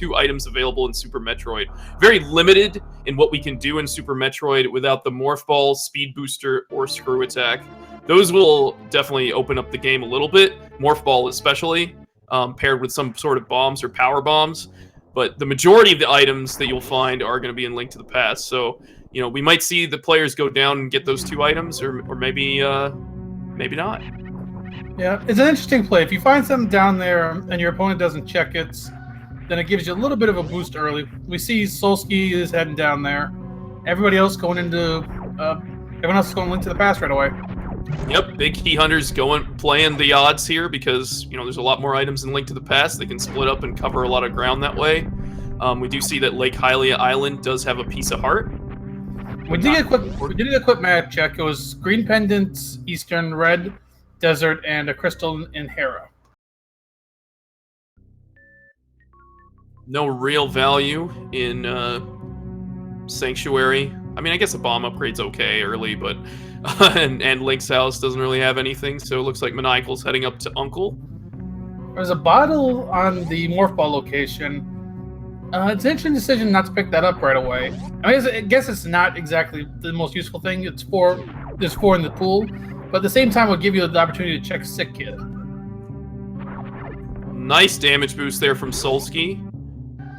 2 items available in Super Metroid. Very limited in what we can do in Super Metroid without the Morph Ball, Speed Booster, or Screw Attack. Those will definitely open up the game a little bit, Morph Ball especially, paired with some sort of bombs or power bombs. But the majority of the items that you'll find are going to be in Link to the Past. So, we might see the players go down and get those 2 items, or maybe not. Yeah, it's an interesting play. If you find something down there and your opponent doesn't check it, then it gives you a little bit of a boost early. We see Solski is heading down there. Everybody else going into... everyone else is going Link to the Past right away. Yep, big key hunters playing the odds here because there's a lot more items in Link to the Past. They can split up and cover a lot of ground that way. We do see that Lake Hylia Island does have a piece of heart. We did a quick map check. It was green pendants, eastern, red desert, and a crystal in Hera. No real value in Sanctuary. I mean, I guess a bomb upgrade's okay early, but and Link's house doesn't really have anything, so it looks like Maniacal's heading up to Uncle. There's a bottle on the Morph Ball location. It's an interesting decision not to pick that up right away. I guess it's not exactly the most useful thing. There's 4 in the pool, but at the same time, it would give you the opportunity to check Sick Kid. Nice damage boost there from Solski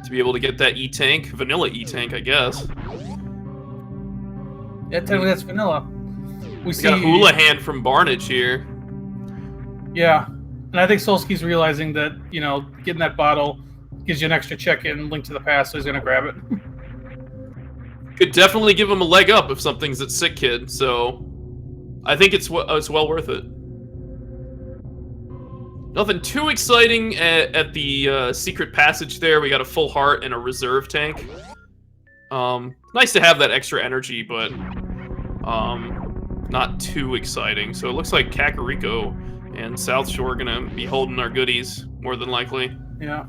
to be able to get that E-Tank, vanilla E-Tank, I guess. Yeah, technically that's vanilla. We see got a hula hand from Barnage here. Yeah, and I think Solski's realizing that getting that bottle gives you an extra check in Link to the Past, so he's gonna grab it. Could definitely give him a leg up if something's at Sick Kid. So I think it's well worth it. Nothing too exciting at the secret passage there. We got a full heart and a reserve tank. Nice to have that extra energy, but not too exciting. So it looks like Kakariko and South Shore are gonna be holding our goodies more than likely. Yeah.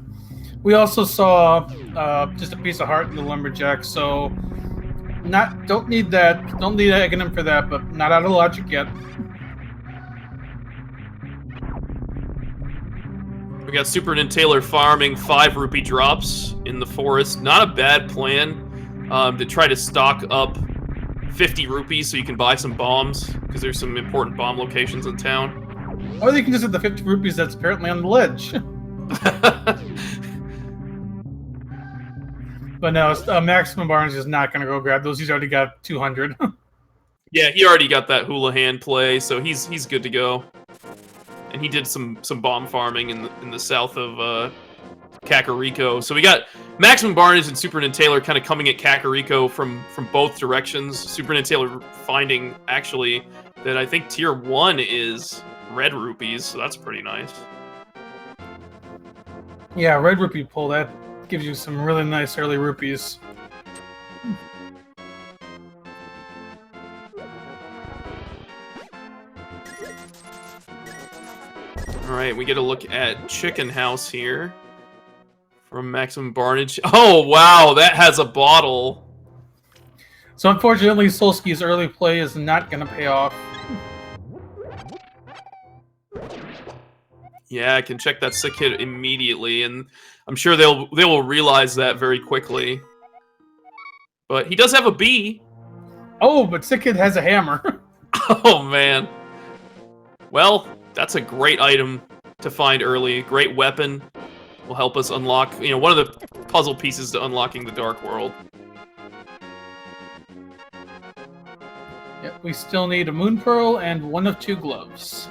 We also saw just a piece of heart in the lumberjack, so don't need Aghanim for that, but not out of logic yet. We got SuperNinTaylor farming 5 rupee drops in the forest. Not a bad plan to try to stock up 50 rupees so you can buy some bombs, because there's some important bomb locations in town. Or you can just hit the 50 rupees that's apparently on the ledge. But no, Maximum Barnes is not going to go grab those. He's already got 200. Yeah, he already got that hula hand play, so he's good to go. And he did some bomb farming in the south of Kakariko. So we got Maximum Barnage and SuperNinTaylor kind of coming at Kakariko from both directions. SuperNinTaylor finding actually that I think tier 1 is red rupees, so that's pretty nice. Yeah, red rupee pull, that gives you some really nice early rupees. Alright, we get a look at Chicken House here from Maximum Barnage. Oh, wow, that has a bottle. So unfortunately, Solski's early play is not going to pay off. Yeah, I can check that Sick Kid immediately, and I'm sure they will realize that very quickly. But he does have a B. Oh, but Sick Kid has a hammer. Oh, man. Well, that's a great item to find early. Great weapon. Will help us unlock, one of the puzzle pieces to unlocking the Dark World. Yep, we still need a Moon Pearl and 1 of 2 gloves.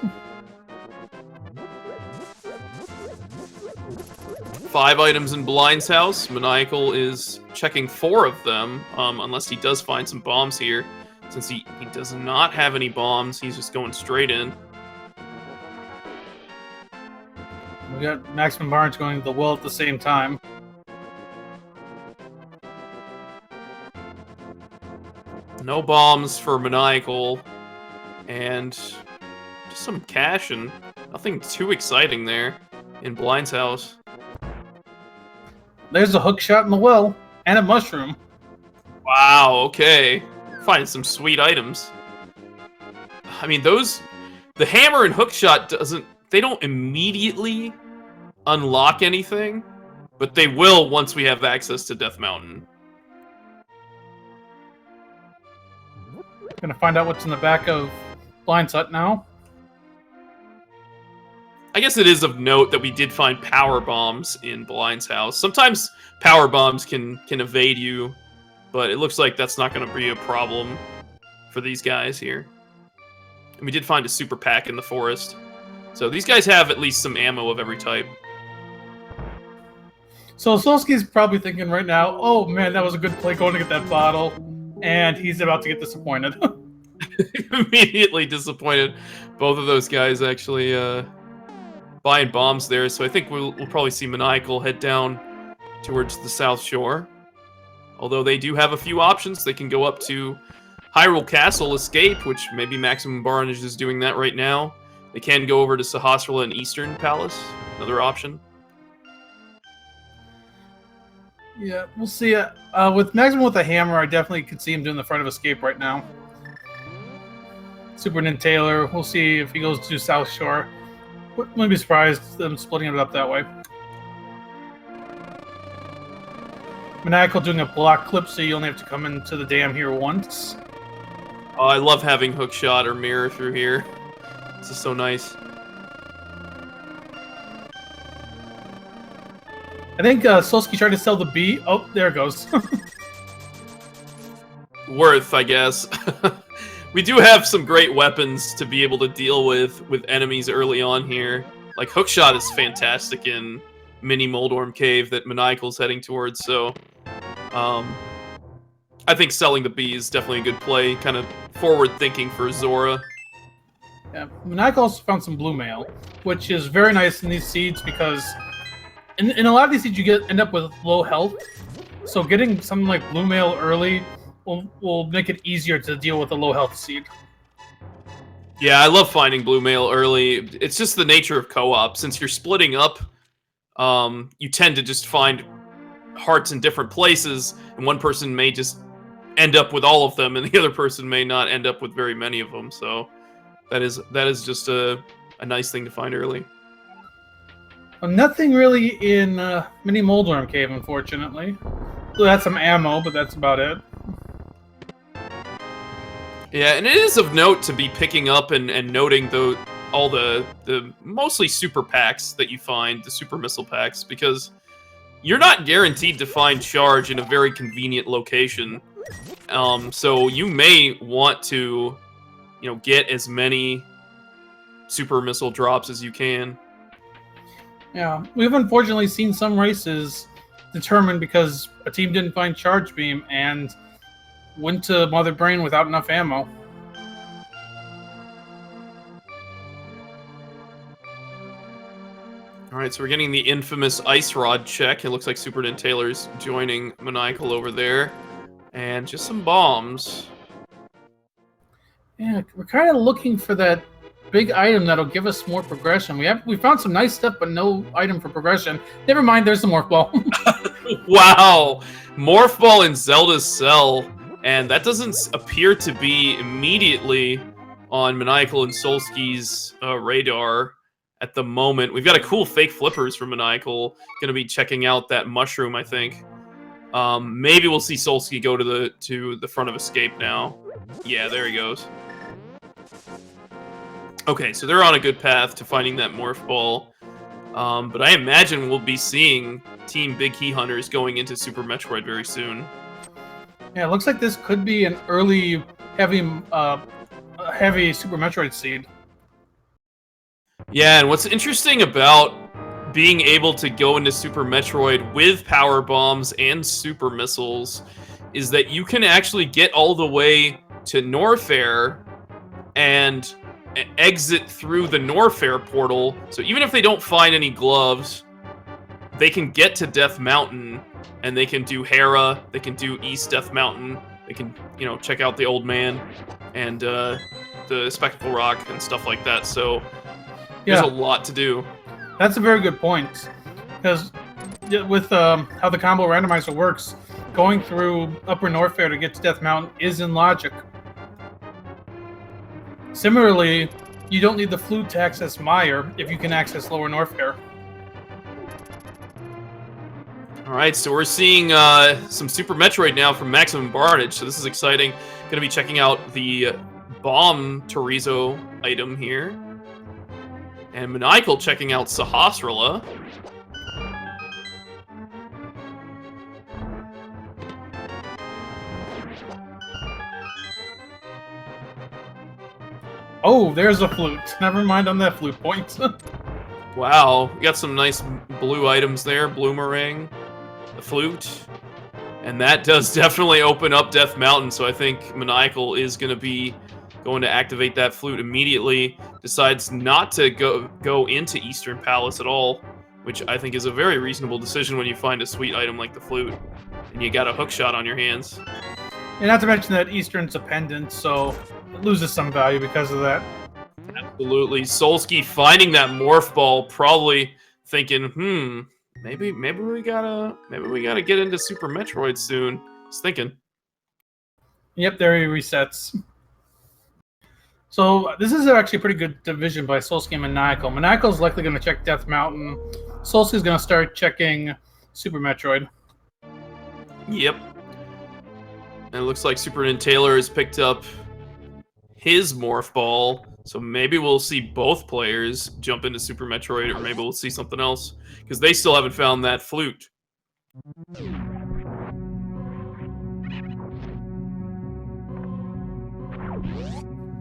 5 items in Blind's house. Maniacal is checking 4 of them, unless he does find some bombs here. Since he does not have any bombs, he's just going straight in. We got Maximum Barnes going to the well at the same time. No bombs for Maniacal. And just some cash and nothing too exciting there in Blind's house. There's a hook shot in the well, and a mushroom. Wow, okay. Finding some sweet items. I mean, the hammer and hook shot they don't immediately unlock anything, But they will once we have access to Death Mountain. Gonna find out what's in the back of Blind's hut now. I guess it is of note that we did find power bombs in Blind's house. Sometimes power bombs can evade you, but it looks like that's not going to be a problem for these guys here. And we did find a super pack in the forest. So these guys have at least some ammo of every type. So Solski's probably thinking right now, oh man, that was a good play going to get that bottle. And he's about to get disappointed. Immediately disappointed. Both of those guys actually buying bombs there. So I think we'll probably see Maniacal head down towards the South Shore. Although they do have a few options. They can go up to Hyrule Castle Escape, which maybe Maximum Barnage is doing that right now. They can go over to Sahasrahla and Eastern Palace. Another option. Yeah, we'll see. With Maximum with a hammer, I definitely could see him doing the front of Escape right now. SuperNinTaylor, we'll see if he goes to South Shore. Wouldn't be surprised them splitting it up that way. Maniacal doing a block clip, so you only have to come into the dam here once. Oh, I love having hook shot or mirror through here. This is so nice. I think Solski tried to sell the bee. Oh, there it goes. Worth, I guess. We do have some great weapons to be able to deal with enemies early on here. Like hookshot is fantastic in Mini Moldorm Cave that Maniacal's heading towards, so I think selling the bee is definitely a good play, kind of forward thinking for Zora. Yeah, Maniacal also found some blue mail, which is very nice in these seeds because in a lot of these seeds you end up with low health, so getting something like blue mail early will make it easier to deal with a low health seed. Yeah, I love finding blue mail early. It's just the nature of co-op. Since you're splitting up, you tend to just find hearts in different places, and one person may just end up with all of them, and the other person may not end up with very many of them. So that is just a nice thing to find early. Well, nothing really in Mini Moldorm Cave, unfortunately. So that's some ammo, but that's about it. Yeah, and it is of note to be picking up and noting all the mostly super packs that you find, the super missile packs, because you're not guaranteed to find charge in a very convenient location. So you may want to, get as many super missile drops as you can. Yeah, we've unfortunately seen some races determined because a team didn't find charge beam and went to Mother Brain without enough ammo. Alright, so we're getting the infamous Ice Rod check. It looks like SuperNinTaylor's joining Maniacal over there. And just some bombs. Yeah, we're kind of looking for that big item that'll give us more progression. We found some nice stuff, but no item for progression. Never mind, there's the Morph Ball. Wow! Morph Ball in Zelda's Cell. And that doesn't appear to be immediately on Maniacal and Solski's radar at the moment. We've got a cool fake flippers from Maniacal. Going to be checking out that mushroom, I think. Maybe we'll see Solski go to the front of Escape now. Yeah, there he goes. Okay, so they're on a good path to finding that Morph Ball. But I imagine we'll be seeing Team Big Key Hunters going into Super Metroid very soon. Yeah, it looks like this could be an early heavy Super Metroid seed. Yeah, and what's interesting about being able to go into Super Metroid with power bombs and super missiles is that you can actually get all the way to Norfair and exit through the Norfair portal. So even if they don't find any gloves, they can get to Death Mountain, and they can do Hera, they can do East Death Mountain, they can, check out the Old Man, and the Spectacle Rock, and stuff like that. So there's a lot to do. That's a very good point, because with how the combo randomizer works, going through Upper Norfair to get to Death Mountain is in logic. Similarly, you don't need the flute to access Meyer if you can access Lower Norfair. All right, so we're seeing some Super Metroid now from Maximum Barnage, so this is exciting. Going to be checking out the Bomb Torizo item here. And Maniacal checking out Sahasrara. Oh, there's a flute. Never mind on that flute point. Wow, we got some nice blue items there. Bloomerang, the flute. And that does definitely open up Death Mountain, so I think Maniacal is going to be going to activate that flute immediately. Decides not to go into Eastern Palace at all, which I think is a very reasonable decision when you find a sweet item like the flute. And you got a hook shot on your hands. And not to mention that Eastern's a pendant, so it loses some value because of that. Absolutely. Solski finding that morph ball, probably thinking, maybe we gotta get into Super Metroid soon. Just thinking. Yep, there he resets. So this is actually a pretty good division by Solski and Maniacal. Maniacal's likely going to check Death Mountain. Solski's going to start checking Super Metroid. Yep. And it looks like SuperNinTaylor has picked up his morph ball. So maybe we'll see both players jump into Super Metroid, or maybe we'll see something else, because they still haven't found that flute.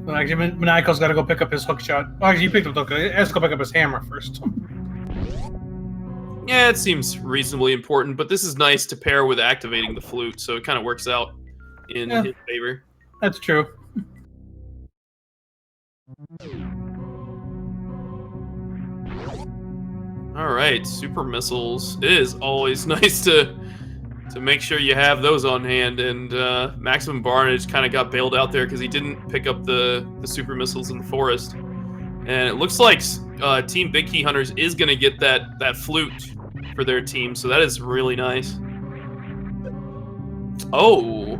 Well, actually, Maniacal's got to go pick up his hook shot. Well, actually, he picked up the hook. He has to go pick up his hammer first. Yeah, it seems reasonably important, but this is nice to pair with activating the flute, so it kind of works out in his favor. That's true. All right, super missiles. It is always nice to make sure you have those on hand, and Maximum Barnage kind of got bailed out there because he didn't pick up the super missiles in the forest. And it looks like Team Big Key Hunters is going to get that flute for their team, so that is really nice. Oh,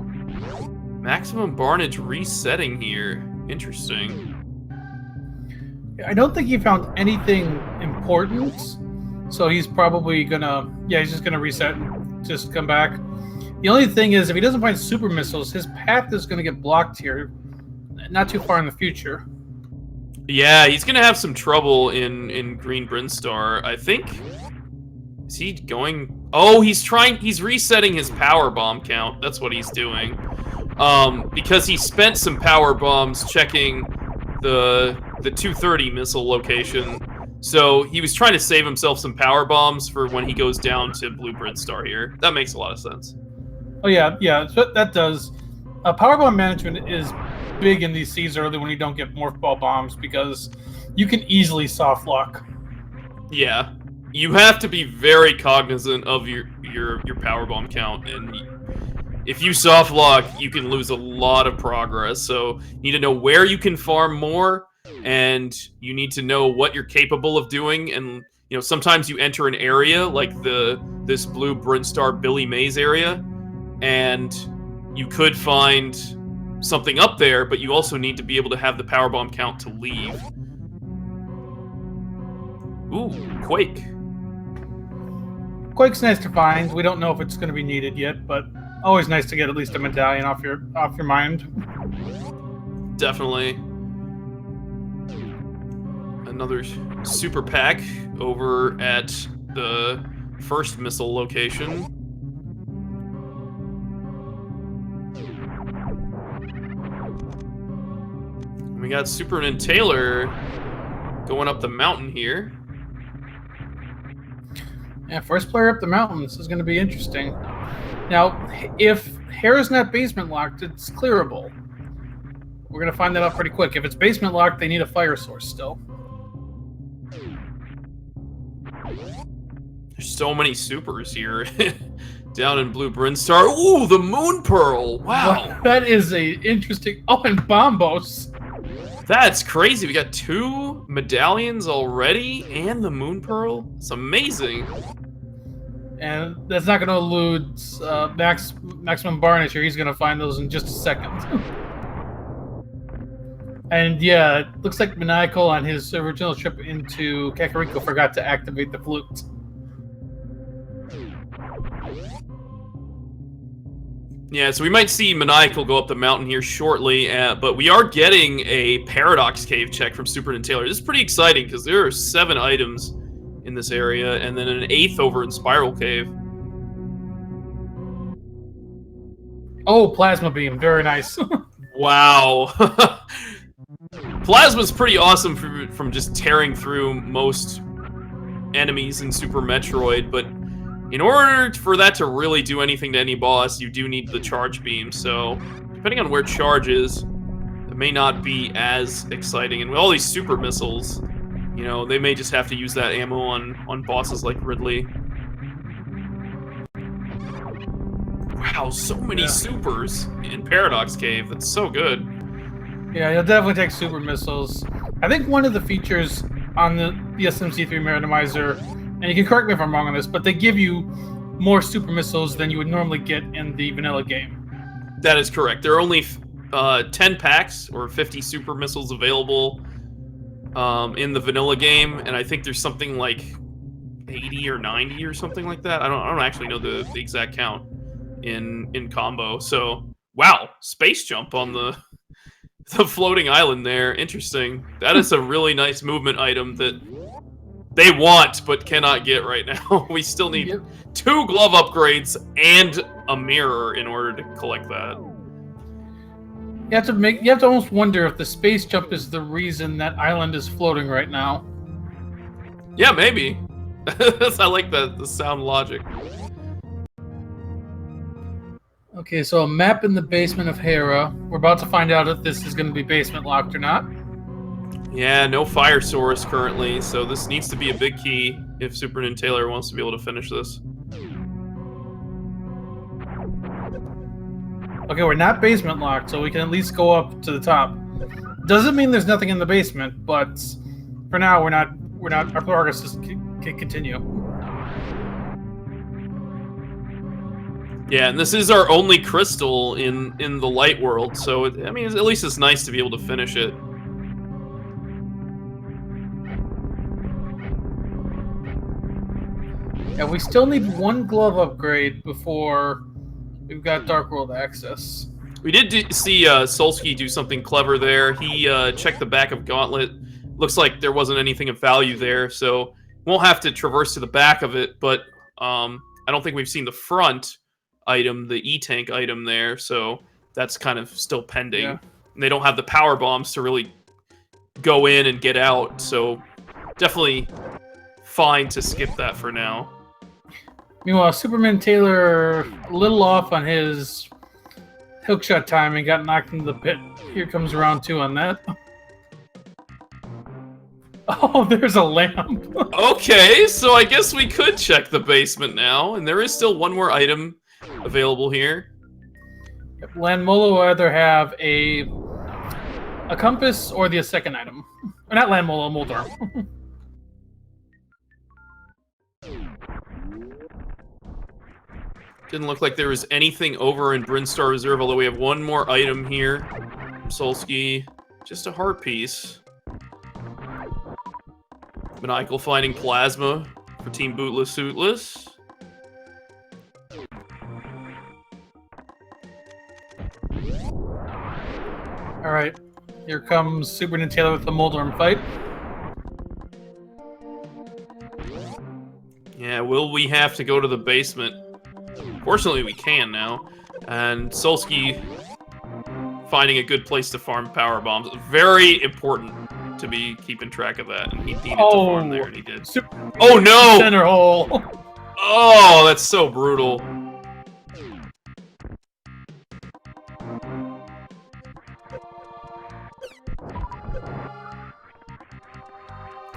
Maximum Barnage resetting here. Interesting. I don't think he found anything important, so he's probably gonna, he's just gonna reset and just come back. The only thing is, if he doesn't find super missiles, his path is gonna get blocked here, not too far in the future. Yeah, he's gonna have some trouble in Green Brinstar, I think. Is he going? Oh, he's resetting his power bomb count. That's what he's doing. Because he spent some power bombs checking the 230 missile location. So he was trying to save himself some power bombs for when he goes down to Blue Brinstar here. That makes a lot of sense. Oh yeah, so that does. Power bomb management is big in these seas early when you don't get morph ball bombs, because you can easily soft lock. Yeah, you have to be very cognizant of your power bomb count, and if you soft lock, you can lose a lot of progress. So you need to know where you can farm more, and you need to know what you're capable of doing. And sometimes you enter an area like this Blue Brinstar Billy Mays area, and you could find something up there, but you also need to be able to have the power bomb count to leave. Ooh, Quake. Quake's nice to find. We don't know if it's going to be needed yet, but always nice to get at least a medallion off your mind. Definitely. Another super pack over at the first missile location. We got SuperNinTaylor going up the mountain here. Yeah, first player up the mountain. This is going to be interesting. Now, if Hair is not basement locked, it's clearable. We're going to find that out pretty quick. If it's basement locked, they need a fire source still. There's so many supers here. Down in Blue Brinstar. Ooh, the Moon Pearl. Wow. That is a interesting... Oh, and Bombos. That's crazy. We got 2 medallions already and the Moon Pearl. It's amazing. And that's not going to elude Maximum Barnage here. He's going to find those in just a second. And yeah, it looks like Maniacal on his original trip into Kakariko forgot to activate the flute. Yeah, so we might see Maniacal go up the mountain here shortly, but we are getting a Paradox Cave check from SuperNinTaylor. This is pretty exciting because there are 7 items in this area, and then an 8th over in Spiral Cave. Oh, Plasma Beam. Very nice. Wow. Plasma's pretty awesome from just tearing through most enemies in Super Metroid, but in order for that to really do anything to any boss, you do need the charge beam, so depending on where charge is, it may not be as exciting. And with all these super missiles, you know, they may just have to use that ammo on bosses like Ridley. Wow, so many supers in Paradox Cave. That's so good. Yeah, you'll definitely take super missiles. I think one of the features on the SMZ3 Randomizer, and you can correct me if I'm wrong on this, but they give you more super missiles than you would normally get in the vanilla game. That is correct. There are only 10 packs or 50 super missiles available in the vanilla game, and I think there's something like 80 or 90 or something like that. I don't actually know the exact count in combo. So, wow, space jump on the floating island there. Interesting. That is a really nice movement item that they want but cannot get right now. We still need 2 glove upgrades and a mirror in order to collect that. You have to almost wonder if the space jump is the reason that island is floating right now. Yeah, maybe. I like the sound logic. Okay, so a map in the basement of Hera. We're about to find out if this is going to be basement locked or not. Yeah, no fire source currently, so this needs to be a big key if SuperNinTaylor wants to be able to finish this. Okay, we're not basement locked, so we can at least go up to the top. Doesn't mean there's nothing in the basement, but for now, we're not. Our progress can continue. Yeah, and this is our only crystal in the light world, so I mean, at least it's nice to be able to finish it. Yeah, we still need 1 glove upgrade before we've got Dark World access. We did see Solski do something clever there. He checked the back of Gauntlet. Looks like there wasn't anything of value there, so won't have to traverse to the back of it, but I don't think we've seen the front item, the E-Tank item there, so that's kind of still pending. Yeah. And they don't have the power bombs to really go in and get out, so definitely fine to skip that for now. Meanwhile, SuperNinTaylor a little off on his hookshot timing, got knocked into the pit. Here comes round 2 on that. Oh, there's a lamp. Okay, so I guess we could check the basement now, and there is still 1 more item available here. Landmola will either have a compass or the second item. Or not Landmola, Moldorm. Didn't look like there was anything over in Brinstar Reserve, although we have 1 more item here. Solski, just a heart piece. Maniacal finding Plasma for Team Bootless Suitless. Alright, here comes SuperNinTaylor with the Moldorm fight. Yeah, will we have to go to the basement? Fortunately, we can now. And Solski finding a good place to farm power bombs. Very important to be keeping track of that. And he needed to farm there, and he did. Oh no! Center hole. Oh, that's so brutal.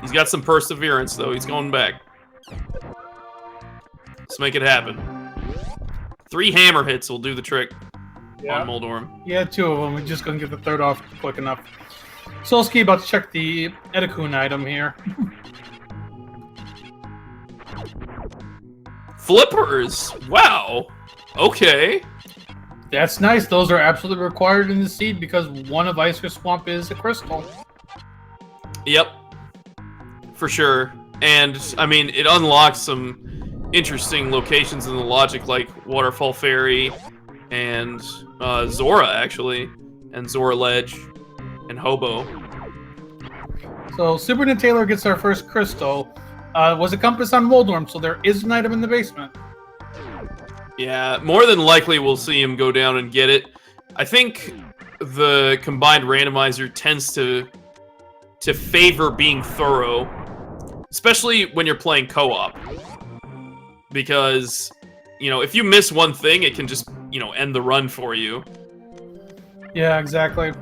He's got some perseverance, though. He's going back. Let's make it happen. 3 hammer hits will do the trick on Moldorm. Yeah, 2 of them. We're just going to get the 3rd off quick enough. Solski about to check the Edakun item here. Flippers! Wow! Okay. That's nice. Those are absolutely required in the seed because one of Icer Swamp is a crystal. Yep. For sure. And, I mean, it unlocks some interesting locations in the logic, like Waterfall Ferry, and Zora, actually, and Zora Ledge, and Hobo. So SuperNinTaylor gets our first crystal. Was a compass on Moldorm, so there is an item in the basement. Yeah, more than likely we'll see him go down and get it. I think the combined randomizer tends to favor being thorough, especially when you're playing co-op. Because, you know, if you miss one thing, it can just, you know, end the run for you. Yeah, exactly.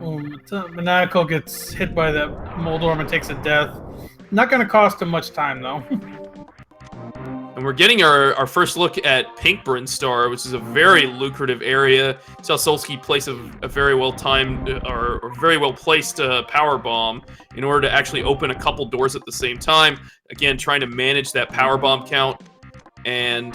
Maniacal gets hit by that Moldorm and takes a death. Not going to cost him much time, though. And we're getting our first look at Pink Brinstar, which is a very lucrative area. Saw Solski place a very well-timed or very well-placed power bomb in order to actually open a couple doors at the same time. Again, trying to manage that power bomb count. And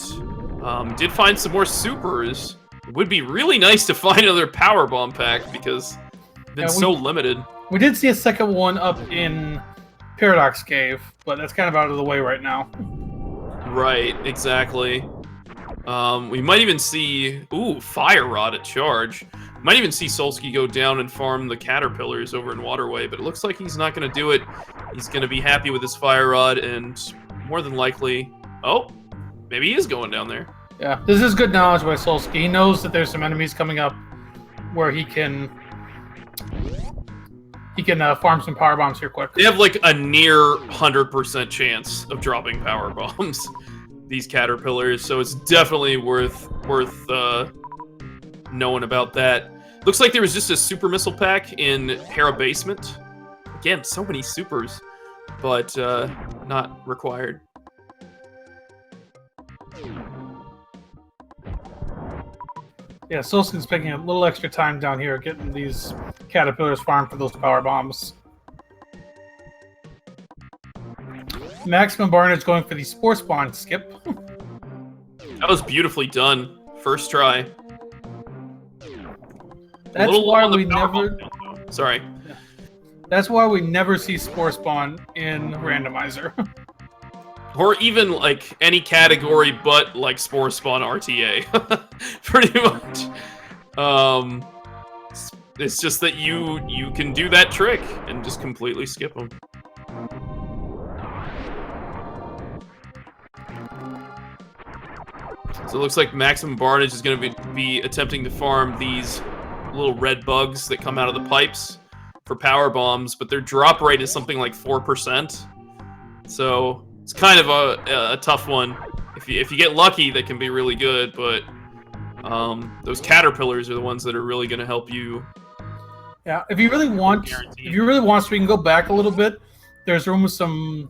did find some more supers. It would be really nice to find another power bomb pack because it's been so limited. We did see a second one up in Paradox Cave, but that's kind of out of the way right now. Right, exactly. We might even see... Ooh, Fire Rod at charge. Might even see Solski go down and farm the caterpillars over in Waterway, but it looks like he's not going to do it. He's going to be happy with his Fire Rod, and more than likely... Oh, maybe he is going down there. Yeah, this is good knowledge by Solski. He knows that there's some enemies coming up where he can farm some power bombs here quick. They have like a near 100% chance of dropping power bombs, these caterpillars, so it's definitely worth knowing about that. Looks like there was just a super missile pack in Hera Basement. Again, so many supers, but not required. Yeah, Solski's taking a little extra time down here getting these caterpillars farmed for those power bombs. Maximum Barnage going for the Spore Spawn skip. That was beautifully done. First try. That's why we never... Sorry. Yeah. That's why we never see Spore Spawn in Randomizer. Or even, like, any category but, like, Spore Spawn RTA. Pretty much. It's just that you can do that trick and just completely skip them. So it looks like Maximum Barnage is going to be attempting to farm these little red bugs that come out of the pipes for power bombs, but their drop rate is something like 4%. So... it's kind of a tough one. If you get lucky, that can be really good, but those caterpillars are the ones that are really going to help you. Yeah, if you really want, we can go back a little bit. There's room with some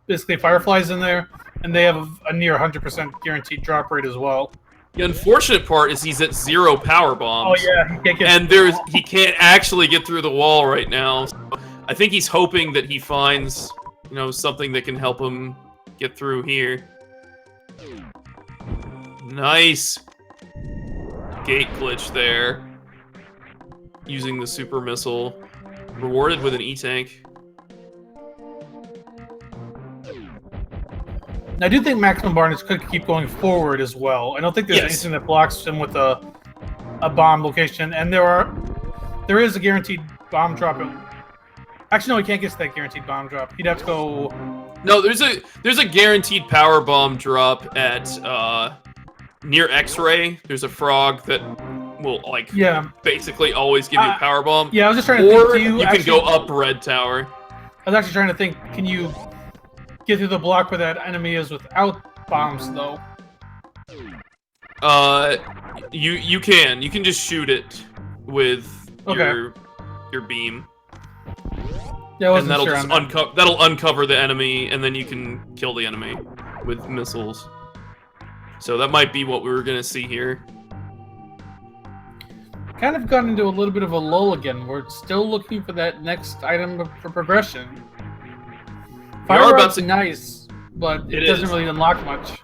basically fireflies in there, and they have a near 100% guaranteed drop rate as well. The unfortunate part is he's at 0 power bombs. Oh yeah, he can't get. And he can't actually get through the wall right now. So I think he's hoping that he finds, you know, something that can help him get through here. Nice gate glitch there. Using the super missile. Rewarded with an E-Tank. I do think Maximum Barnage could keep going forward as well. I don't think there's anything that blocks him with a bomb location. And there is a guaranteed bomb drop. Actually, no, he can't get to that guaranteed bomb drop. He'd have to go... No, there's a guaranteed power bomb drop at near X-Ray. There's a frog that will basically always give you a power bomb. Yeah, I was just trying to think. Or you can go up Red Tower. I was actually trying to think, can you get through the block where that enemy is without bombs though? You can. You can just shoot it with your beam. Yeah, and that'll just uncover the enemy, and then you can kill the enemy with missiles. So that might be what we were gonna see here. Kind of gone into a little bit of a lull again. We're still looking for that next item for progression. Fire Rod's nice, but it doesn't really unlock much.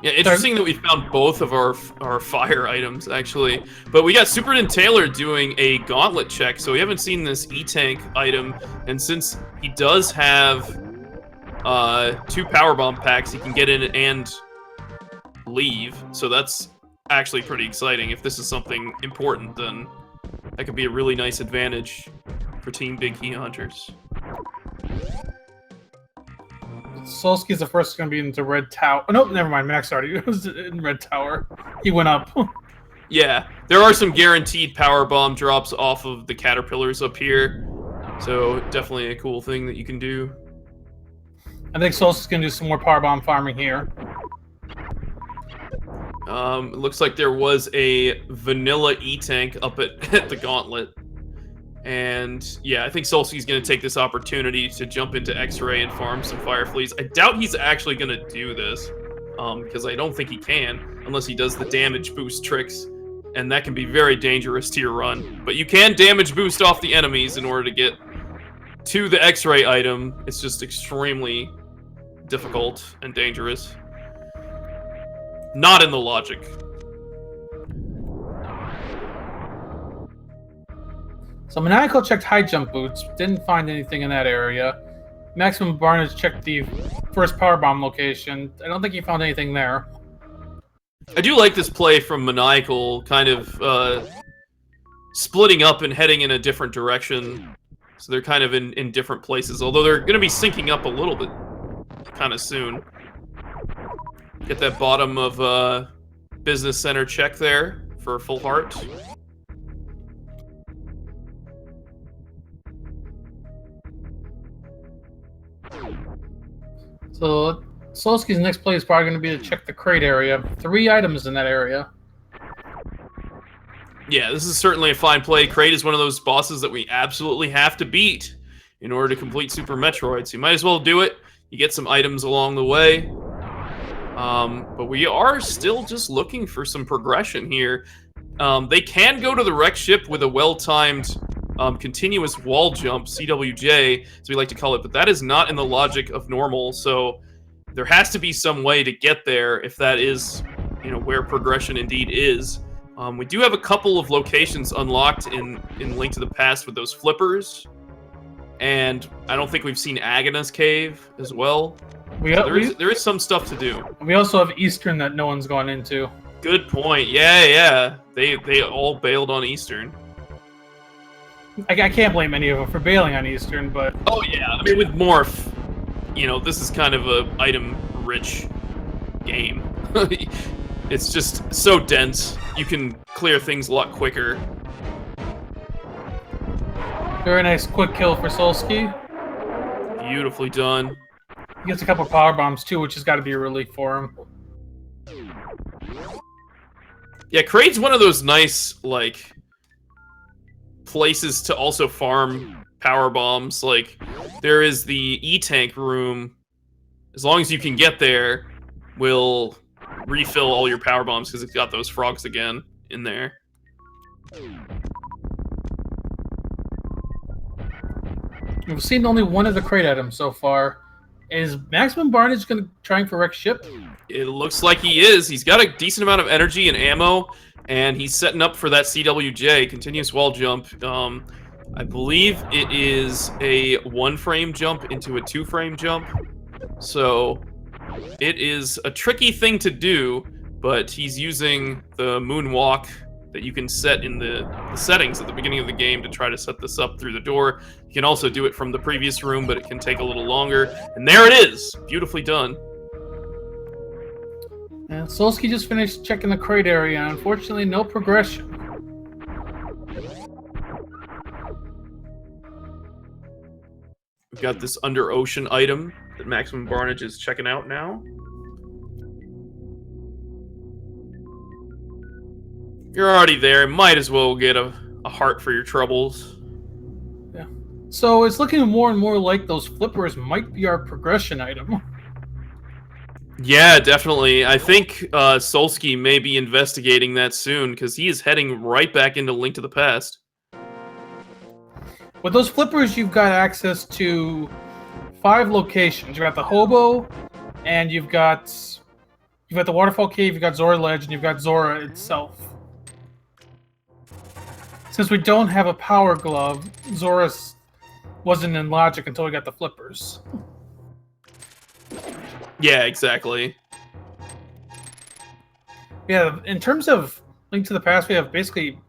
Yeah, interesting that we found both of our fire items, actually. But we got SuperNinTaylor doing a gauntlet check, so we haven't seen this E-Tank item. And since he does have 2 power bomb packs. He can get in and leave. So that's actually pretty exciting. If this is something important, then that could be a really nice advantage for Team Big Key Hunters. Solski's the first going to be into Red Tower. Oh, no, never mind. Max already was in Red Tower. He went up. Yeah, there are some guaranteed power bomb drops off of the caterpillars up here. So definitely a cool thing that you can do. I think Solski's going to do some more power bomb farming here. It looks like there was a vanilla E-Tank up at the Gauntlet. And yeah, I think Solski's going to take this opportunity to jump into X-Ray and farm some Fire Fleas. I doubt he's actually going to do this, because I don't think he can, unless he does the damage boost tricks. And that can be very dangerous to your run. But you can damage boost off the enemies in order to get to the X-Ray item. It's just extremely difficult and dangerous. Not in the logic. So Maniacal checked high jump boots, didn't find anything in that area. Maximum Barnage checked the first power bomb location. I don't think he found anything there. I do like this play from Maniacal, kind of splitting up and heading in a different direction. So they're kind of in different places, although they're going to be syncing up a little bit kind of soon. Get that bottom of Business Center check there for full heart. So Solski's next play is probably going to be to check the crate area. 3 items in that area. Yeah, this is certainly a fine play. Crate is one of those bosses that we absolutely have to beat in order to complete Super Metroid. So you might as well do it. You get some items along the way. But we are still just looking for some progression here. They can go to the wreck ship with a well-timed continuous wall jump, CWJ, as we like to call it, but that is not in the logic of normal, so there has to be some way to get there if that is, where progression indeed is. We do have a couple of locations unlocked in Link to the Past with those flippers, and I don't think we've seen Agana's Cave as well. There is some stuff to do. We also have Eastern that no one's gone into. Good point. Yeah. They all bailed on Eastern. I can't blame any of them for bailing on Eastern, but... Oh, yeah. I mean, with Morph, this is kind of a item-rich game. It's just so dense. You can clear things a lot quicker. Very nice quick kill for Solski. Beautifully done. He gets a couple power bombs, too, which has got to be a relief for him. Yeah, Crate's one of those nice, places to also farm power bombs. There is the E-Tank room. As long as you can get there, will refill all your power bombs because it's got those frogs again in there. We've seen only one of the crate items so far. Is Maximum Barnage going to try for wreck ship? It looks like he is. He's got a decent amount of energy and ammo, and he's setting up for that CWJ, continuous wall jump. I believe it is a 1-frame jump into a 2-frame jump. So it is a tricky thing to do, but he's using the moonwalk that you can set in the settings at the beginning of the game to try to set this up through the door. You can also do it from the previous room, but it can take a little longer. And there it is! Beautifully done. And Solski just finished checking the crate area. Unfortunately, no progression. We've got this under ocean item that Maximum Barnage is checking out now. You're already there. Might as well get a heart for your troubles. Yeah. So it's looking more and more like those flippers might be our progression item. Yeah, definitely. I think Solski may be investigating that soon because he is heading right back into Link to the Past. With those flippers, you've got access to 5 locations. You've got the Hobo, and you've got the Waterfall Cave, you've got Zora Ledge, and you've got Zora itself. Since we don't have a power glove, Zora wasn't in logic until we got the flippers. Yeah, exactly. Yeah, in terms of Link to the Past, we have basically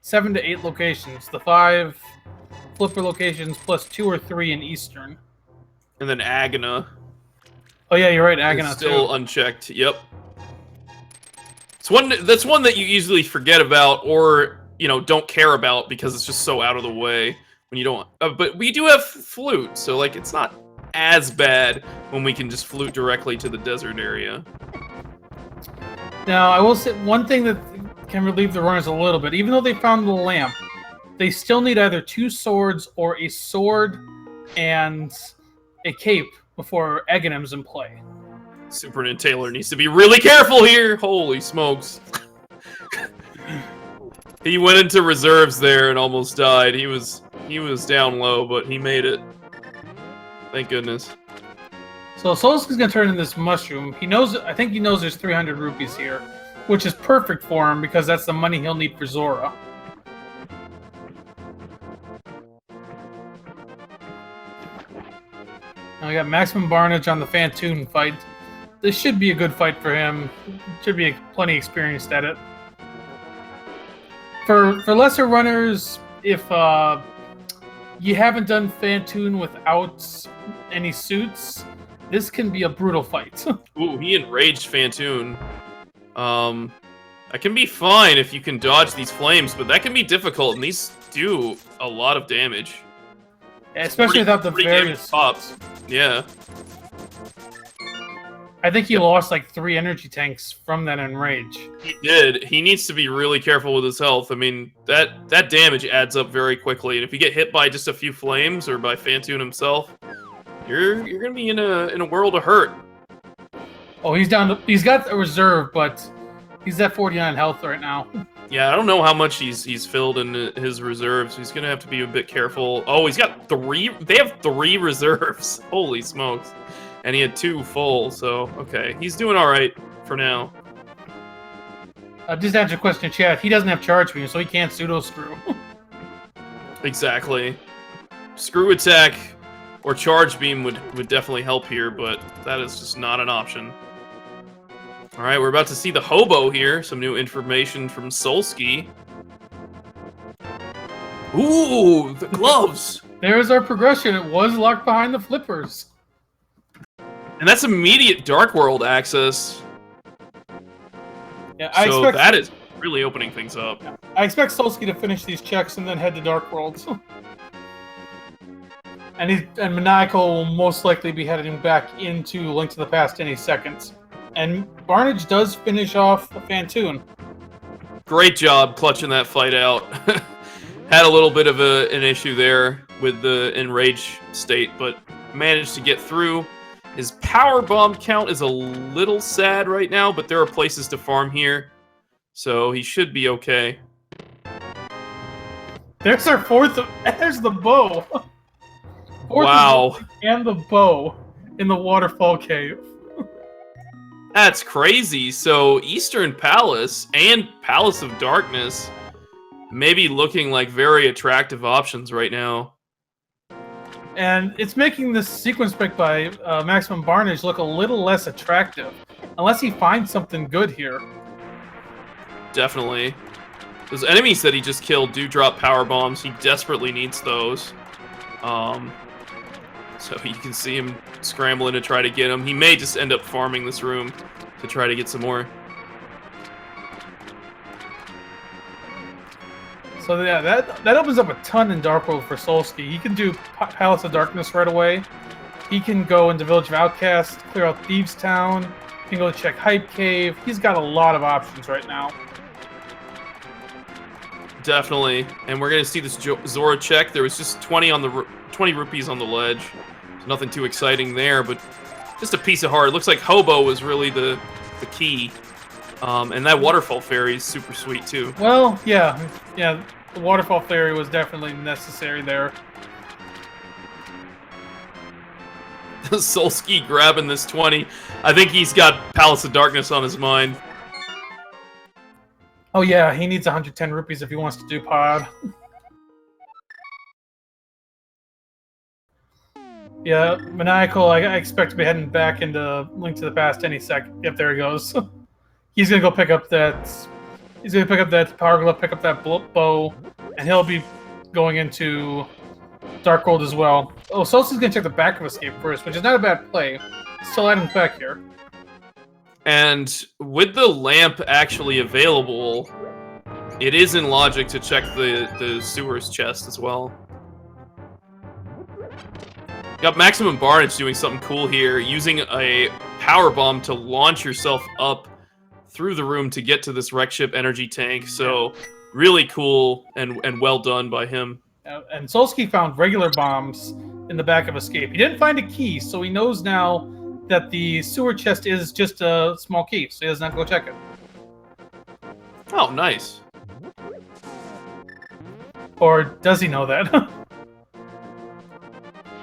7 to 8 locations. The 5 flipper locations plus 2 or 3 in Eastern. And then Agana Oh yeah, you're right, is Agana still too. unchecked. Yep. That's one that you easily forget about, or don't care about because it's just so out of the way when you don't. But we do have flute, so like it's not as bad when we can just flute directly to the desert area. Now, I will say one thing that can relieve the runners a little bit. Even though they found the lamp, they still need either 2 swords or a sword and a cape before Aghanim's in play. SuperNinTaylor needs to be really careful here. Holy smokes. He went into reserves there and almost died. He was down low, but he made it. Thank goodness. So Solski's gonna turn in this mushroom. I think he knows there's 300 rupees here, which is perfect for him because that's the money he'll need for Zora. Now we got Maximum Barnage on the Phantoon fight. This should be a good fight for him. Should be plenty experienced at it. For lesser runners, if you haven't done Phantoon without any suits, this can be a brutal fight. Ooh, he enraged Phantoon. That can be fine if you can dodge these flames, but that can be difficult, and these do a lot of damage. Especially without the various pops. Yeah. I think he lost like 3 energy tanks from that enrage. He did. He needs to be really careful with his health. I mean, that damage adds up very quickly, and if you get hit by just a few flames or by Phantoon himself, you're gonna be in a world of hurt. Oh, he's down to, he's got a reserve, but he's at 49 health right now. Yeah, I don't know how much he's filled in his reserves. He's gonna have to be a bit careful. Oh, he's got 3. They have 3 reserves. Holy smokes! And he had 2 full. So okay, he's doing all right for now. Just answer a question in chat. He doesn't have charge beam, so he can't pseudo screw. Exactly. Screw attack or charge beam would definitely help here, but that is just not an option. All right, we're about to see the hobo here. Some new information from Solski. Ooh, the gloves. There's our progression. It was locked behind the flippers. And that's immediate Dark World access. Yeah, so that is really opening things up. Yeah, I expect Solski to finish these checks and then head to Dark Worlds. and Maniacal will most likely be heading back into Link to the Past any second. And Barnage does finish off the Phantoon. Great job clutching that fight out. Had a little bit of an issue there with the enraged state, but managed to get through. His power bomb count is a little sad right now, but there are places to farm here, so he should be okay. There's our fourth. There's the bow. Wow. And the bow in the waterfall cave. That's crazy. So Eastern Palace and Palace of Darkness maybe looking like very attractive options right now. And it's making this sequence pick by Maximum Barnage look a little less attractive. Unless he finds something good here. Definitely. Those enemies that he just killed do drop power bombs. He desperately needs those. So you can see him scrambling to try to get them. He may just end up farming this room to try to get some more. So yeah, that opens up a ton in Dark World for Solski. He can do Palace of Darkness right away. He can go into Village of Outcasts, clear out Thieves Town. He can go check Hype Cave. He's got a lot of options right now. Definitely. And we're going to see this Zora check. There was just 20 rupees on the ledge. So nothing too exciting there, but just a piece of heart. It looks like Hobo was really the key. And that Waterfall Fairy is super sweet, too. Well, yeah. The Waterfall Fairy was definitely necessary there. Solski grabbing this 20. I think he's got Palace of Darkness on his mind. Oh yeah, he needs 110 rupees if he wants to do pod. Yeah, Maniacal, I expect to be heading back into Link to the Past any second. Yep, there he goes. He's gonna go pick up that. He's gonna pick up that power glove, pick up that bow, and he'll be going into Dark World as well. Oh, Solski's gonna check the back of Escape first, which is not a bad play. Still items back here. And with the lamp actually available, it is in logic to check the sewers chest as well. Got Maximum Barnage doing something cool here, using a power bomb to launch yourself up through the room to get to this wreck ship energy tank. So really cool and well done by him. And Solski found regular bombs in the back of Escape. He didn't find a key, so he knows now that the sewer chest is just a small key, so he doesn't have to go check it. Oh, nice. Or does he know that?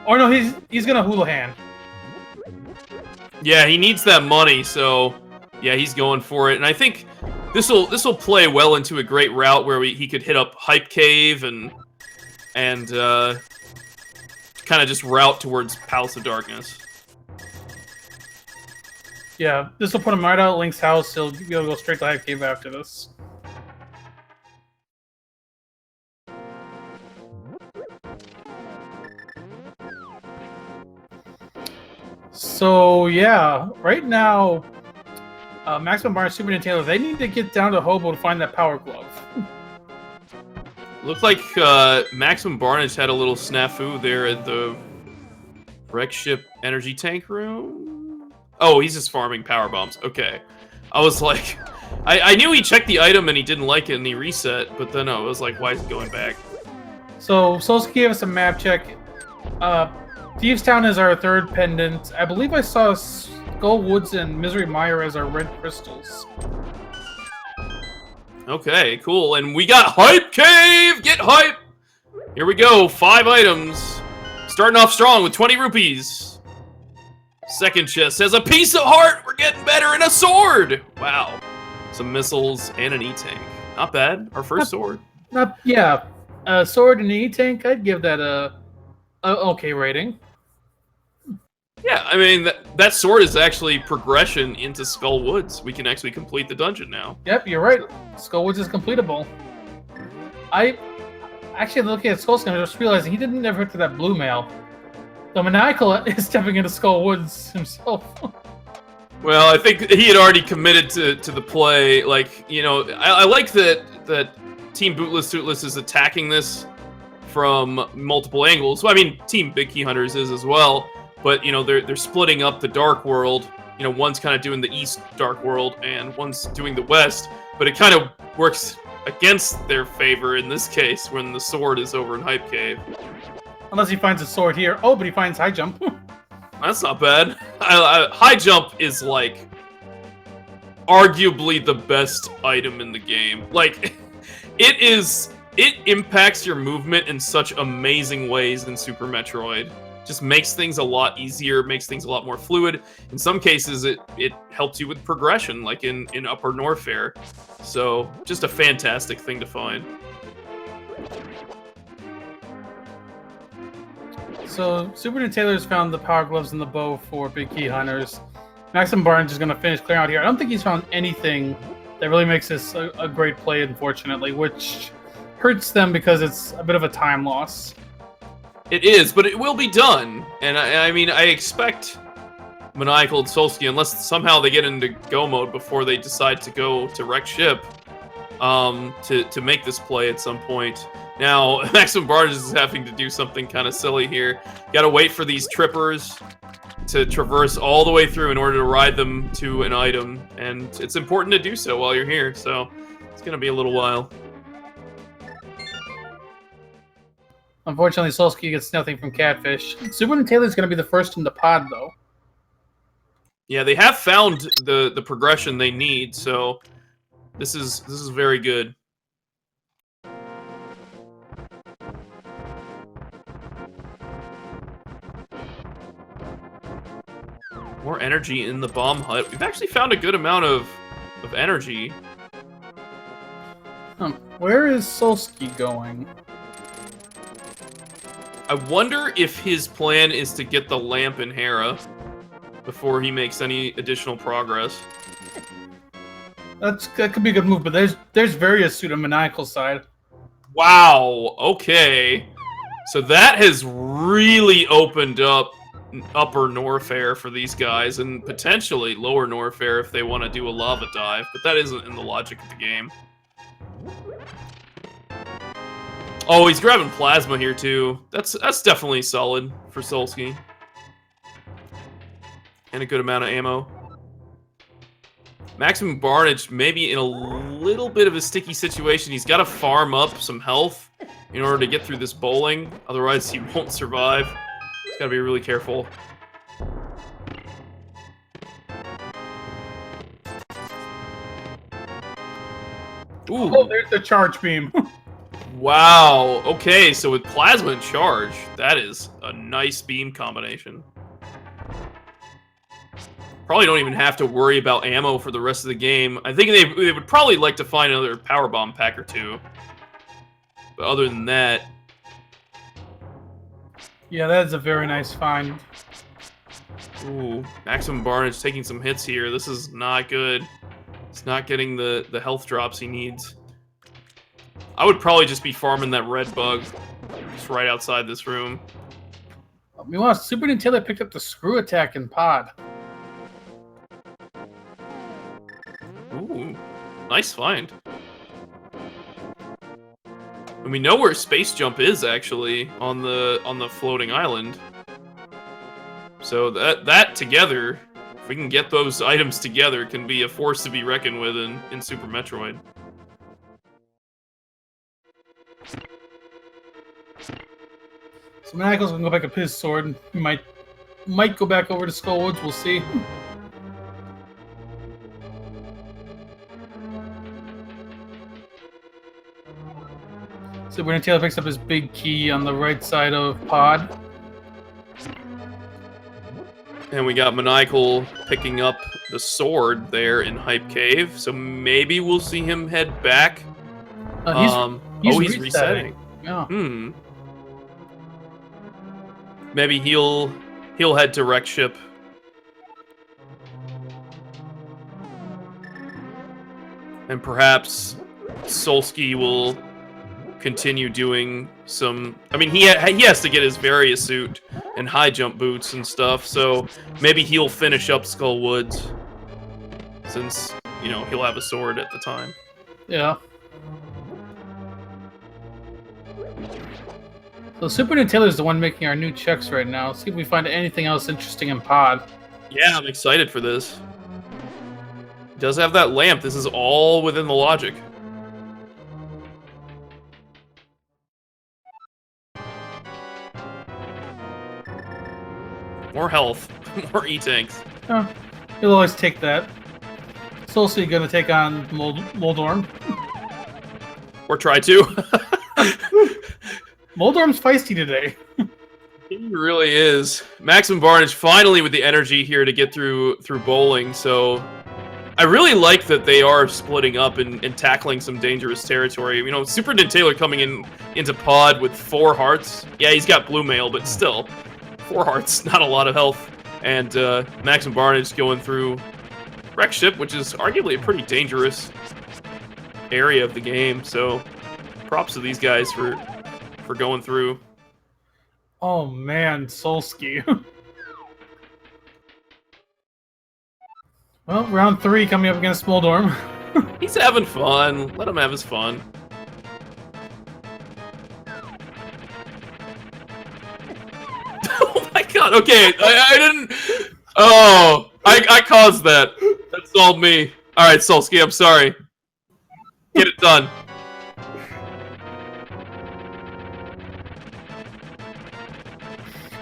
Or no, he's gonna hula hand. Yeah, he needs that money, so yeah, he's going for it. And I think this will play well into a great route where he could hit up Hype Cave and kind of just route towards Palace of Darkness. Yeah, this will put him right out at Link's house. He'll be able to go straight to Hype Cave after this. So yeah, right now, Maximum Barnage, SuperNinTaylor, they need to get down to Hobo to find that power glove. Looked like Maximum Barnage had a little snafu there at the wreck ship energy tank room. Oh, he's just farming power bombs. Okay, I was like, I knew he checked the item and he didn't like it and he reset, but then I was like, why is he going back? So Solski gave us a map check. Thieves Town is our third pendant. I believe I saw Skull Woods and Misery Mire as our red crystals. Okay, cool. And we got Hype Cave! Get hype! Here we go, 5 items. Starting off strong with 20 rupees. Second chest has a piece of heart! We're getting better, and a sword! Wow. Some missiles and an E-tank. Not bad. Our first sword. Yeah. A sword and an E-tank, I'd give that a okay rating. Yeah, I mean, that sword is actually progression into Skull Woods. We can actually complete the dungeon now. Yep, you're right. Skull Woods is completable. I actually looking at Solski, I just realizing he didn't ever hit to that blue mail. The Maniacal is stepping into Skull Woods himself. Well, I think he had already committed to the play. Like, you know, I like that Team Bootless Tootless is attacking this from multiple angles. Well, I mean, Team Big Key Hunters is as well. But, you know, they're splitting up the Dark World. You know, one's kind of doing the East Dark World, and one's doing the West. But it kind of works against their favor in this case when the sword is over in Hype Cave. Unless he finds a sword here. Oh, but he finds High Jump. That's not bad. High Jump is, like, arguably the best item in the game. Like, it impacts your movement in such amazing ways in Super Metroid. Just makes things a lot easier, makes things a lot more fluid. In some cases, it helps you with progression, like in Upper Norfair. So, just a fantastic thing to find. So, SuperNinTaylor's found the power gloves and the bow for Big Key Hunters. Maximum Barnes is going to finish clearing out here. I don't think he's found anything that really makes this a great play, unfortunately, which hurts them because it's a bit of a time loss. It is, but it will be done. And I mean, I expect Maniacal and Solski, unless somehow they get into go mode before they decide to go to wreck ship, to make this play at some point. Now, Maximum Barnes is having to do something kind of silly here. Gotta wait for these trippers to traverse all the way through in order to ride them to an item. And it's important to do so while you're here, so it's gonna be a little while. Unfortunately, Solski gets nothing from Catfish. SuperNinTaylor is going to be the first in the pod, though. Yeah, they have found the progression they need, so this is very good. More energy in the bomb hut. We've actually found a good amount of energy. Where is Solski going? I wonder if his plan is to get the lamp in Hera before he makes any additional progress. That could be a good move, but there's various suit on Maniacal's side. Wow, okay. So that has really opened up upper Norfair for these guys, and potentially lower Norfair if they want to do a lava dive, but that isn't in the logic of the game. Oh, he's grabbing plasma here too. That's definitely solid for Solski. And a good amount of ammo. Maximum Barnage maybe in a little bit of a sticky situation. He's got to farm up some health in order to get through this bowling. Otherwise, he won't survive. He's got to be really careful. Ooh. Oh, there's the charge beam. Wow. Okay, so with plasma and charge, that is a nice beam combination. Probably don't even have to worry about ammo for the rest of the game. I think they would probably like to find another power bomb pack or two. But other than that... Yeah, that is a very nice find. Ooh, Maximum Barnage taking some hits here. This is not good. It's not getting the health drops he needs. I would probably just be farming that red bug just right outside this room. Meanwhile, SuperNinTaylor picked up the screw attack in pod. Ooh, nice find. And we know where Space Jump is actually on the floating island. So that together, if we can get those items together, can be a force to be reckoned with in Super Metroid. So Maniacal's gonna go back up his sword. He might go back over to Skullwoods. We'll see. SuperNinTaylor picks up his big key on the right side of pod. And we got Maniacal picking up the sword there in Hype Cave, so maybe we'll see him head back. He's resetting. Yeah. Maybe he'll head to Wreck Ship. And perhaps Solski will continue doing some... I mean, he has to get his Varia suit and high jump boots and stuff, so maybe he'll finish up Skullwoods, since, you know, he'll have a sword at the time. Yeah. So SuperNinTaylor is the one making our new checks right now. Let's see if we find anything else interesting in pod. Yeah, I'm excited for this. It does have that lamp. This is all within the logic. More health, more E-tanks. Oh, he'll always take that. Solski gonna take on Moldorm. Or try to. Moldorm's feisty today. He really is. Maximum Barnage finally with the energy here to get through bowling, so I really like that they are splitting up and tackling some dangerous territory. You know, SuperNinTaylor coming into pod with 4 hearts. Yeah, he's got blue mail, but still, 4 hearts, not a lot of health. And Maximum Barnage going through Wreck Ship, which is arguably a pretty dangerous area of the game. So props to these guys for going through. Oh man, Solski. Well, round 3 coming up against Moldorm. He's having fun. Let him have his fun. Oh my god, okay. I didn't... Oh, I caused that. That's all me. Alright, Solski, I'm sorry. Get it done.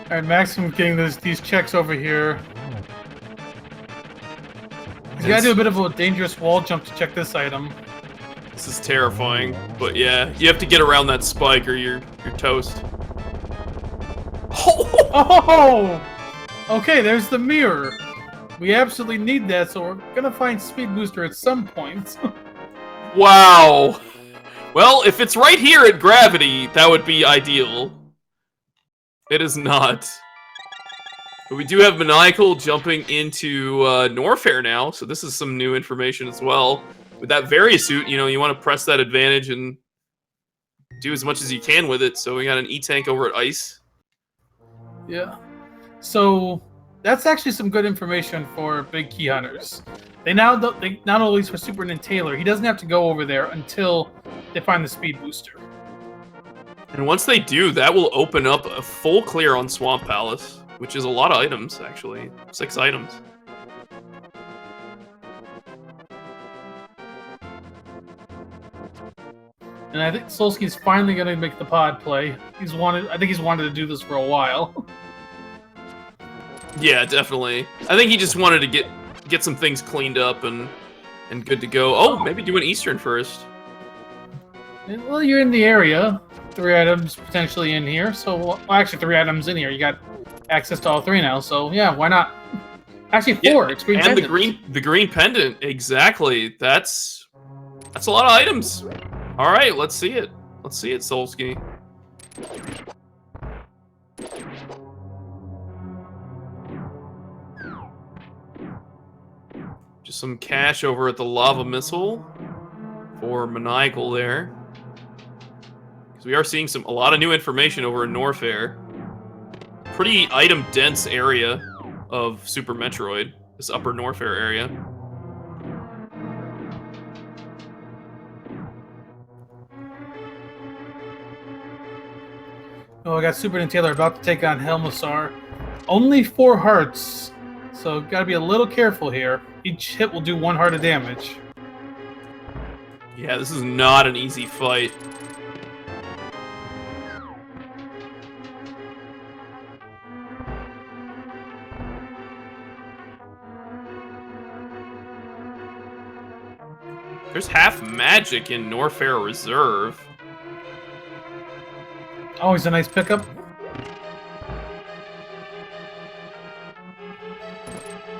Alright, Maximum getting these checks over here. He's gotta do a bit of a dangerous wall jump to check this item. This is terrifying, but yeah, you have to get around that spike or you're toast. Oh! Okay, there's the mirror. We absolutely need that, so we're gonna find Speed Booster at some point. Wow. Well, if it's right here at Gravity, that would be ideal. It is not. But we do have Maniacal jumping into Norfair now, so this is some new information as well. With that Various suit, you know, you want to press that advantage and do as much as you can with it. So we got an E-Tank over at Ice. Yeah. So that's actually some good information for big key hunters. They not only for SuperNinTaylor, he doesn't have to go over there until they find the speed booster. And once they do, that will open up a full clear on Swamp Palace, which is a lot of items, actually. 6 items. And I think Solski's finally going to make the pod play. I think he's wanted to do this for a while. Yeah, definitely. I think he just wanted to get some things cleaned up and good to go. Oh, maybe do an Eastern first. Well, you're in the area. 3 items potentially in here. So, well, actually 3 items in here. You got access to all 3 now. So, yeah, why not? Actually 4. Yeah, it's green and pendant. the green pendant. Exactly. That's a lot of items. All right, let's see it. Let's see it, Solski. Just some cash over at the Lava Missile for Maniacal there. Because we are seeing a lot of new information over in Norfair. Pretty item-dense area of Super Metroid, this upper Norfair area. Oh, I got SuperNinTaylor about to take on Helmasar. Only 4 hearts, so gotta be a little careful here. Each hit will do 1 heart of damage. Yeah, this is not an easy fight. There's half magic in Norfair Reserve. Always a nice pickup.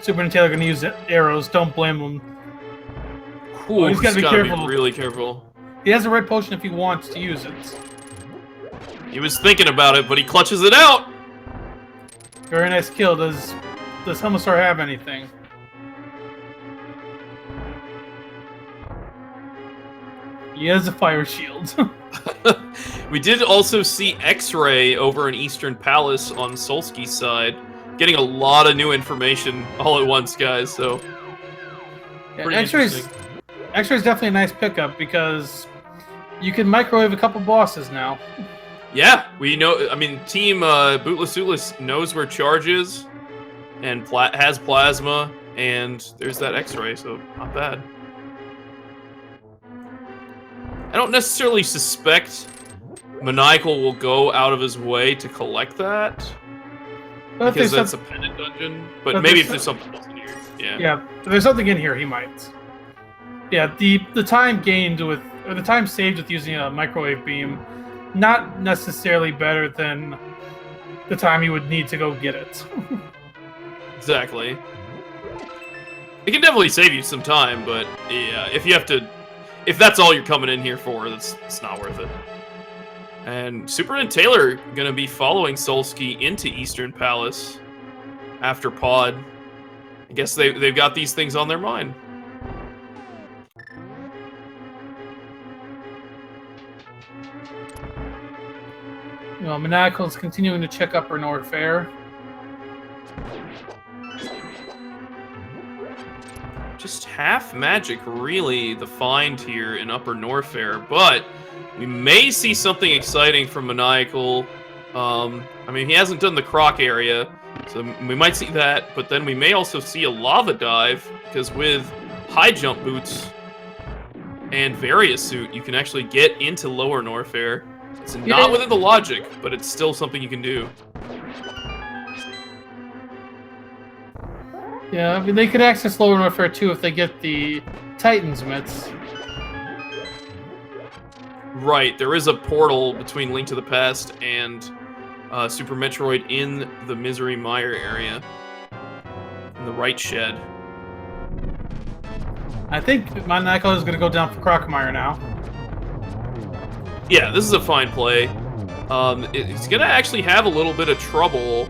SuperNinTaylor gonna use arrows. Don't blame him. Ooh, he's gotta be careful. Really careful. He has a red potion if he wants to use it. He was thinking about it, but he clutches it out. Very nice kill. Does Helmasar have anything? He has a fire shield. We did also see X-Ray over in Eastern Palace on Solski's side. Getting a lot of new information all at once, guys, so... Yeah, X-Ray's definitely a nice pickup because you can microwave a couple bosses now. Yeah, we know... I mean, Team Bootless Ootless knows where Charge is and has Plasma, and there's that X-Ray, so not bad. I don't necessarily suspect Maniacal will go out of his way to collect that. But because that's a pendant dungeon. But maybe if there's something else in here. Yeah. Yeah, if there's something in here, he might. Yeah, the time gained with, or the time saved with using a microwave beam, not necessarily better than the time you would need to go get it. Exactly. It can definitely save you some time, but yeah, if that's all you're coming in here for, it's not worth it. And SuperNinTaylor gonna be following Solski into Eastern Palace after Pod. I guess they've got these things on their mind. You know, Maniacal is continuing to check Upper Norfair. Just half magic, really, the find here in Upper Norfair, but we may see something exciting from Maniacal. I mean, he hasn't done the Croc area, so we might see that, but then we may also see a Lava Dive, because with high jump boots and Various suit, you can actually get into Lower Norfair. It's not within the logic, but it's still something you can do. Yeah, I mean, they could access Lower Norfair too if they get the Titan's mitts. Right, there is a portal between Link to the Past and Super Metroid in the Misery Mire area. In the right shed. I think Maniacal is going to go down for Crocmire now. Yeah, this is a fine play. It's gonna actually have a little bit of trouble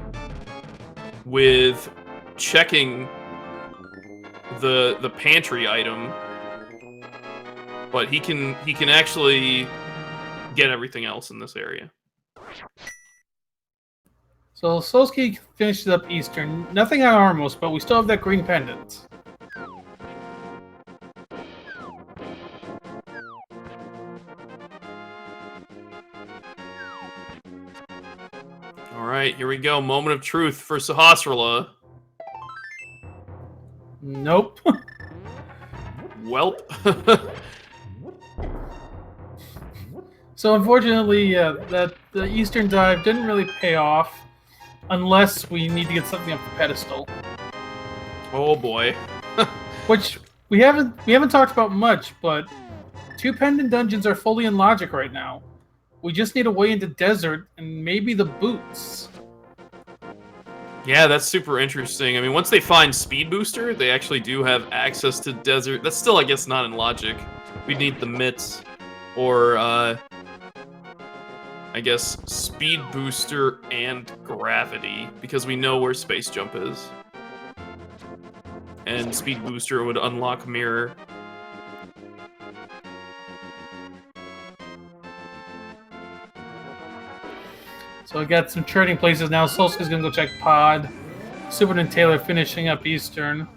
with checking the pantry item, but he can actually get everything else in this area. So Solski finishes up Eastern. Nothing on Armos, but we still have that green pendant. All right, here we go. Moment of truth for Sahasrara. Nope. Welp. So unfortunately, that the Eastern dive didn't really pay off, unless we need to get something off the pedestal. Oh boy. Which we haven't talked about much, but 2 pendant dungeons are fully in logic right now. We just need a way into desert and maybe the boots. Yeah, that's super interesting. I mean, once they find Speed Booster, they actually do have access to desert. That's still, I guess, not in logic. We'd need the mitts, or, I guess, Speed Booster and Gravity, because we know where Space Jump is. And Speed Booster would unlock Mirror. So I got some trading places now. Solski's gonna go check Pod. SuperNinTaylor finishing up Eastern.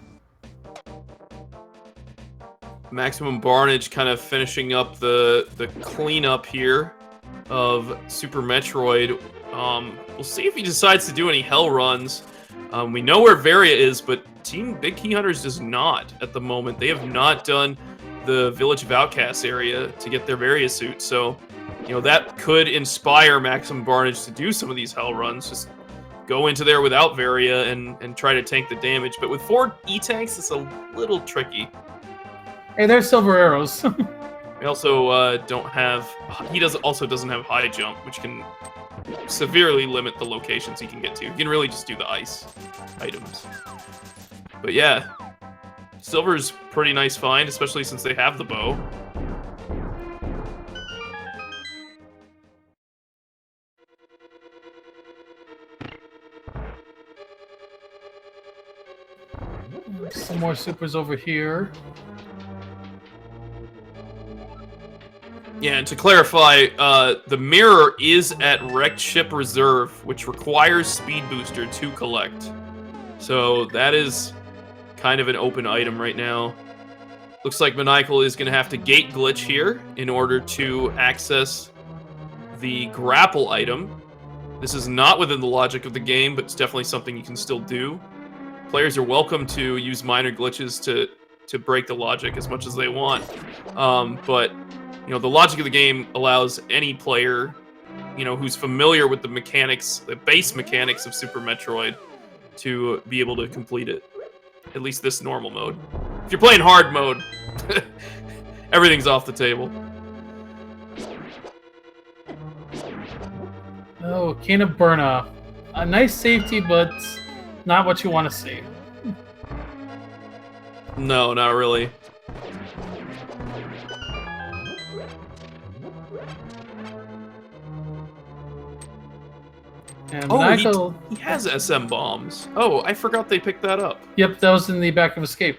Maximum Barnage kind of finishing up the cleanup here of Super Metroid. We'll see if he decides to do any hell runs. We know where Varia is, but Team Big Key Hunters does not at the moment. They have not done the Village of Outcasts area to get their Varia suit, so you know that could inspire Maximum Barnage to do some of these hell runs. Just go into there without Varia and try to tank the damage. But with 4 E-tanks, it's a little tricky. Hey, there's Silver Arrows. We also don't have... He also doesn't have high jump, which can severely limit the locations he can get to. He can really just do the ice items. But yeah, Silver's pretty nice find, especially since they have the bow. Some more supers over here. Yeah, and to clarify, the mirror is at Wrecked Ship Reserve, which requires Speed Booster to collect. So that is kind of an open item right now. Looks like Maniacal is going to have to gate glitch here in order to access the grapple item. This is not within the logic of the game, but it's definitely something you can still do. Players are welcome to use minor glitches to break the logic as much as they want. But you know, the logic of the game allows any player, you know, who's familiar with the mechanics, the base mechanics of Super Metroid, to be able to complete it. At least this normal mode. If you're playing hard mode, everything's off the table. Oh, Cane of Burna. A nice safety, but not what you want to see. No, not really. And Oh, Maniacal... he has SM bombs. Oh, I forgot they picked that up. Yep, that was in the back of Escape.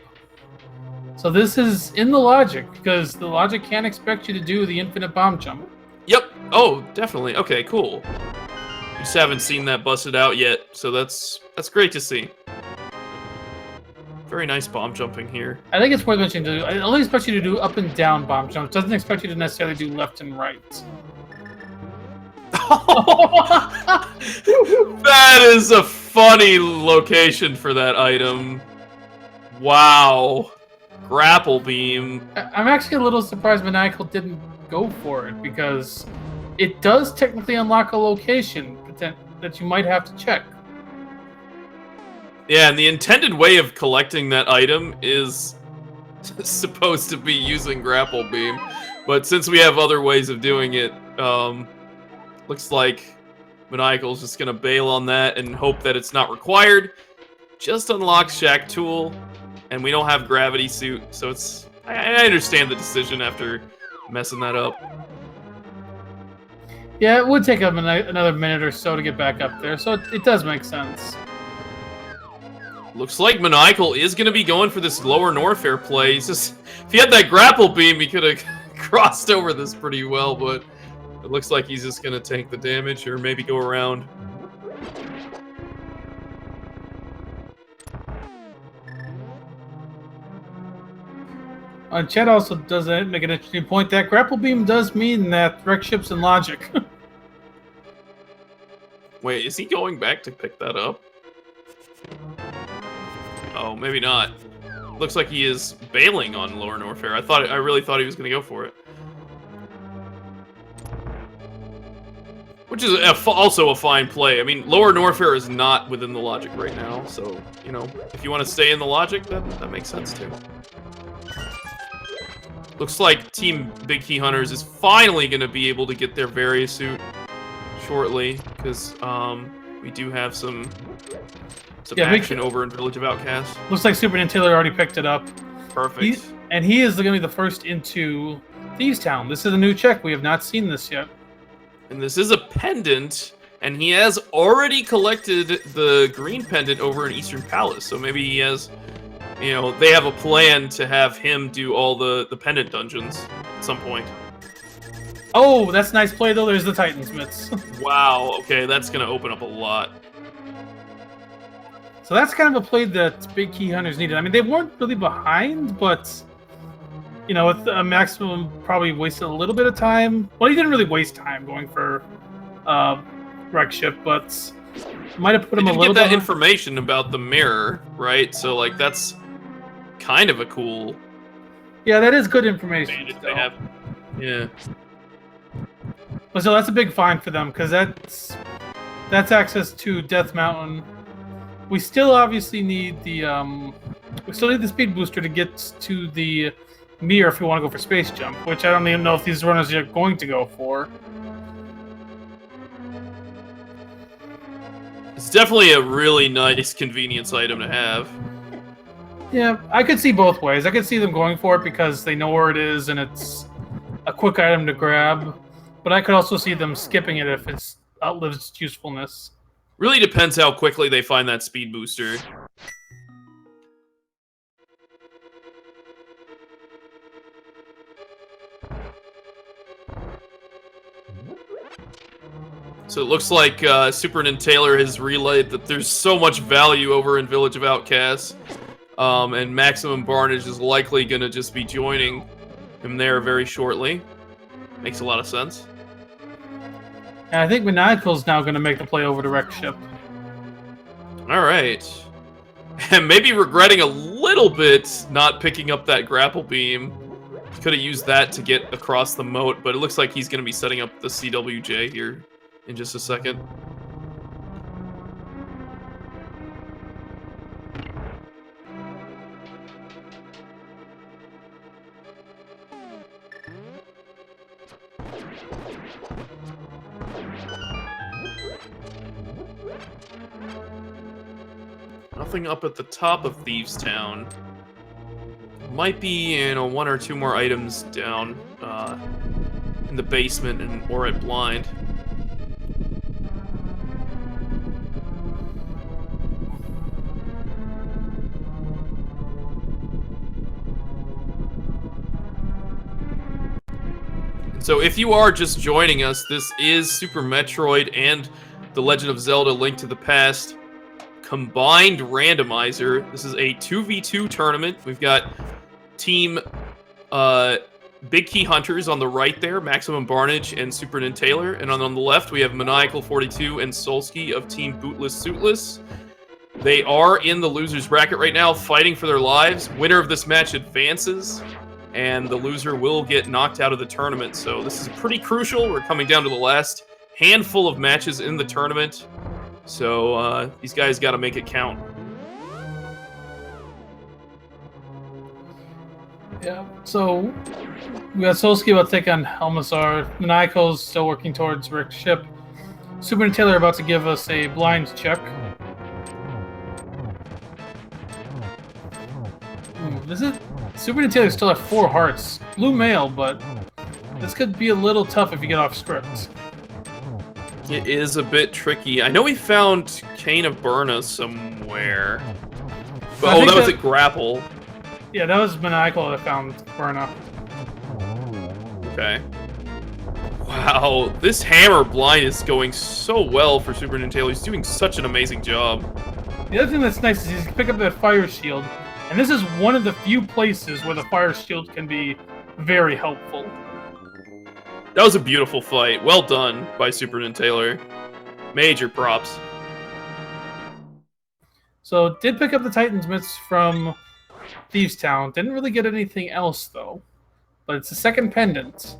So this is in the logic, because the logic can't expect you to do the infinite bomb jump. Yep. Oh, definitely. Okay, cool. We just haven't seen that busted out yet, so that's great to see. Very nice bomb jumping here. I think it's worth mentioning, I only expect you to do up and down bomb jumps. It doesn't expect you to necessarily do left and right. That is a funny location for that item. Wow. Grapple beam. I'm actually a little surprised Maniacal didn't go for it, because it does technically unlock a location that you might have to check. Yeah, and the intended way of collecting that item is supposed to be using grapple beam. But since we have other ways of doing it, looks like Maniacal's just gonna bail on that and hope that it's not required. Just unlock Shack Tool, and we don't have Gravity Suit, so it's... I understand the decision after messing that up. Yeah, it would take him another minute or so to get back up there, so it does make sense. Looks like Maniacal is going to be going for this lower Norfair play. He's just, if he had that grapple beam, he could have crossed over this pretty well, but it looks like he's just going to tank the damage or maybe go around. Chet also does make an interesting point. That grapple beam does mean that wreck ship's in logic. Wait, is he going back to pick that up? Oh, maybe not. Looks like he is bailing on lower Norfair. I really thought he was going to go for it. Which is also a fine play. I mean, lower Norfair is not within the logic right now, so, you know, if you want to stay in the logic, that makes sense too. Looks like Team Big Key Hunters is finally going to be able to get their Variasuit shortly, because we do have some action over in Village of Outcasts. Looks like SuperNinTaylor already picked it up. Perfect. He is going to be the first into Thieves Town. This is a new check. We have not seen this yet. And this is a pendant, and he has already collected the green pendant over in Eastern Palace, so maybe he has... You know, they have a plan to have him do all the pendant dungeons at some point. Oh, that's nice play, though. There's the Titansmiths. Wow, okay, that's going to open up a lot. So that's kind of a play that Big Key Hunters needed. I mean, they weren't really behind, but, you know, with Maximum probably wasted a little bit of time. Well, he didn't really waste time going for wreck ship, but might have put him a little bit. Get that information about the mirror, right? So, like, that's kind of a cool... Yeah, that is good information. They have. Yeah. But so that's a big find for them, because that's access to Death Mountain. We still obviously need the speed booster to get to the mirror if we want to go for space jump, which I don't even know if these runners are going to go for. It's definitely a really nice convenience item to have. Yeah, I could see both ways. I could see them going for it because they know where it is and it's a quick item to grab. But I could also see them skipping it if it outlives its usefulness. Really depends how quickly they find that speed booster. So it looks like SuperNinTaylor has relayed that there's so much value over in Village of Outcasts, and Maximum Barnage is likely going to just be joining him there very shortly. Makes a lot of sense. And I think Maniacal's now going to make the play over to wreck ship. All right. And maybe regretting a little bit not picking up that grapple beam. Could have used that to get across the moat, but it looks like he's going to be setting up the CWJ here in just a second. Nothing up at the top of Thieves Town. Might be, you know, one or two more items down in the basement or at Blind. So if you are just joining us, this is Super Metroid and The Legend of Zelda: Link to the Past combined randomizer. This is a 2v2 tournament. We've got Team Big Key Hunters on the right there, Maximum Barnage and SuperNinTaylor, and on the left we have Maniacal42 and Solski of Team Bootless Suitless. They are in the loser's bracket right now, fighting for their lives. Winner of this match advances, and the loser will get knocked out of the tournament. So this is pretty crucial. We're coming down to the last handful of matches in the tournament. So these guys got to make it count. Yeah, so we got Solski about to take on Helmazar. Maniacal's still working towards wreck ship. SuperNinTaylor about to give us a blind check. This is SuperNinTaylor still at 4 hearts. Blue mail, but this could be a little tough if you get off script. It is a bit tricky. I know we found Cane of Burna somewhere. But, that was at Grapple. Yeah, that was Maniacal that found Burna. Okay. Wow, this hammer blind is going so well for SuperNinTaylor. He's doing such an amazing job. The other thing that's nice is you can pick up that fire shield, and this is one of the few places where the fire shield can be very helpful. That was a beautiful fight. Well done by SuperNinTaylor. Major props. So, did pick up the Titan's Mitts from Thieves Town. Didn't really get anything else, though. But it's the second pendant.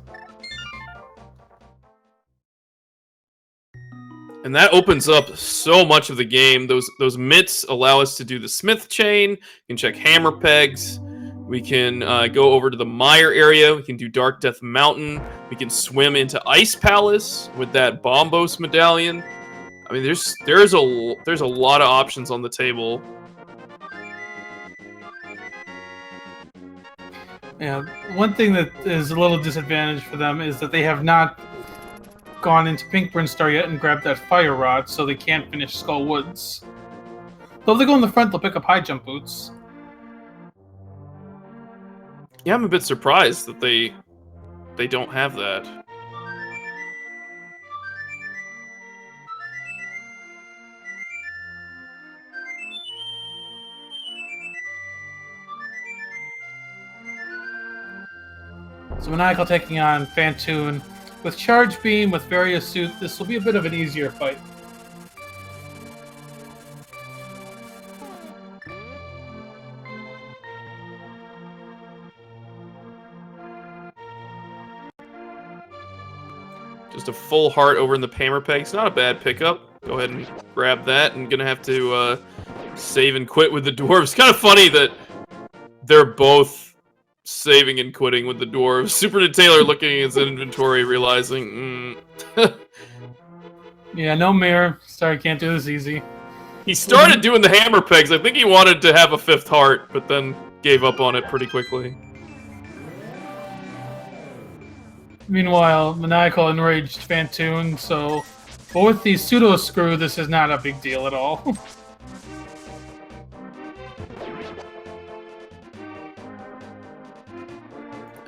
And that opens up so much of the game. Those mitts allow us to do the smith chain. We can check hammer pegs. We can go over to the mire area. We can do Dark Death Mountain. We can swim into Ice Palace with that Bombos medallion. I mean, there's a lot of options on the table. Yeah, one thing that is a little disadvantage for them is that they have not gone into Pinkburn Star yet and grabbed that fire rod, so they can't finish Skull Woods. Though if they go in the front, they'll pick up high jump boots. Yeah, I'm a bit surprised that they don't have that. So Maniacal taking on Phantoon. With Charge Beam, with various suits, this will be a bit of an easier fight. Just a full heart over in the Hammer Pegs. Not a bad pickup. Go ahead and grab that. And gonna have to save and quit with the dwarves. Kind of funny that they're both saving and quitting with the dwarves. SuperNinTaylor looking at his inventory, realizing, Yeah, no mirror. Sorry, can't do this easy. He started doing the hammer pegs. I think he wanted to have a fifth heart, but then gave up on it pretty quickly. Meanwhile, Maniacal enraged Phantoon, so... But with the pseudo-screw, this is not a big deal at all.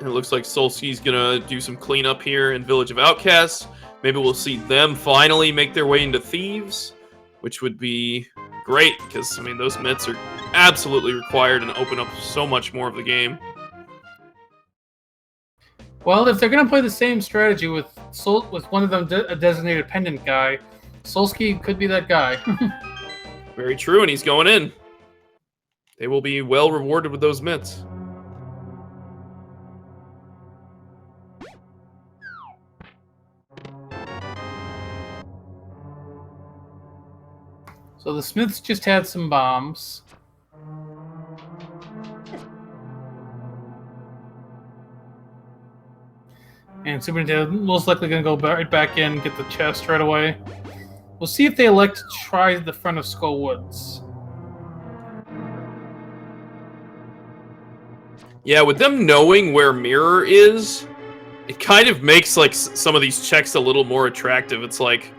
It looks like Solski's gonna do some cleanup here in Village of Outcasts. Maybe we'll see them finally make their way into Thieves, which would be great, because, I mean, those mitts are absolutely required and open up so much more of the game. Well, if they're going to play the same strategy with one of them a designated pendant guy, Solski could be that guy. Very true, and he's going in. They will be well rewarded with those mitts. So the Smiths just had some bombs. And SuperNinTaylor most likely going to go right back in and get the chest right away. We'll see if they elect to try the front of Skull Woods. Yeah, with them knowing where Mirror is, it kind of makes like some of these checks a little more attractive. It's like,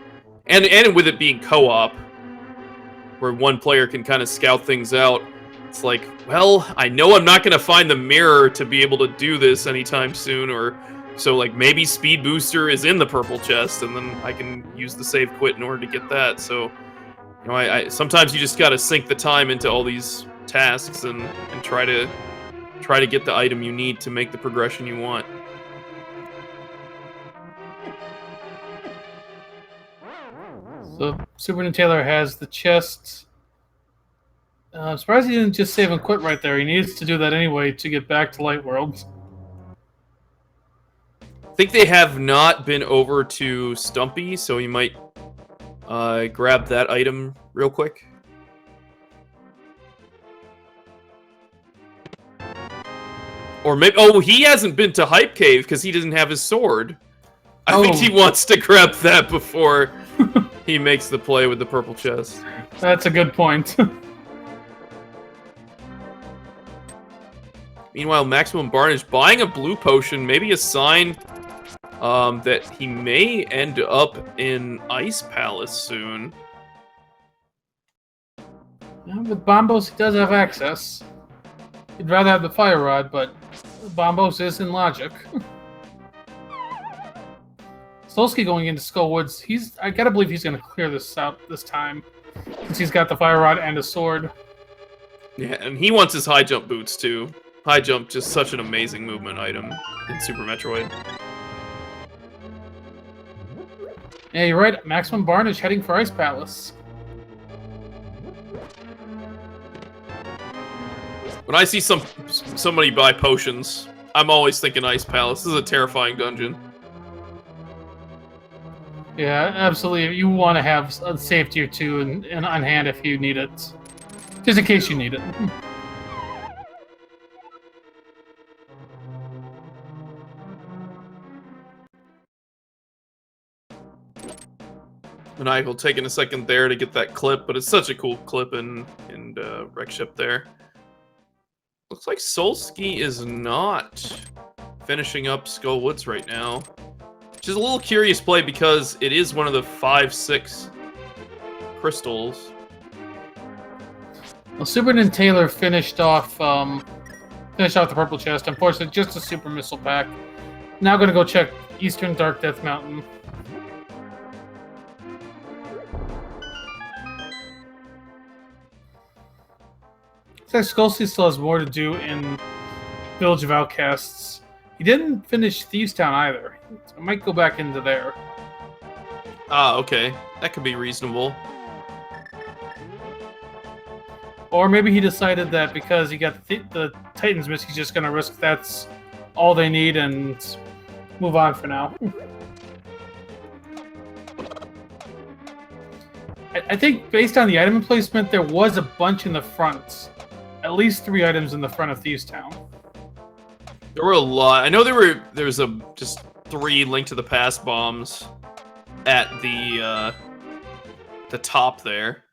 and with it being co-op, where one player can kind of scout things out. It's like, well, I know I'm not going to find the mirror to be able to do this anytime soon, or so like maybe Speed Booster is in the purple chest, and then I can use the save quit in order to get that. So, you know, I sometimes you just got to sink the time into all these tasks and try to get the item you need to make the progression you want. So SuperNinTaylor has the chest. I'm surprised he didn't just save and quit right there. He needs to do that anyway to get back to Light World. I think they have not been over to Stumpy, so you might grab that item real quick. Or maybe, oh, he hasn't been to Hype Cave because he doesn't have his sword. I think he wants to grab that before he makes the play with the purple chest. That's a good point. Meanwhile, Maximum Barnage buying a blue potion, maybe a sign that he may end up in Ice Palace soon. With Bombos, he does have access. He'd rather have the Fire Rod, but Bombos is in logic. Solski going into Skull Woods, I gotta believe he's gonna clear this out this time. Since he's got the Fire Rod and a sword. Yeah, and he wants his high jump boots too. High jump, just such an amazing movement item in Super Metroid. Yeah, you're right. Maximum Barnage heading for Ice Palace. When I see somebody buy potions, I'm always thinking Ice Palace. This is a terrifying dungeon. Yeah, absolutely. You want to have a safety or two on hand if you need it. Just in case you need it. Maniacal taking a second there to get that clip, but it's such a cool clip in Wreck Ship there. Looks like Solski is not finishing up Skull Woods right now. Which is a little curious play because it is one of the 5-6 crystals. Well, SuperNinTaylor finished off the purple chest. Unfortunately, just a super missile pack. Now going to go check Eastern Dark Death Mountain. Looks like Solski still has more to do in Village of Outcasts. He didn't finish Thieves Town either. So I might go back into there. Ah, okay. That could be reasonable. Or maybe he decided that because he got the Titan's Mist, he's just going to risk that's all they need and move on for now. I think based on the item placement, there was a bunch in the front. At least 3 items in the front of Thieves Town. There were a lot. I know there was just 3 Link to the Past bombs at the top there.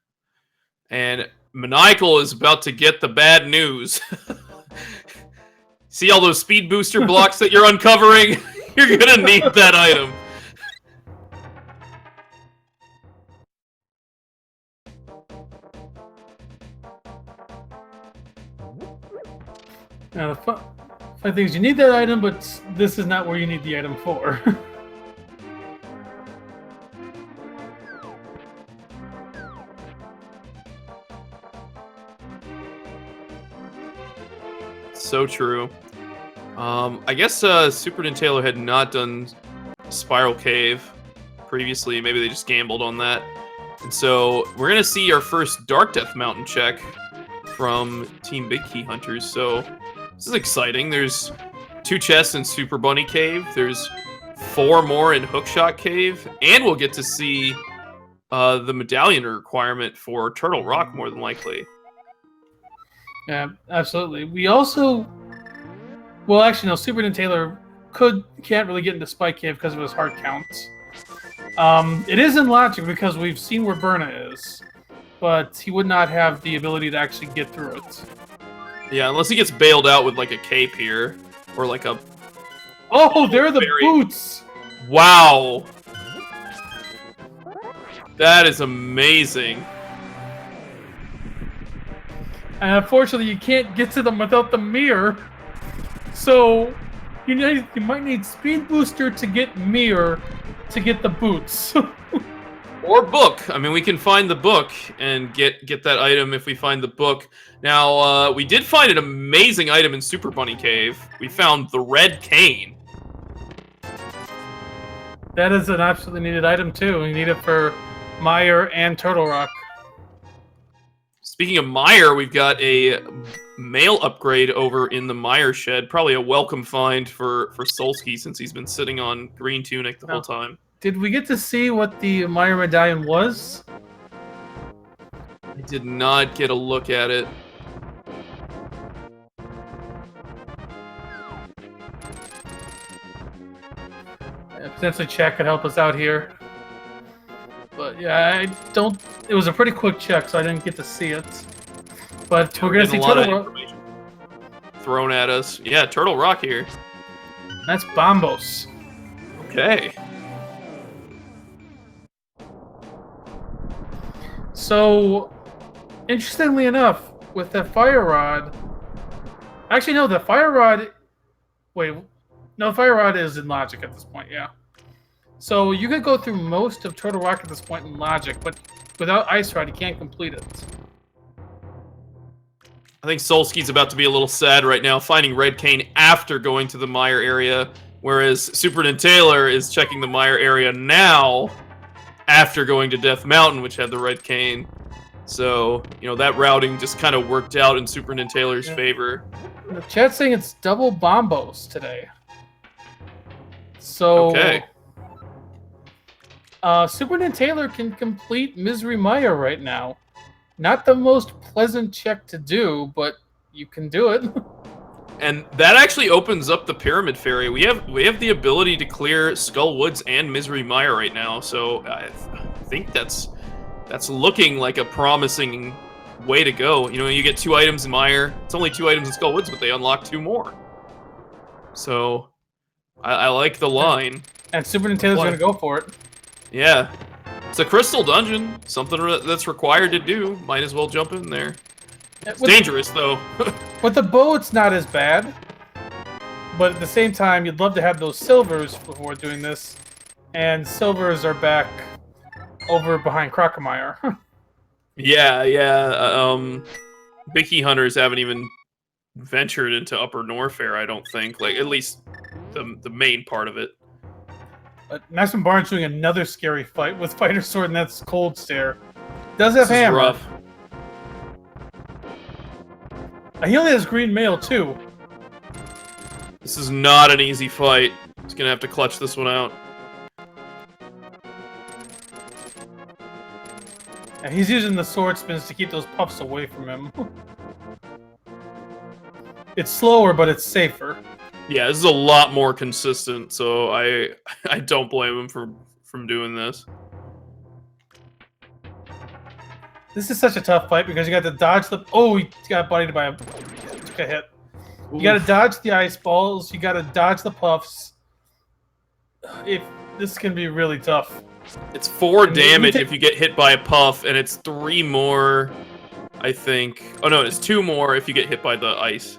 And Maniacal is about to get the bad news. See all those speed booster blocks that you're uncovering? You're gonna need that item. Now, the fun thing is you need that item, but this is not where you need the item for. So true. I guess SuperNinTaylor had not done Spiral Cave previously. Maybe they just gambled on that. And so we're going to see our first Dark Death Mountain check from Team Big Key Hunters. So this is exciting. There's 2 chests in Super Bunny Cave. There's 4 more in Hookshot Cave. And we'll get to see the medallion requirement for Turtle Rock, more than likely. Yeah, absolutely. We also... Well, actually, no. SuperNinTaylor can't really get into Spike Cave because of his heart counts. It is in logic because we've seen where Berna is. But he would not have the ability to actually get through it. Yeah, unless he gets bailed out with, like, a cape here. Or, like, a... Oh, there are the boots! Wow! That is amazing. And unfortunately, you can't get to them without the mirror. So, you might need Speed Booster to get mirror to get the boots. Or book. I mean, we can find the book and get that item if we find the book. Now, we did find an amazing item in Super Bunny Cave. We found the red cane. That is an absolutely needed item, too. We need it for Meyer and Turtle Rock. Speaking of Meyer, we've got a mail upgrade over in the Meyer shed. Probably a welcome find for Solski since he's been sitting on green tunic the whole time. Did we get to see what the Meyer medallion was? I did not get a look at it. Potentially Check could help us out here. But yeah, it was a pretty quick check, so I didn't get to see it. But we're going to see Turtle Rock thrown at us. Yeah, Turtle Rock here. That's Bombos. Okay. So, interestingly enough, with the fire rod, actually no, the fire rod. Wait, no, fire rod is in logic at this point. Yeah. So you could go through most of Turtle Rock at this point in logic, but without ice rod, you can't complete it. I think Solski's about to be a little sad right now, finding Red Cane after going to the Mire area, whereas SuperNinTaylor is checking the Mire area now after going to Death Mountain, which had the Red Cane. So, you know, that routing just kind of worked out in SuperNinTaylor's favor. The chat's saying it's double bombos today. So, okay. SuperNinTaylor can complete Misery Mire right now. Not the most pleasant check to do, but you can do it. And that actually opens up the Pyramid Fairy. We have the ability to clear Skull Woods and Misery Mire right now, so I think that's looking like a promising way to go. You know, you get 2 items in Mire. It's only 2 items in Skull Woods, but they unlock 2 more. So I like the line. And SuperNinTaylor's going to go for it. Yeah. It's a crystal dungeon, something that's required to do. Might as well jump in there. It's dangerous, though. With the bow, it's not as bad. But at the same time, you'd love to have those silvers before doing this. And silvers are back over behind Crocomire. yeah. Bicky hunters haven't even ventured into Upper Norfair, I don't think. Like, at least the main part of it. Maximum Barnes doing another scary fight with Fighter Sword, and that's Cold Stare. Does have hammer. Rough. He only has green mail too. This is not an easy fight. He's gonna have to clutch this one out. And he's using the sword spins to keep those puffs away from him. It's slower, but it's safer. Yeah, this is a lot more consistent, so I don't blame him from doing this. This is such a tough fight because you got to dodge the... Oh, he got buddied by a hit. You got to dodge the ice balls. You got to dodge the puffs. This can be really tough. It's 4 damage if you get hit by a puff, and it's 3 more, I think. Oh no, it's 2 more if you get hit by the ice.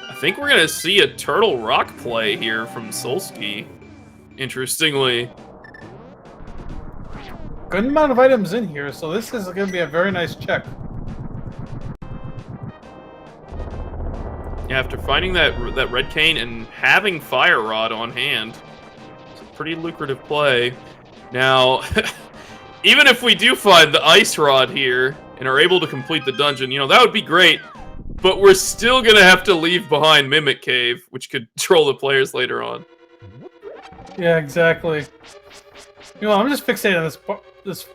I think we're gonna see a Turtle Rock play here from Solski. Interestingly. Good amount of items in here, so this is gonna be a very nice check. Yeah, after finding that Red Cane and having Fire Rod on hand, it's a pretty lucrative play. Now, even if we do find the Ice Rod here and are able to complete the dungeon, you know, that would be great. But we're still gonna have to leave behind Mimic Cave, which could troll the players later on. Yeah, exactly. You know, I'm just fixated on this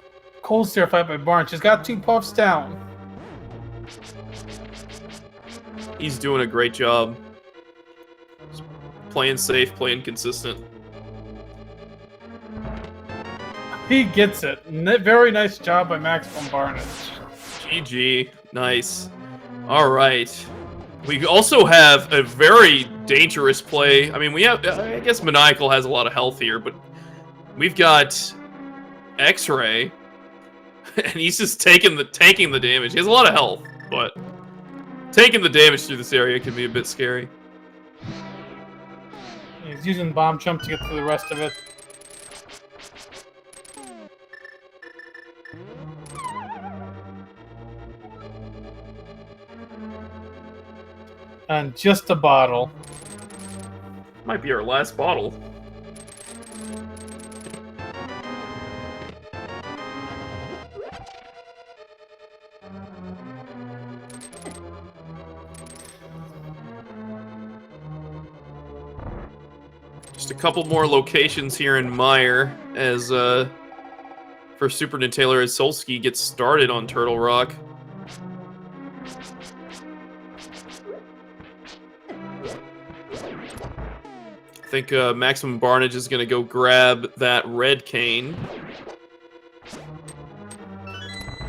Cold Stare fight by Barnes. She's got 2 puffs down. He's doing a great job. Just playing safe, playing consistent. He gets it. Very nice job by Maximum Barnage. GG. Nice. Alright. We also have a very dangerous play. I mean, we have... I guess Maniacal has a lot of health here, but we've got X-Ray, and he's just tanking the damage. He has a lot of health, but taking the damage through this area can be a bit scary. He's using Bomb Jump to get through the rest of it. And just a bottle. Might be our last bottle. Just a couple more locations here in Mire as for SuperNinTaylor as Solski gets started on Turtle Rock. I think Maximum Barnage is going to go grab that Red Cane.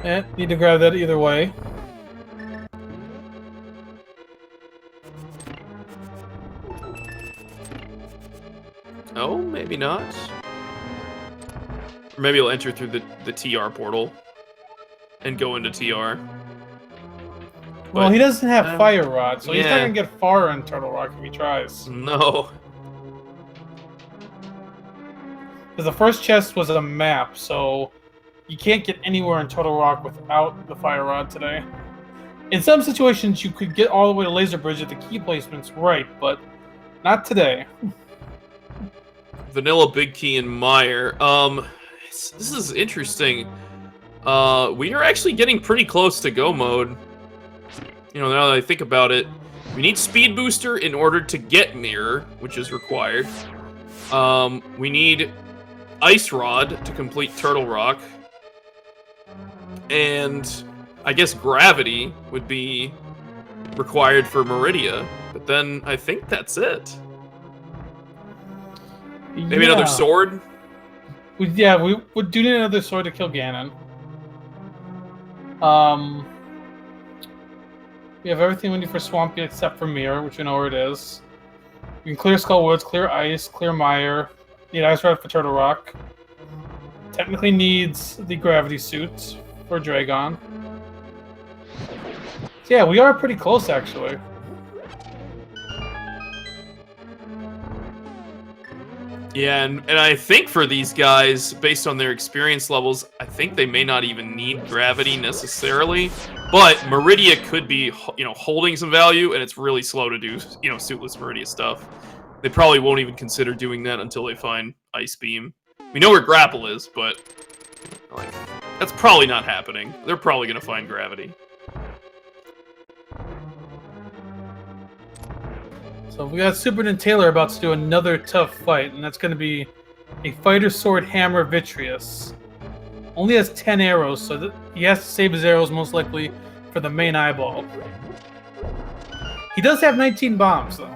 Need to grab that either way. No, maybe not. Or maybe he'll enter through the TR portal and go into TR. Well, he doesn't have Fire Rod, so he's not yeah. going to get far in Turtle Rock if he tries. No. Because the first chest was a map, so you can't get anywhere in Turtle Rock without the Fire Rod today. In some situations, you could get all the way to Laser Bridge if the key placement's right, but not today. Vanilla, Big Key, and Meyer. This is interesting. We are actually getting pretty close to go mode. You know, now that I think about it, we need Speed Booster in order to get Mirror, which is required. We need Ice Rod to complete Turtle Rock. And I guess Gravity would be required for Meridia. But then I think that's it. Maybe another sword? We would do need another sword to kill Ganon. We have everything we need for Swampy except for Mirror, which we know where it is. We can clear Skull Woods, clear Ice, clear Mire. Need Ice Rod for Turtle Rock. Technically needs the Gravity Suit for Dragon. So yeah, we are pretty close, actually. Yeah, and I think for these guys, based on their experience levels, I think they may not even need Gravity necessarily. But Meridia could be, you know, holding some value, and it's really slow to do, you know, suitless Meridia stuff. They probably won't even consider doing that until they find Ice Beam. We know where Grapple is, but like that's probably not happening. They're probably going to find Gravity. So we got SuperNinTaylor about to do another tough fight, and that's going to be a Fighter Sword Hammer Vitreous. Only has 10 arrows, so that he has to save his arrows most likely for the main eyeball. He does have 19 bombs, though.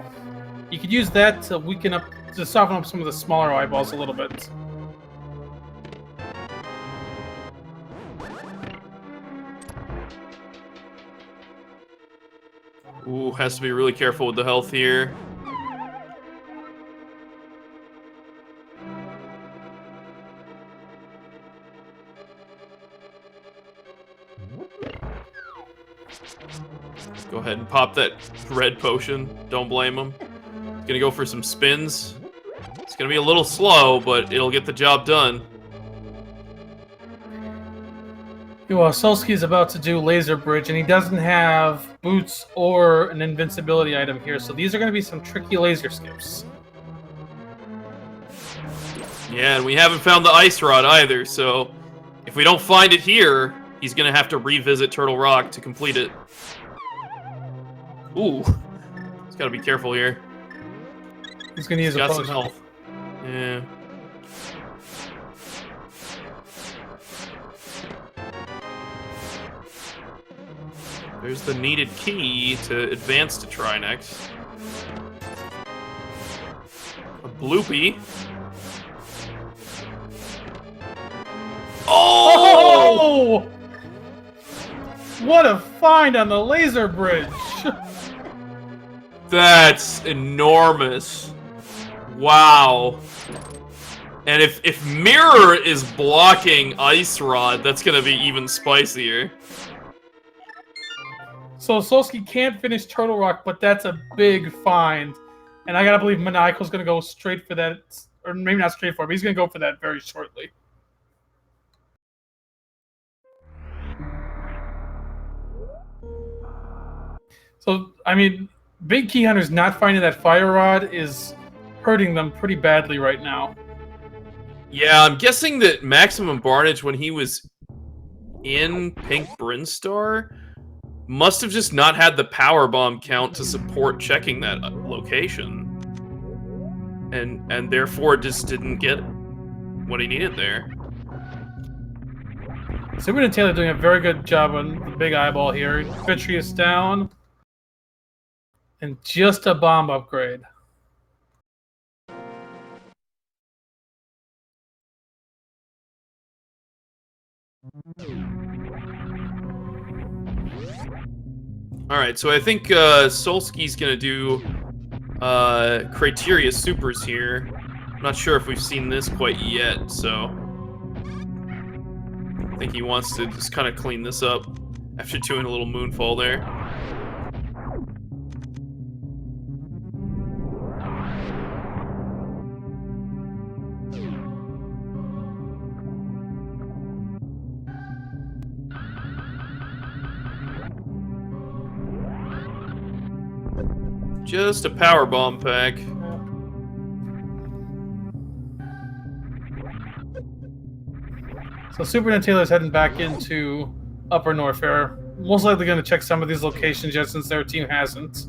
You could use that to weaken up, to soften up some of the smaller eyeballs a little bit. Ooh, has to be really careful with the health here. Go ahead and pop that red potion. Don't blame him. He's gonna go for some spins. It's gonna be a little slow, but it'll get the job done. Well, Solski is about to do Laser Bridge, and he doesn't have boots or an invincibility item here, so these are going to be some tricky laser skips. Yeah, and we haven't found the Ice Rod either, so if we don't find it here, he's going to have to revisit Turtle Rock to complete it. Ooh. He's got to be careful here. He's going to use a potion. Got some health. Yeah. There's the needed key to advance to Trinex. A bloopy. Oh! What a find on the Laser Bridge! That's enormous. Wow. And if Mirror is blocking Ice Rod, that's gonna be even spicier. So Solski can't finish Turtle Rock, but that's a big find. And I gotta believe Maniacal's gonna go straight for that, or maybe not straight for it, but he's gonna go for that very shortly. So, I mean, Big Key Hunter's not finding that Fire Rod is hurting them pretty badly right now. Yeah, I'm guessing that Maximum Barnage, when he was in Pink Brinstar, must have just not had the power bomb count to support checking that location. And therefore just didn't get what he needed there. SuperNinTaylor doing a very good job on the big eyeball here. Vitreous down. And just a bomb upgrade. Alright, so I think Solski's gonna do Criteria Supers here. I'm not sure if we've seen this quite yet, so I think he wants to just kind of clean this up after doing a little moonfall there. Just a power bomb pack. So SuperNinTaylor's heading back into Upper Norfair. Most likely going to check some of these locations yet, since their team hasn't.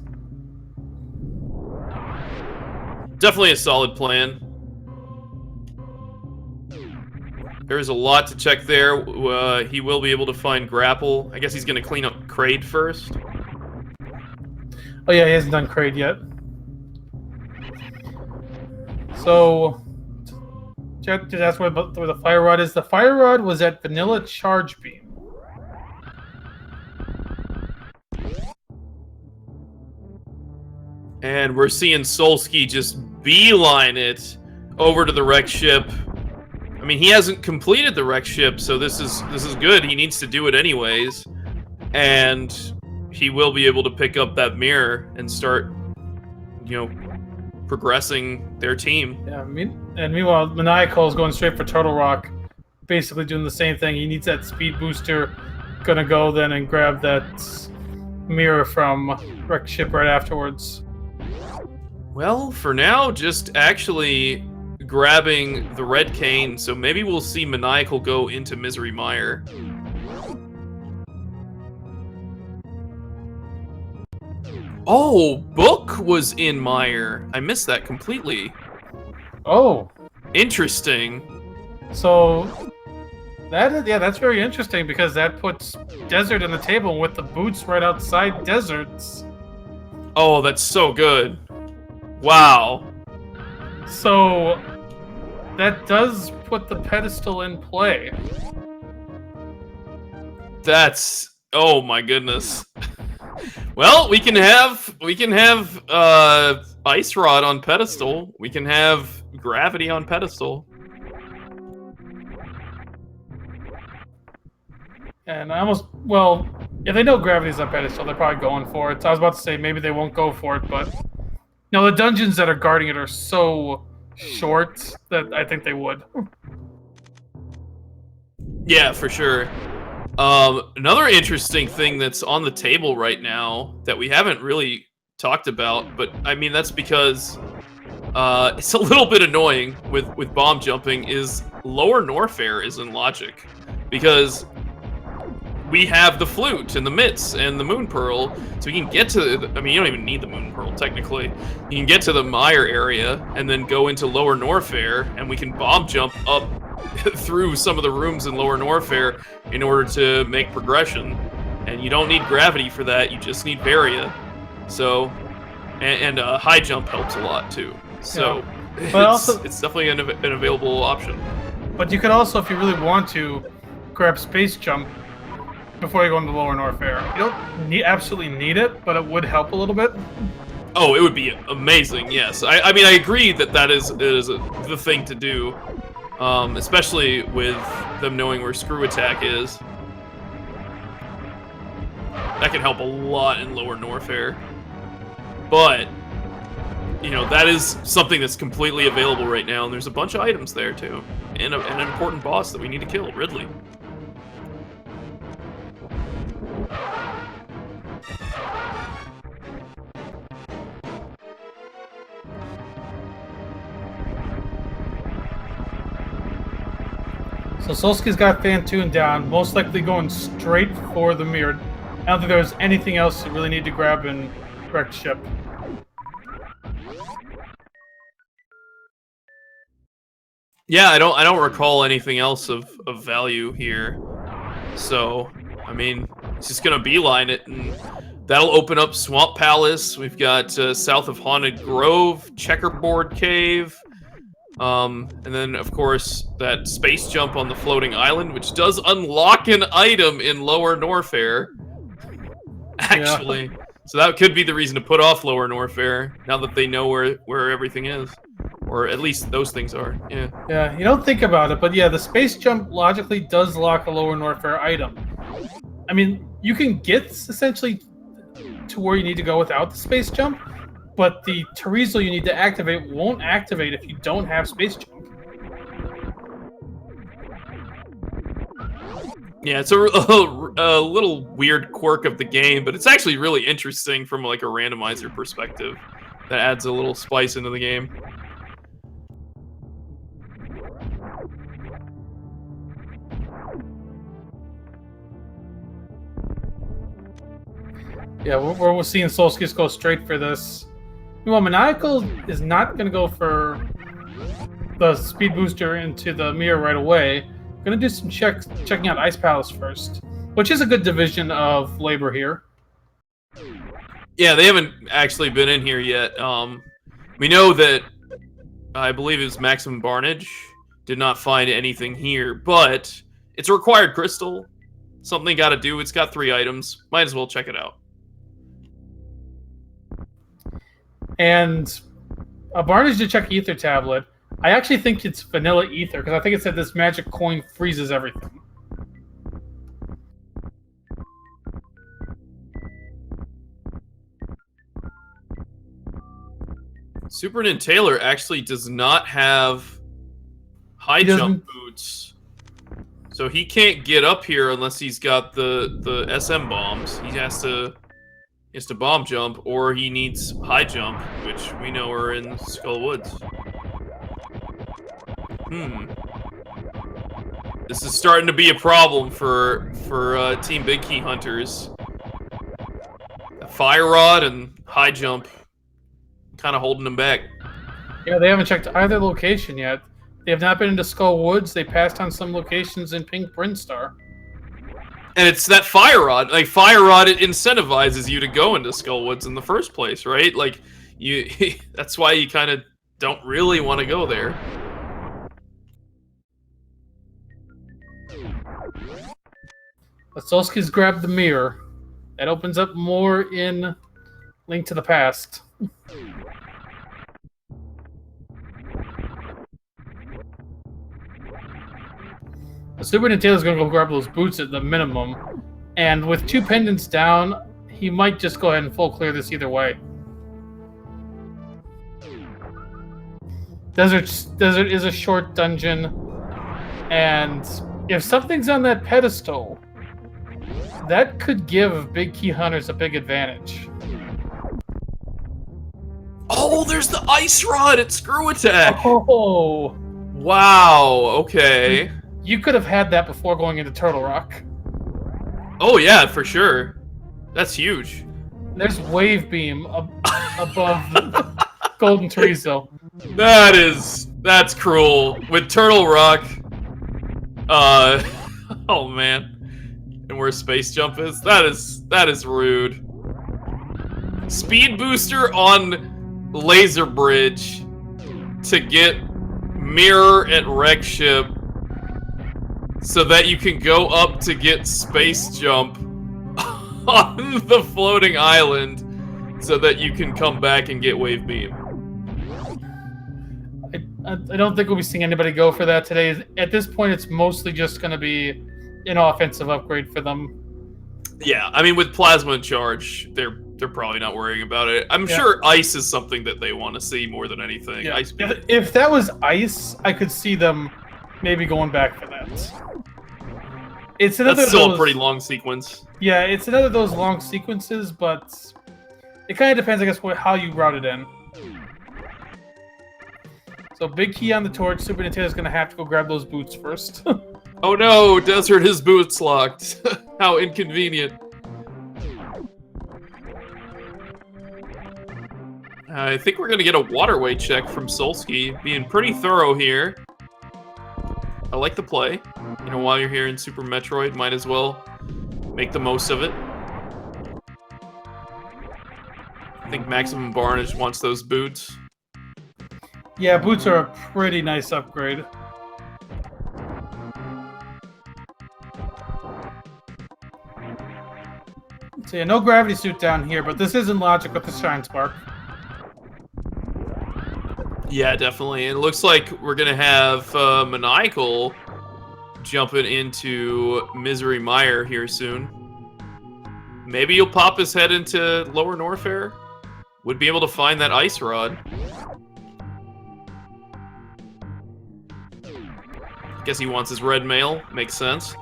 Definitely a solid plan. There's a lot to check there. He will be able to find Grapple. I guess he's going to clean up Kraid first. Oh yeah, he hasn't done Kraid yet. So, that's where the Fire Rod is. The Fire Rod was at Vanilla Charge Beam. And we're seeing Solski just beeline it over to the wreck ship. I mean, he hasn't completed the wreck ship, so this is good. He needs to do it anyways. And he will be able to pick up that mirror and start, progressing their team. Yeah, and meanwhile, Maniacal is going straight for Turtle Rock, basically doing the same thing. He needs that speed booster. Gonna go then and grab that mirror from wreck ship right afterwards. Well, for now, just actually grabbing the red cane, so maybe we'll see Maniacal go into Misery Mire. Oh, Book was in Mire. I missed that completely. Oh. Interesting. So, that's very interesting, because that puts Desert in the table with the boots right outside Desert's. Oh, that's so good. Wow. So, that does put the pedestal in play. That's... oh my goodness. Well, we can have Ice Rod on pedestal. We can have Gravity on pedestal. And if they know Gravity's on pedestal, they're probably going for it. So I was about to say maybe they won't go for it, but the dungeons that are guarding it are so short that I think they would. Yeah, for sure. Another interesting thing that's on the table right now that we haven't really talked about, but I mean that's because it's a little bit annoying with bomb jumping, is Lower Norfair is in logic, because we have the flute and the mitts and the moon pearl, so we can get to I mean, you don't even need the moon pearl technically. You can get to the Mire area and then go into Lower Norfair, and we can bomb jump up through some of the rooms in Lower Norfair in order to make progression. And you don't need gravity for that, you just need Varia. So, and high jump helps a lot too. So, yeah. But it's definitely an available option. But you could also, if you really want to, grab space jump before you go into Lower Norfair. You don't absolutely need it, but it would help a little bit. Oh, it would be amazing, yes. I mean, I agree that is the thing to do. Especially with them knowing where Screw Attack is. That can help a lot in Lower Norfair. But, that is something that's completely available right now, and there's a bunch of items there, too. And an important boss that we need to kill, Ridley. So Solski's got Fantoon down, most likely going straight for the mirror. I don't think there's anything else you really need to grab in wrecked ship. Yeah, I don't recall anything else of value here. So, I mean, it's just gonna beeline it, and that'll open up Swamp Palace. We've got south of Haunted Grove, Checkerboard Cave. And then, of course, that space jump on the floating island, which does unlock an item in Lower Norfair. Actually. Yeah. So that could be the reason to put off Lower Norfair, now that they know where everything is. Or at least those things are, yeah. Yeah, you don't think about it, but yeah, the space jump logically does lock a lower Norfair item. I mean, you can get essentially to where you need to go without the space jump, but the Terrestrial you need to activate won't activate if you don't have space jump. Yeah, it's a little weird quirk of the game, but it's actually really interesting from like a randomizer perspective. That adds a little spice into the game. Yeah, we're seeing Solski go straight for this. Well, Maniacal is not going to go for the speed booster into the mirror right away. Going to do some checking out Ice Palace first, which is a good division of labor here. Yeah, they haven't actually been in here yet. We know that I believe it was Maximum Barnage did not find anything here, but it's a required crystal. Something got to do. It's got 3 items. Might as well check it out. And a Barnage to check Ether Tablet. I actually think it's vanilla Ether, because I think it said this magic coin freezes everything. SuperNinTaylor actually does not have high jump boots. So he can't get up here unless he's got the SM bombs. He has to bomb jump, or he needs high jump, which we know are in Skull Woods. This is starting to be a problem for Team Big Key Hunters. Fire Rod and high jump kind of holding them back. Yeah, they haven't checked either location yet. They have not been into Skull Woods. They passed on some locations in Pink Brinstar. And it's that Fire Rod. Like, Fire Rod, it incentivizes you to go into Skull Woods in the first place, right? Like, that's why you kind of don't really want to go there. Solski's grabbed the mirror. That opens up more in Link to the Past. SuperNinTaylor's going to go grab those boots at the minimum. And with 2 pendants down, he might just go ahead and full clear this either way. Desert is a short dungeon. And if something's on that pedestal, that could give Big Key Hunters a big advantage. Oh, there's the Ice Rod at Screw Attack! Oh! Wow, okay. You could have had that before going into Turtle Rock. Oh yeah, for sure. That's huge. There's Wave Beam above Golden Terrestrial. That's cruel. With Turtle Rock, oh man. And where Space Jump is? That is rude. Speed booster on Laser Bridge to get Mirror at Wreck Ship so that you can go up to get Space Jump on the floating island so that you can come back and get Wave Beam. I don't think we'll be seeing anybody go for that today. At this point, it's mostly just going to be an offensive upgrade for them. Yeah, I mean, with Plasma and Charge, they're probably not worrying about it. I'm sure Ice is something that they want to see more than anything. Yeah. If that was Ice, I could see them maybe going back for that. It's another That's still a pretty long sequence. Yeah, it's another of those long sequences, but it kind of depends, I guess, how you route it in. So Big Key on the torch. SuperNinTaylor's going to have to go grab those boots first. Oh no, Desert, his boots locked. How inconvenient. I think we're going to get a waterway check from Solski, being pretty thorough here. I like the play. You know, while you're here in Super Metroid, might as well make the most of it. I think Maximum Barnage wants those boots. Yeah, boots are a pretty nice upgrade. So yeah, no gravity suit down here, but this isn't logic with the Shine Spark. Yeah, definitely. It looks like we're gonna have Maniacal jumping into Misery Mire here soon. Maybe he'll pop his head into Lower Norfair. Would be able to find that ice rod. Guess he wants his red mail. Makes sense.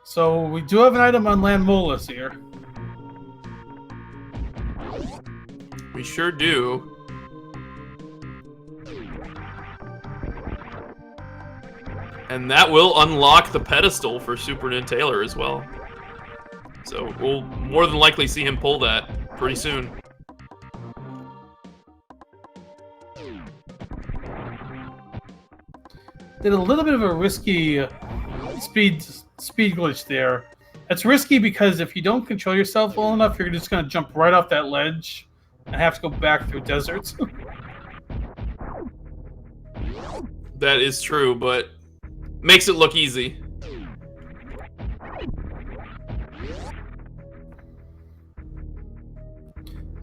So we do have an item on Land Molus here. We sure do. And that will unlock the pedestal for SuperNinTaylor as well. So we'll more than likely see him pull that pretty soon. Did a little bit of a risky speed glitch there. It's risky because if you don't control yourself well enough, you're just going to jump right off that ledge and have to go back through deserts. That is true, but makes it look easy.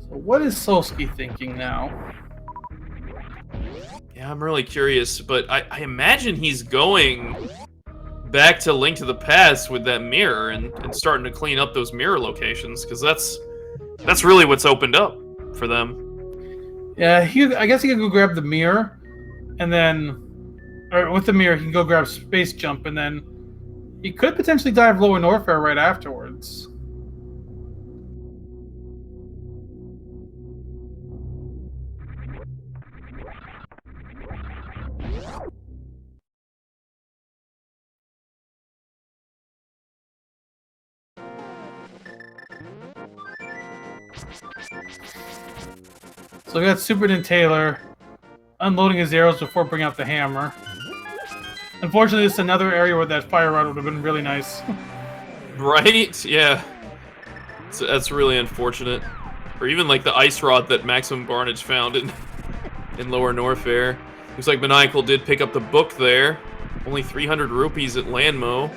So what is Solski thinking now? Yeah, I'm really curious, but I imagine he's going back to Link to the Past with that mirror and starting to clean up those mirror locations, because that's really what's opened up for them. Yeah, I guess he could go grab the mirror, and then... Or with the mirror, he can go grab Space Jump, and then he could potentially dive Lower Norfair right afterwards. So we got SuperNinTaylor unloading his arrows before bringing out the hammer. Unfortunately, it's another area where that fire rod would have been really nice. Right? Yeah. So that's really unfortunate. Or even like the ice rod that Maximum Barnage found in Lower Norfair. Looks like Maniacal did pick up the book there. Only 300 rupees at Landmo.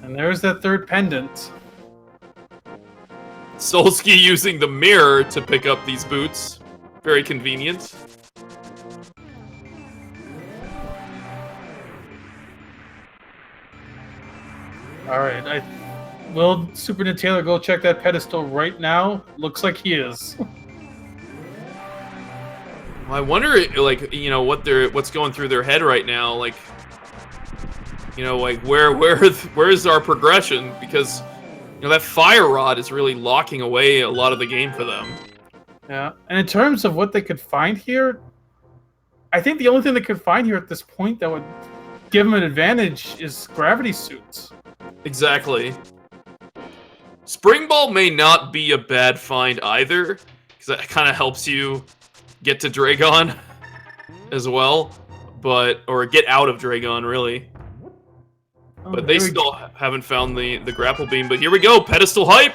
And there's that third pendant. Solski using the mirror to pick up these boots. Very convenient. Alright, will SuperNinTaylor go check that pedestal right now? Looks like he is. Well, I wonder, like, you know, what's going through their head right now, like, you know, like where is our progression? Because, you know, that fire rod is really locking away a lot of the game for them. Yeah, and in terms of what they could find here, I think the only thing they could find here at this point that would give them an advantage is gravity suits. Exactly. Spring Ball may not be a bad find either, because that kind of helps you get to Dragon as well, or get out of Dragon, really. Oh, but they still haven't found the grapple beam. But here we go, pedestal hype!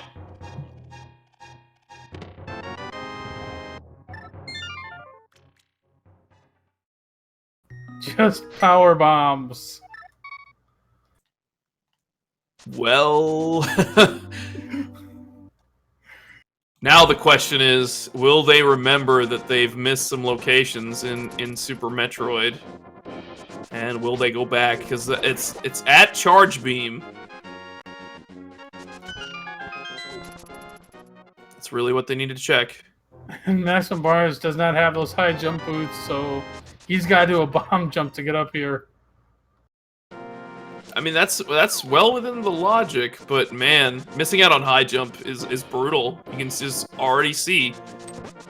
Just power bombs. Well... Now the question is, will they remember that they've missed some locations in Super Metroid? And will they go back? Because it's at Charge Beam. That's really what they need to check. Maximum Barnes does not have those high jump boots, so he's got to do a bomb jump to get up here. I mean, that's well within the logic, but man, missing out on high jump is brutal. You can just already see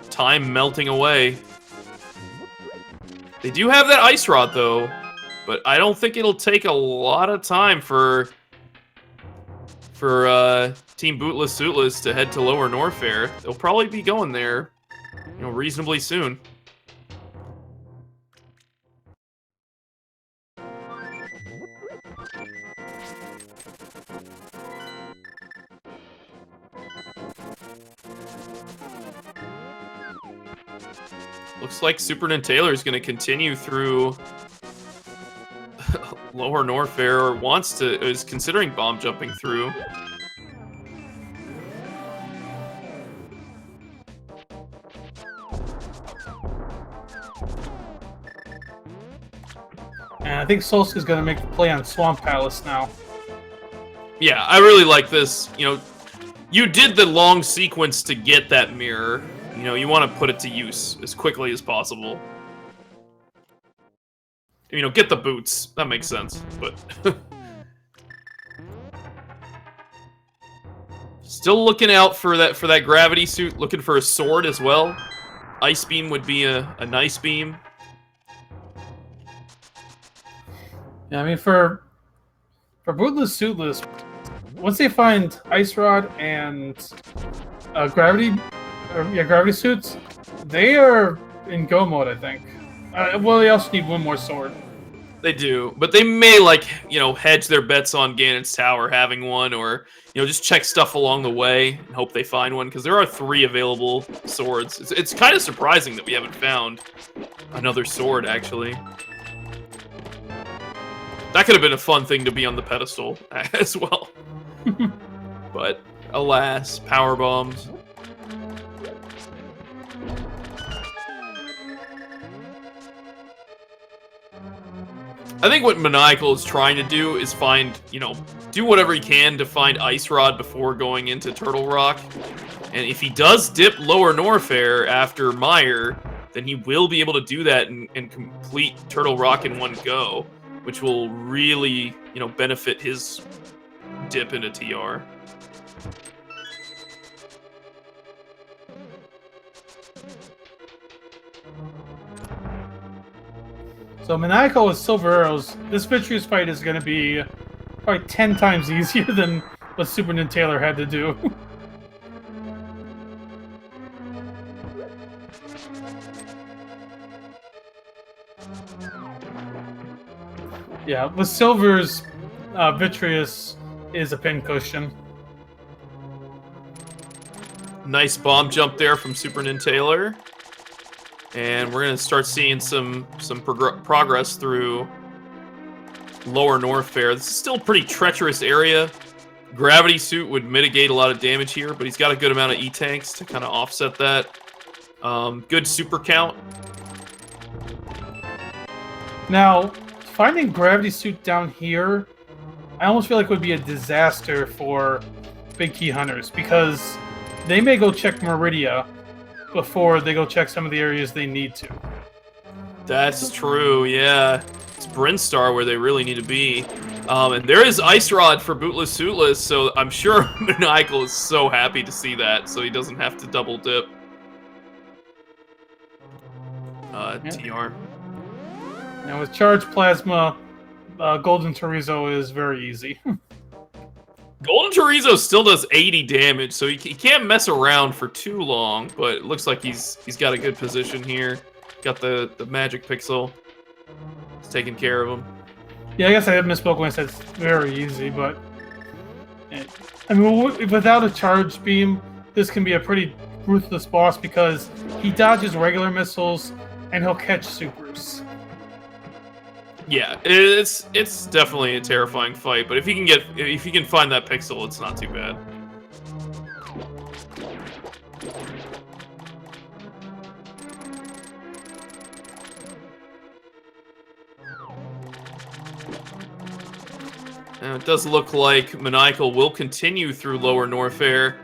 time melting away. They do have that ice rod though, but I don't think it'll take a lot of time for Team Bootless Suitless to head to Lower Norfair. They'll probably be going there, you know, reasonably soon. Looks like SuperNinTaylor is going to continue through Lower Norfair, or is considering bomb jumping through. And I think Solski is going to make the play on Swamp Palace now. Yeah, I really like this. You know, you did the long sequence to get that mirror. You know, you want to put it to use as quickly as possible. You know, get the boots. That makes sense, but... Still looking out for that gravity suit, looking for a sword as well. Ice beam would be a nice beam. Yeah, I mean, for Bootless Suitless, once they find Ice Rod and gravity suits, they are in go mode, I think. Well, they also need one more sword. They do, but they may, like, you know, hedge their bets on Ganon's Tower having one, or, you know, just check stuff along the way and hope they find one, because there are 3 available swords. It's kind of surprising that we haven't found another sword, actually. That could have been a fun thing to be on the pedestal as well. But, alas, power bombs. I think what Maniacal is trying to do is find, you know, do whatever he can to find Ice Rod before going into Turtle Rock. And if he does dip Lower Norfair after Meyer, then he will be able to do that and complete Turtle Rock in one go, which will really, you know, benefit his dip into TR. So Maniacal with Silver Arrows, this Vitreous fight is going to be probably 10 times easier than what SuperNinTaylor had to do. Yeah, with Silver's Vitreous is a pincushion. Nice bomb jump there from SuperNinTaylor. And we're going to start seeing some progress through Lower Norfair. This is still a pretty treacherous area. Gravity Suit would mitigate a lot of damage here, but he's got a good amount of E-Tanks to kind of offset that. Good super count. Now, finding Gravity Suit down here, I almost feel like would be a disaster for Big Key Hunters, because they may go check Meridia before they go check some of the areas they need to. That's true, yeah. It's Brinstar where they really need to be. And there is Ice Rod for Bootless Suitless, so I'm sure Maniacal is so happy to see that, so he doesn't have to double dip. TR. Now with Charged Plasma, Golden Chorizo is very easy. Golden Chorizo still does 80 damage, so he can't mess around for too long, but it looks like he's got a good position here. Got the magic pixel. It's taking care of him. Yeah, I guess I misspoke when I said it's very easy, but... I mean, without a charge beam, this can be a pretty ruthless boss because he dodges regular missiles and he'll catch supers. Yeah, it's definitely a terrifying fight, but if he can find that pixel, it's not too bad. Now it does look like Maniacal will continue through Lower Norfair.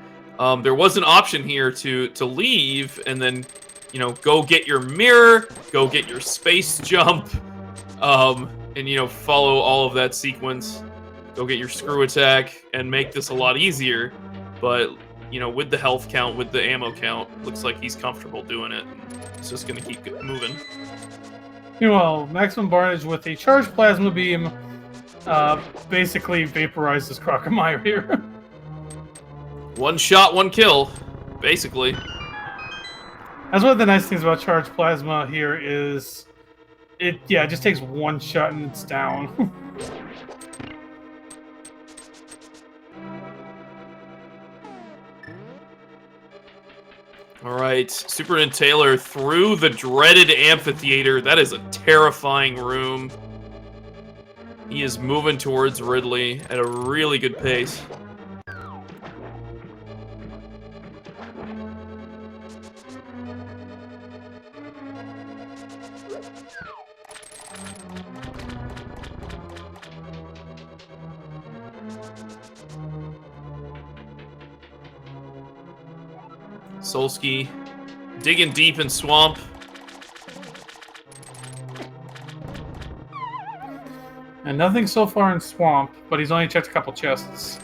There was an option here to leave and then, you know, go get your mirror, go get your space jump. And, you know, follow all of that sequence, go get your screw attack, and make this a lot easier. But, you know, with the health count, with the ammo count, looks like he's comfortable doing it. He's just going to keep moving. Meanwhile, Maximum Barnage with a Charged Plasma Beam basically vaporizes Crocomire here. One shot, one kill, basically. That's one of the nice things about Charged Plasma here is... It just takes one shot and it's down. Alright, SuperNinTaylor through the dreaded amphitheater. That is a terrifying room. He is moving towards Ridley at a really good pace. Solski digging deep in swamp. And nothing so far in swamp, but he's only checked a couple chests.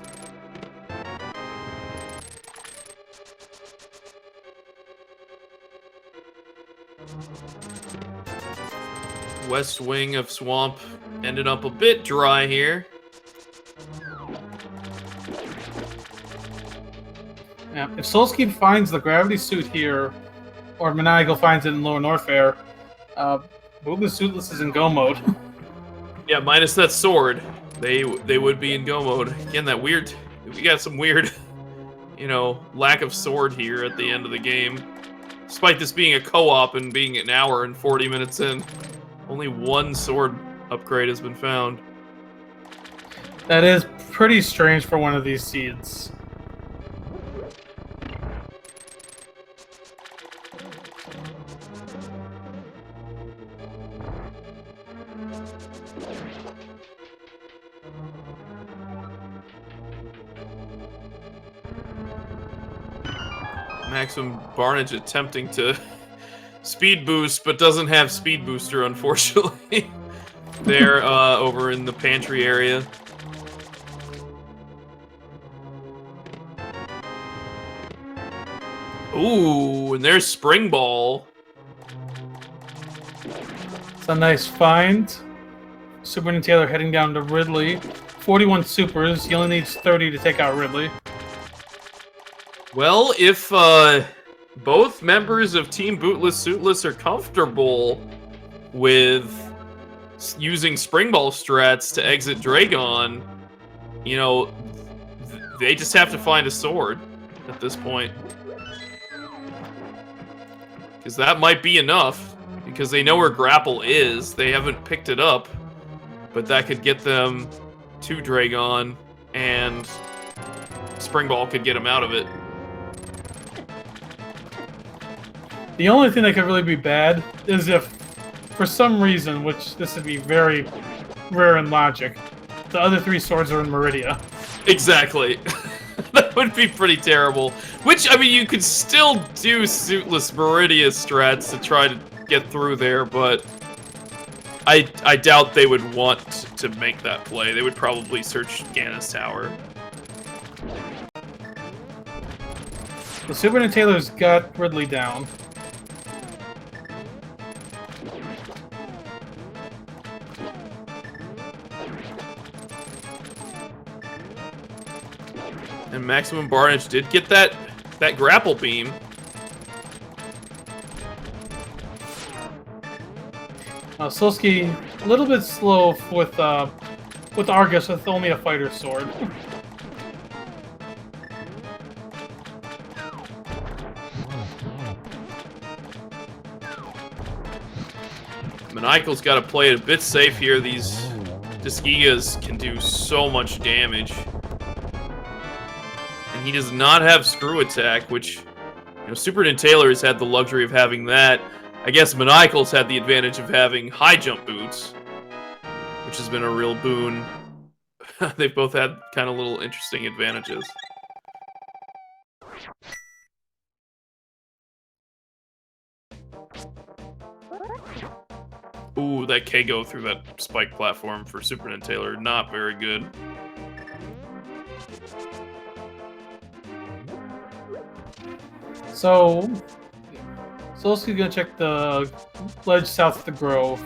West wing of swamp ended up a bit dry here. Yeah, if Solski finds the gravity suit here, or Maniacal finds it in Lower Norfair, Bootless Suitless is in go mode. Yeah, minus that sword, they would be in go mode. Again, that weird, we got some weird, you know, lack of sword here at the end of the game. Despite this being a co-op and being an hour and 40 minutes in, only one sword upgrade has been found. That is pretty strange for one of these seeds. Maximum Barnage attempting to speed boost, but doesn't have speed booster, unfortunately. They're over in the pantry area. Ooh, and there's Spring Ball. It's a nice find. SuperNinTaylor heading down to Ridley. 41 supers. He only needs 30 to take out Ridley. Well, if both members of Team Bootless Suitless are comfortable with using Spring Ball strats to exit Dragon, you know, they just have to find a sword at this point. Because that might be enough, because they know where Grapple is. They haven't picked it up, but that could get them to Dragon, and Spring Ball could get them out of it. The only thing that could really be bad is if, for some reason, which this would be very rare in Logic, the other three swords are in Meridia. Exactly. That would be pretty terrible. Which, I mean, you could still do suitless Meridia strats to try to get through there, but I doubt they would want to make that play. They would probably search Ganon's Tower. The SuperNinTaylor's got Ridley down. And Maximum Barnage did get that grapple beam. Solski a little bit slow with Argus with only a fighter sword. Maniacal's got to play it a bit safe here. These Disgigas can do so much damage. And he does not have Screw Attack, which, you know, SuperNinTaylor has had the luxury of having that. I guess Maniacal's had the advantage of having high jump boots, which has been a real boon. They've both had kind of little interesting advantages. Ooh, that KO through that spike platform for SuperNinTaylor, not very good. So, Solski's gonna check the ledge south of the Grove.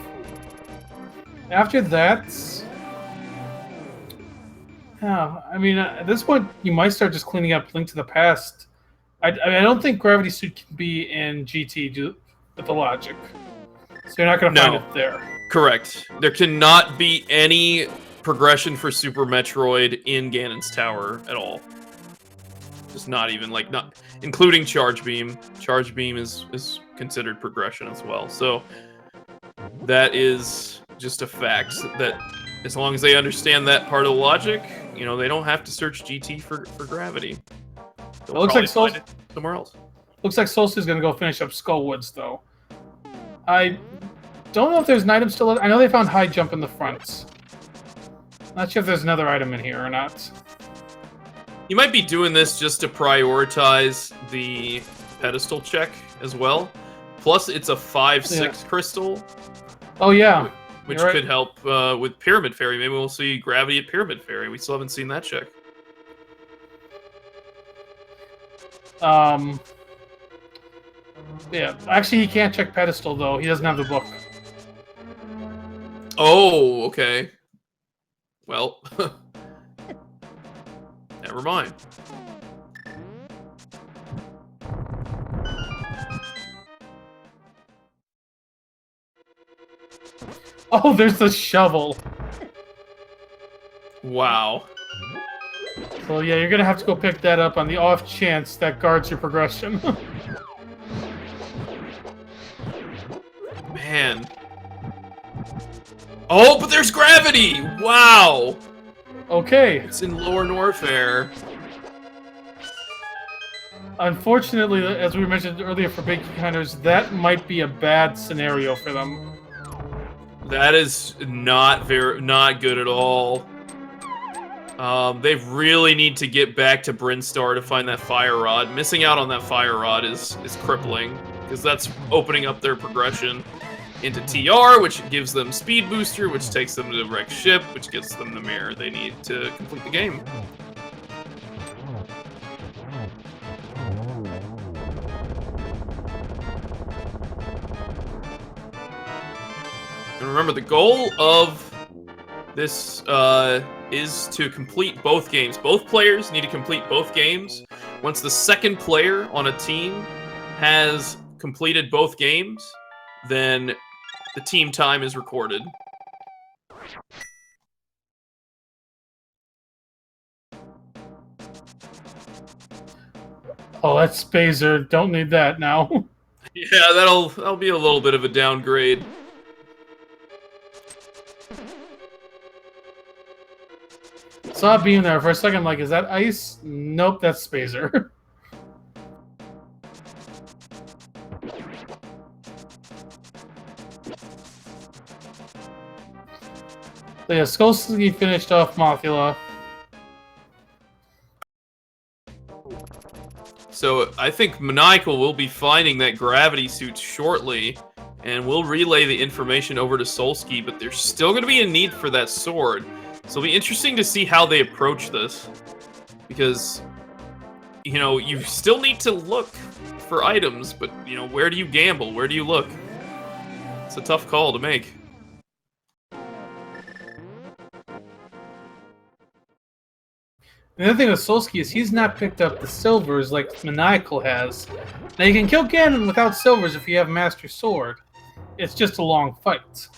After that, yeah, I mean, at this point, you might start just cleaning up Link to the Past. I don't think Gravity Suit can be in GT with the logic, so you're not gonna find it there. Correct. There cannot be any progression for Super Metroid in Ganon's Tower at all. Just not even, like, not including Charge Beam. Charge Beam is considered progression as well. So that is just a fact that as long as they understand that part of the logic, you know, they don't have to search GT for gravity. It looks like find it somewhere else. Looks like Solstice's gonna go finish up Skullwoods, though. I don't know if there's an item still. I know they found high jump in the front. Not sure if there's another item in here or not. You might be doing this just to prioritize the pedestal check as well. Plus, it's a 5/6 crystal. Oh yeah, which could help with Pyramid Fairy. Maybe we'll see Gravity at Pyramid Fairy. We still haven't seen that check. Yeah, actually, he can't check pedestal though. He doesn't have the book. Oh, okay. Well, never mind. Oh, there's the shovel. Wow. So yeah, you're gonna have to go pick that up on the off chance that guards your progression. Man. Oh, but there's gravity! Wow! Okay. It's in Lower Norfair. Unfortunately, as we mentioned earlier for big hunters, that might be a bad scenario for them. That is not good at all. They really need to get back to Brinstar to find that Fire Rod. Missing out on that Fire Rod is crippling, because that's opening up their progression into TR, which gives them Speed Booster, which takes them to the wrecked ship, which gets them the mirror they need to complete the game. And remember, the goal of this is to complete both games. Both players need to complete both games. Once the second player on a team has completed both games, then the team time is recorded. Oh, that's Spazer. Don't need that now. Yeah, that'll be a little bit of a downgrade. Saw it being there for a second, like, is that ice? Nope, that's Spazer. So yeah, Solski finished off Mothula. So I think Maniacal will be finding that gravity suit shortly, and we'll relay the information over to Solski, but there's still going to be a need for that sword. So it'll be interesting to see how they approach this, because, you know, you still need to look for items, but, you know, where do you gamble? Where do you look? It's a tough call to make. The other thing with Solski is he's not picked up the silvers like Maniacal has. Now you can kill Ganon without silvers if you have Master Sword. It's just a long fight.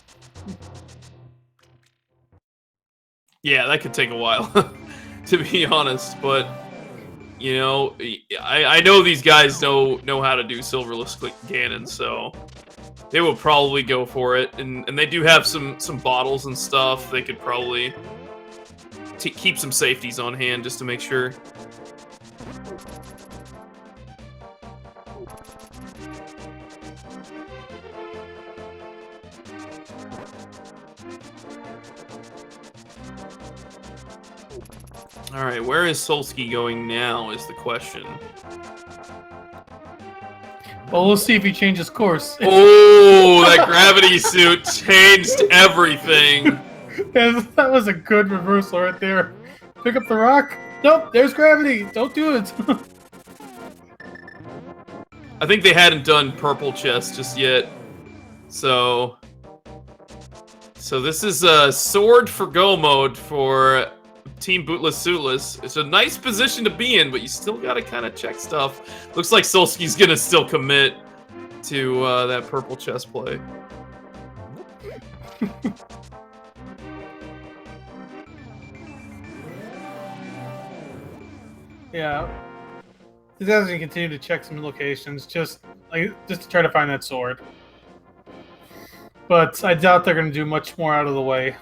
Yeah, that could take a while, to be honest, but, you know, I know these guys know how to do silverless Ganon, so they will probably go for it, and they do have some bottles and stuff. They could probably keep some safeties on hand just to make sure. Alright, where is Solski going now is the question. Well, we'll see if he changes course. Oh, that gravity suit changed everything. Yeah, that was a good reversal right there. Pick up the rock. Nope, there's gravity. Don't do it. I think they hadn't done purple chest just yet. So this is a sword for go mode for Team Bootless Suitless. It's a nice position to be in, but you still gotta kind of check stuff. Looks like Solski's gonna still commit to that purple chest play. Yeah. He's going to continue to check some locations, just to try to find that sword. But I doubt they're going to do much more out of the way.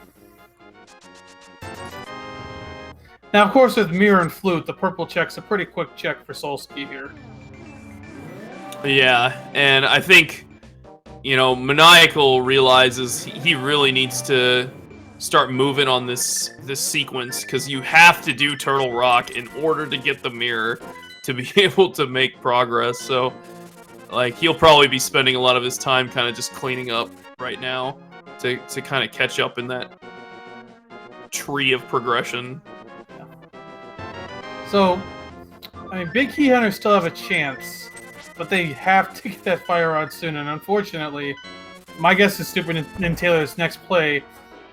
Now, of course, with Mirror and Flute, the purple check's a pretty quick check for Solski here. Yeah, and I think, you know, Maniacal realizes he really needs to start moving on this sequence, because you have to do Turtle Rock in order to get the mirror to be able to make progress. So, like, he'll probably be spending a lot of his time kind of just cleaning up right now to kind of catch up in that tree of progression. So, I mean, Big Key Hunters still have a chance, but they have to get that Fire Rod soon, and unfortunately, my guess is SuperNinTaylor's next play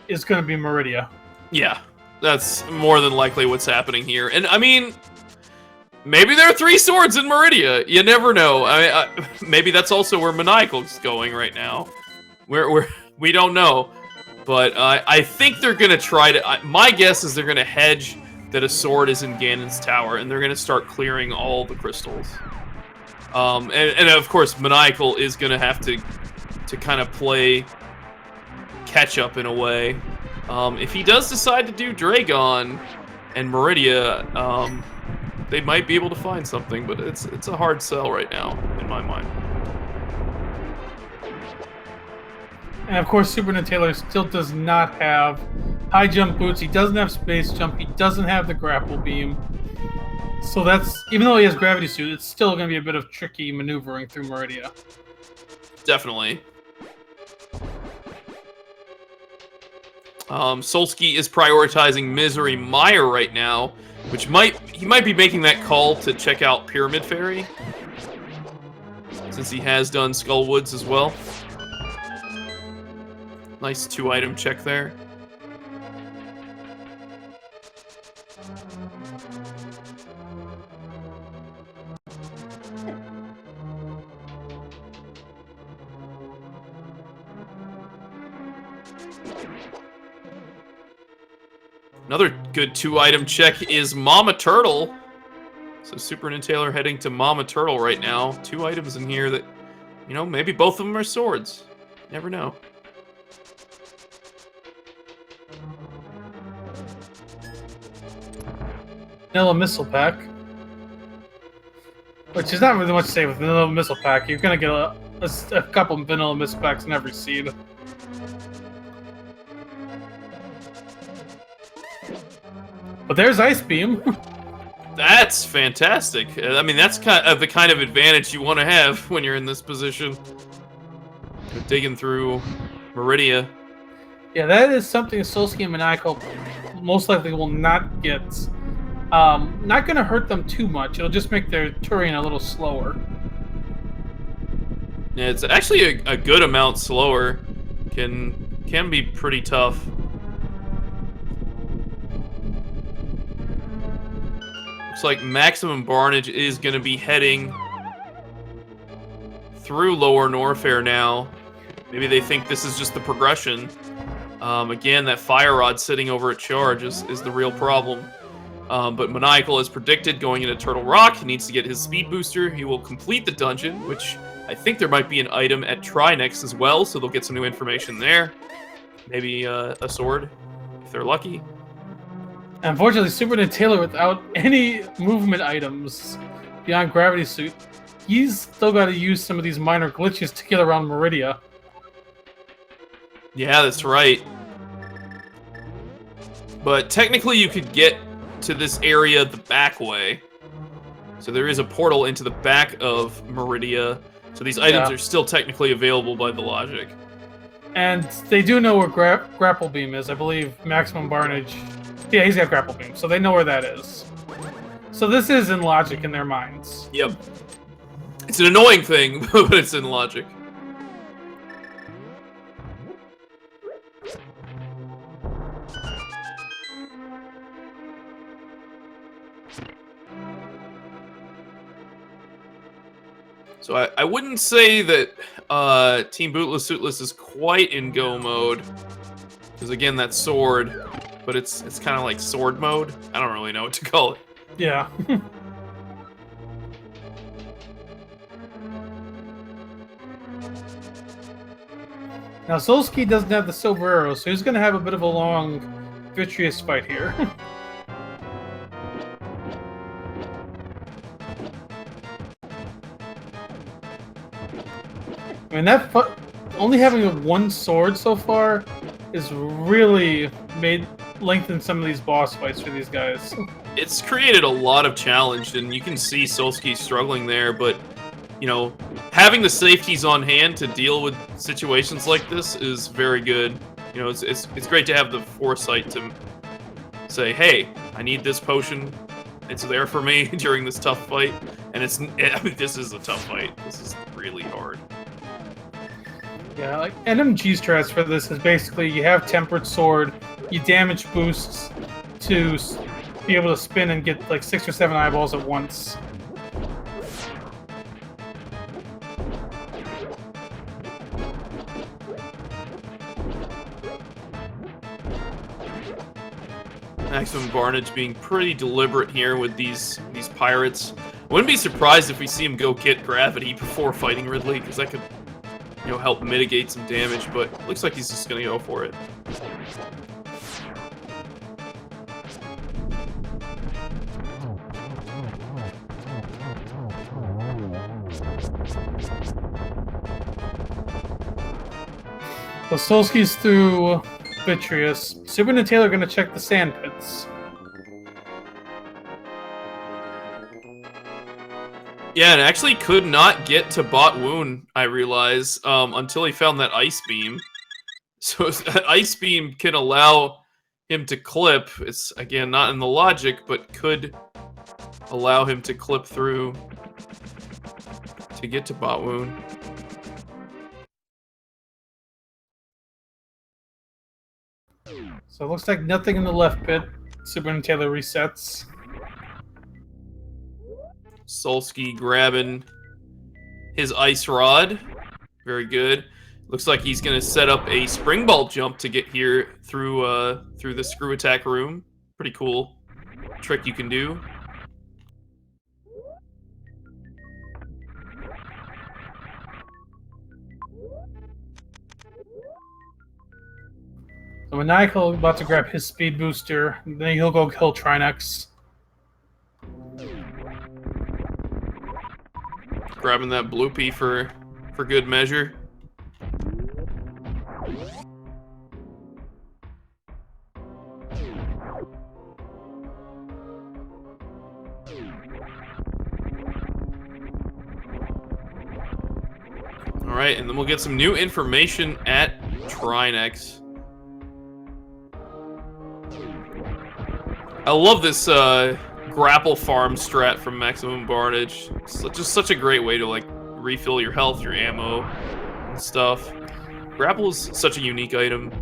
is going to be Meridia. Yeah, that's more than likely what's happening here. And, I mean, maybe there are 3 swords in Meridia. You never know. Maybe that's also where Maniacal's going right now. We don't know. But I think they're going to try to... my guess is they're going to hedge that a sword is in Ganon's tower, and they're going to start clearing all the crystals. And of course, Maniacal is going to have to kind of play catch-up in a way. If he does decide to do Dragon and Meridia, they might be able to find something, but it's a hard sell right now, in my mind. And of course, SuperNinTaylor still does not have high jump boots. He doesn't have space jump. He doesn't have the grapple beam. So that's, even though he has gravity suit, it's still going to be a bit of tricky maneuvering through Meridia. Definitely. Solski is prioritizing Misery Mire right now, which he might be making that call to check out Pyramid Fairy, since he has done Skull Woods as well. Nice 2-item check there. Another good 2-item check is Mama Turtle. So SuperNinTaylor heading to Mama Turtle right now. 2 items in here that, you know, maybe both of them are swords. Never know. Vanilla Missile Pack. Which is not really much to say with Vanilla Missile Pack. You're going to get a couple of Vanilla Missile Packs in every seed. But there's Ice Beam. That's fantastic. I mean, that's the kind of advantage you want to have when you're in this position. You're digging through Meridia. Yeah, that is something Solski and Maniacal most likely will not get. Not going to hurt them too much. It'll just make their Turian a little slower. Yeah, it's actually a good amount slower. Can be pretty tough. Looks like Maximum Barnage is going to be heading through Lower Norfair now. Maybe they think this is just the progression. Again, that Fire Rod sitting over at charge is the real problem. But Maniacal, as predicted, going into Turtle Rock, he needs to get his speed booster. He will complete the dungeon, which I think there might be an item at Trinex as well, so they'll get some new information there. Maybe a sword, if they're lucky. Unfortunately, SuperNinTaylor, without any movement items beyond Gravity Suit, he's still got to use some of these minor glitches to get around Meridia. Yeah, that's right. But technically, you could get to this area the back way. So there is a portal into the back of Meridia. So these items are still technically available by the logic. And they do know where Grapple Beam is. I believe Maximum Barnage. Yeah, he's got Grapple Beam, so they know where that is. So this is in logic in their minds. Yep. It's an annoying thing, but it's in logic. So I wouldn't say that Team Bootless Suitless is quite in go mode. Because again, that's sword. But it's kind of like sword mode. I don't really know what to call it. Yeah. Now, Solski doesn't have the silver arrow, so he's going to have a bit of a long, vitreous fight here. I mean, only having one sword so far is really lengthen some of these boss fights for these guys. It's created a lot of challenge, and you can see Solski struggling there, but, you know, having the safeties on hand to deal with situations like this is very good. You know, it's great to have the foresight to say, hey, I need this potion. It's there for me during this tough fight. And I mean, this is a tough fight. This is really hard. Yeah, like NMG strats for this is basically you have Tempered Sword, you damage boosts to be able to spin and get like 6 or 7 eyeballs at once. Maximum Barnage being pretty deliberate here with these pirates. I wouldn't be surprised if we see him go get Gravity before fighting Ridley, because that could, you know, help mitigate some damage, but looks like he's just gonna go for it. So Solski's through Vitreous. SuperNinTaylor gonna check the sand pits. Yeah, and actually could not get to Bot Wound, I realize, until he found that Ice Beam. So that Ice Beam can allow him to clip. It's, again, not in the logic, but could allow him to clip through to get to Bot Wound. So it looks like nothing in the left pit. SuperNinTaylor resets. Solski grabbing his Ice Rod. Very good. Looks like he's going to set up a Spring Ball jump to get here through the Screw Attack room. Pretty cool trick you can do. So Maniacal about to grab his speed booster, and then he'll go kill Trinex. Grabbing that Bloopy for good measure. Alright, and then we'll get some new information at Trinex. I love this grapple farm strat from Maximum Barnage. It's just such a great way to like refill your health, your ammo, and stuff. Grapple is such a unique item.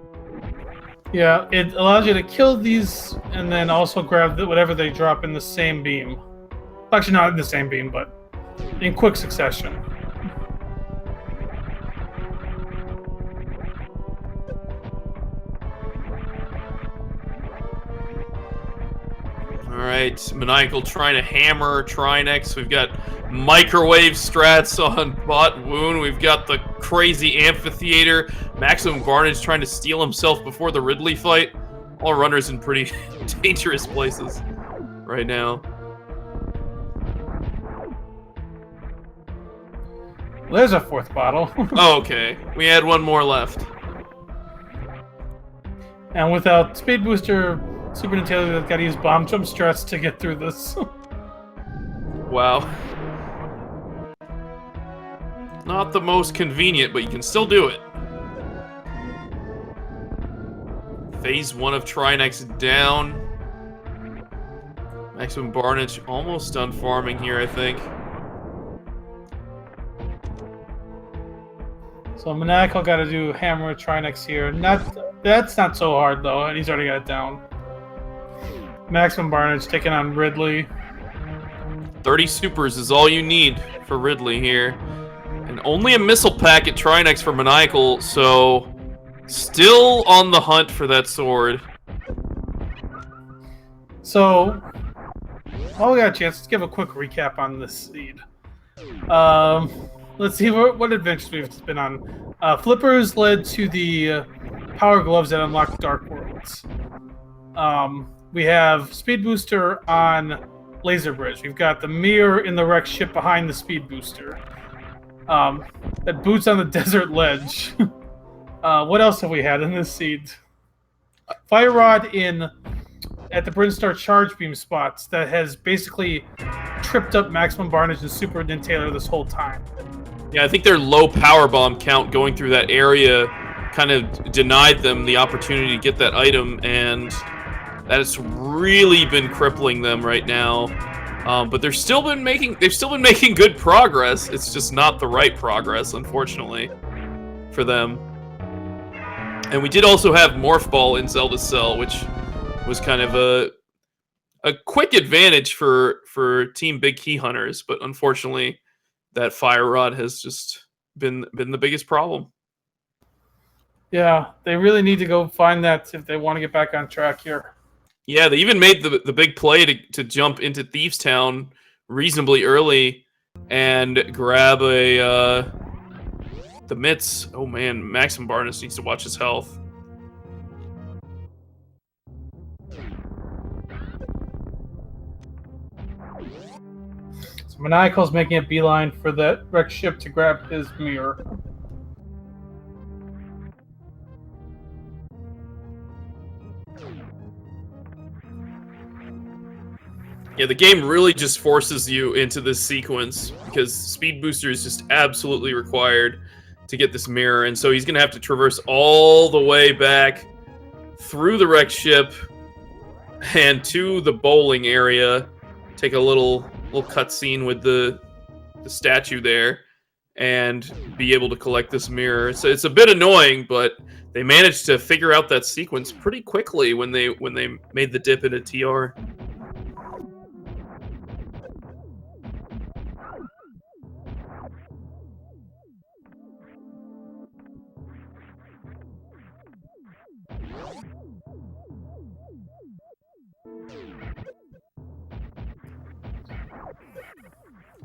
Yeah, it allows you to kill these and then also grab whatever they drop in the same beam. Actually, not in the same beam, but in quick succession. Alright, Maniacal trying to hammer Trinex. We've got microwave strats on Bot Wound. We've got the crazy amphitheater. Maximum Barnage trying to steal himself before the Ridley fight. All runners in pretty dangerous places right now. There's a fourth bottle. Oh, okay. We had one more left. And without speed booster, SuperNinTaylor has got to use bomb jump strats to get through this. Wow. Not the most convenient, but you can still do it. Phase 1 of Trinex down. Maximum Barnage almost done farming here, I think. So Maniacal got to do hammer Trinex here. That's not so hard though, and he's already got it down. Maximum Barnage taking on Ridley. 30 supers is all you need for Ridley here. And only a missile pack at Trinex for Maniacal, so still on the hunt for that sword. So, while we got a chance, let's give a quick recap on this seed. Let's see what adventures we've been on. Flippers led to the power gloves that unlock Dark Worlds. We have Speed Booster on Laser Bridge. We've got the mirror in the wrecked ship behind the Speed Booster. That boots on the desert ledge. What else have we had in this seed? Fire Rod at the Brinstar charge beam spots that has basically tripped up Maximum Barnage and SuperNinTaylor this whole time. Yeah, I think their low power bomb count going through that area kind of denied them the opportunity to get that item, and that has really been crippling them right now. But they've still been making good progress. It's just not the right progress, unfortunately, for them. And we did also have Morph Ball in Zelda Cell, which was kind of a quick advantage for Team Big Key Hunters, but unfortunately, that Fire Rod has just been the biggest problem. Yeah, they really need to go find that if they want to get back on track here. Yeah, they even made the big play to jump into Thieves Town reasonably early and grab the mitts. Oh man, Maxim Barnes needs to watch his health. So Maniacal's making a beeline for that wrecked ship to grab his mirror. Yeah, the game really just forces you into this sequence because Speed Booster is just absolutely required to get this mirror, and so he's going to have to traverse all the way back through the wrecked ship and to the bowling area, take a little cutscene with the statue there, and be able to collect this mirror. So it's a bit annoying, but they managed to figure out that sequence pretty quickly when they made the dip into TR.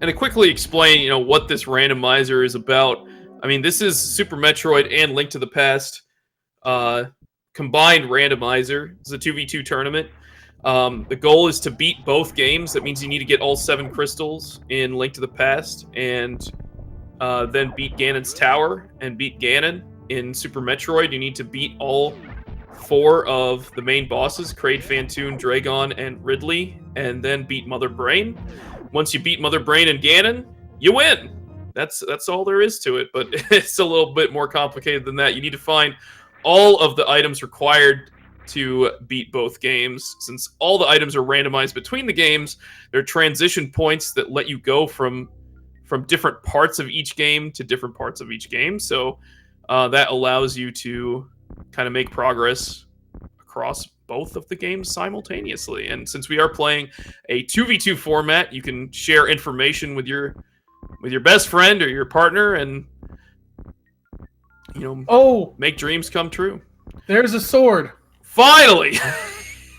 And to quickly explain, what this randomizer is about. I mean, this is Super Metroid and Link to the Past combined randomizer. It's a 2v2 tournament. The goal is to beat both games. That means you need to get all 7 crystals in Link to the Past, and then beat Ganon's Tower and beat Ganon. In Super Metroid, you need to beat all 4 of the main bosses, Kraid, Phantoon, Dragon, and Ridley, and then beat Mother Brain. Once you beat Mother Brain and Ganon, you win. That's all there is to it, but it's a little bit more complicated than that. You need to find all of the items required to beat both games. Since all the items are randomized between the games, there are transition points that let you go from different parts of each game to different parts of each game. So that allows you to kind of make progress across both of the games simultaneously. And since we are playing a 2v2 format, you can share information with your best friend or your partner, and make dreams come true. There's a sword. Finally,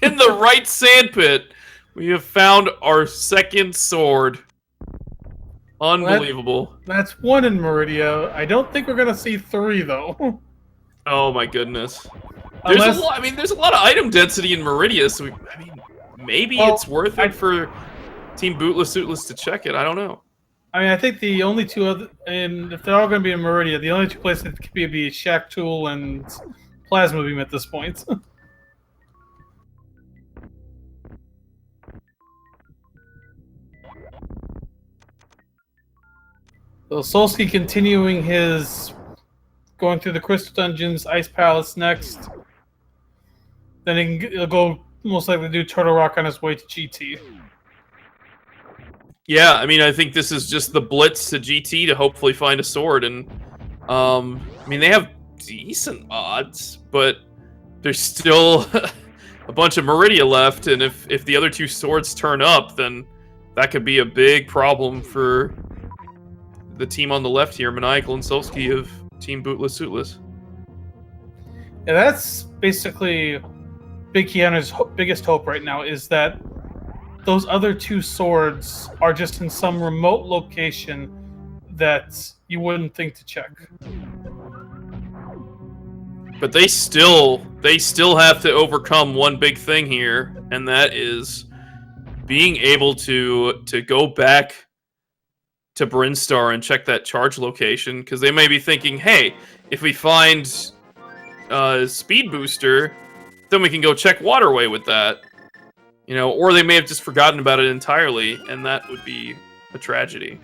in the right sandpit, we have found our second sword. Unbelievable. That's 1 in Meridia. I don't think we're gonna see 3 though. Oh my goodness. There's a lot of item density in Meridia, so maybe it's worth it for Team Bootless Suitless to check it. I don't know. I mean, I think the only 2 other, and if they're all going to be in Meridia, the only 2 places that could be Shack Tool and Plasma Beam at this point. So Solski continuing his going through the Crystal Dungeons, Ice Palace next. Then he'll go most likely do Turtle Rock on his way to GT. Yeah, I mean, I think this is just the blitz to GT to hopefully find a sword, and they have decent odds, but there's still a bunch of Meridia left, and if the other 2 swords turn up, then that could be a big problem for the team on the left here, Maniacal and Solski of Team Bootless Suitless. Yeah, that's basically Big Keanu's biggest hope right now, is that those other 2 swords are just in some remote location that you wouldn't think to check. But they still have to overcome one big thing here, and that is being able to go back to Brinstar and check that charge location, because they may be thinking, hey, if we find Speed Booster, then we can go check Waterway with that. You know, or they may have just forgotten about it entirely, and that would be a tragedy.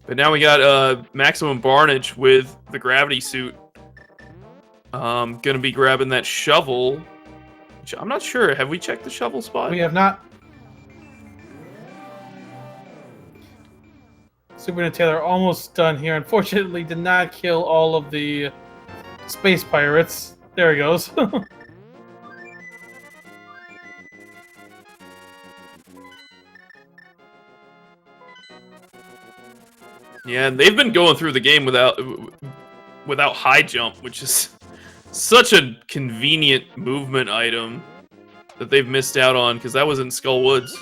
But now we got Maximum Barnage with the gravity suit. Gonna be grabbing that shovel. Which I'm not sure. Have we checked the shovel spot? We have not. SuperNinTaylor almost done here. Unfortunately, did not kill all of the space pirates. There he goes. Yeah, and they've been going through the game without high jump, which is such a convenient movement item that they've missed out on, because that was in Skull Woods.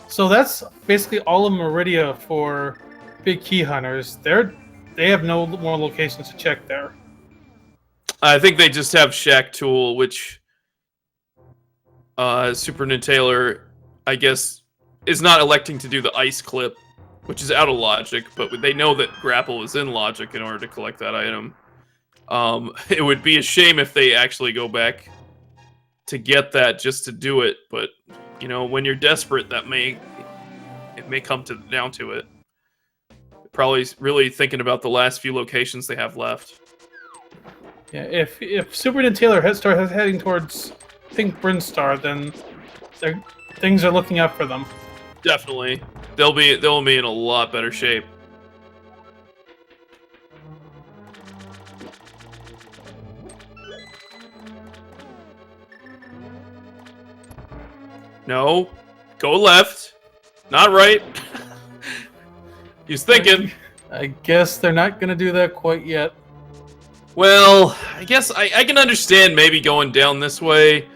So that's basically all of Meridia for big key hunters. They have no more locations to check there. I think they just have Shack Tool, which SuperNinTaylor, I guess, is not electing to do the ice clip, which is out of logic, but they know that Grapple is in logic in order to collect that item. It would be a shame if they actually go back to get that just to do it, but you know, when you're desperate, it may come down to it. Probably really thinking about the last few locations they have left. Yeah, if SuperNinTaylor starts heading towards Pink Brinstar, then things are looking up for them. Definitely, they'll be in a lot better shape. No, go left, not right. He's thinking. I guess they're not going to do that quite yet. Well, I guess I can understand maybe going down this way,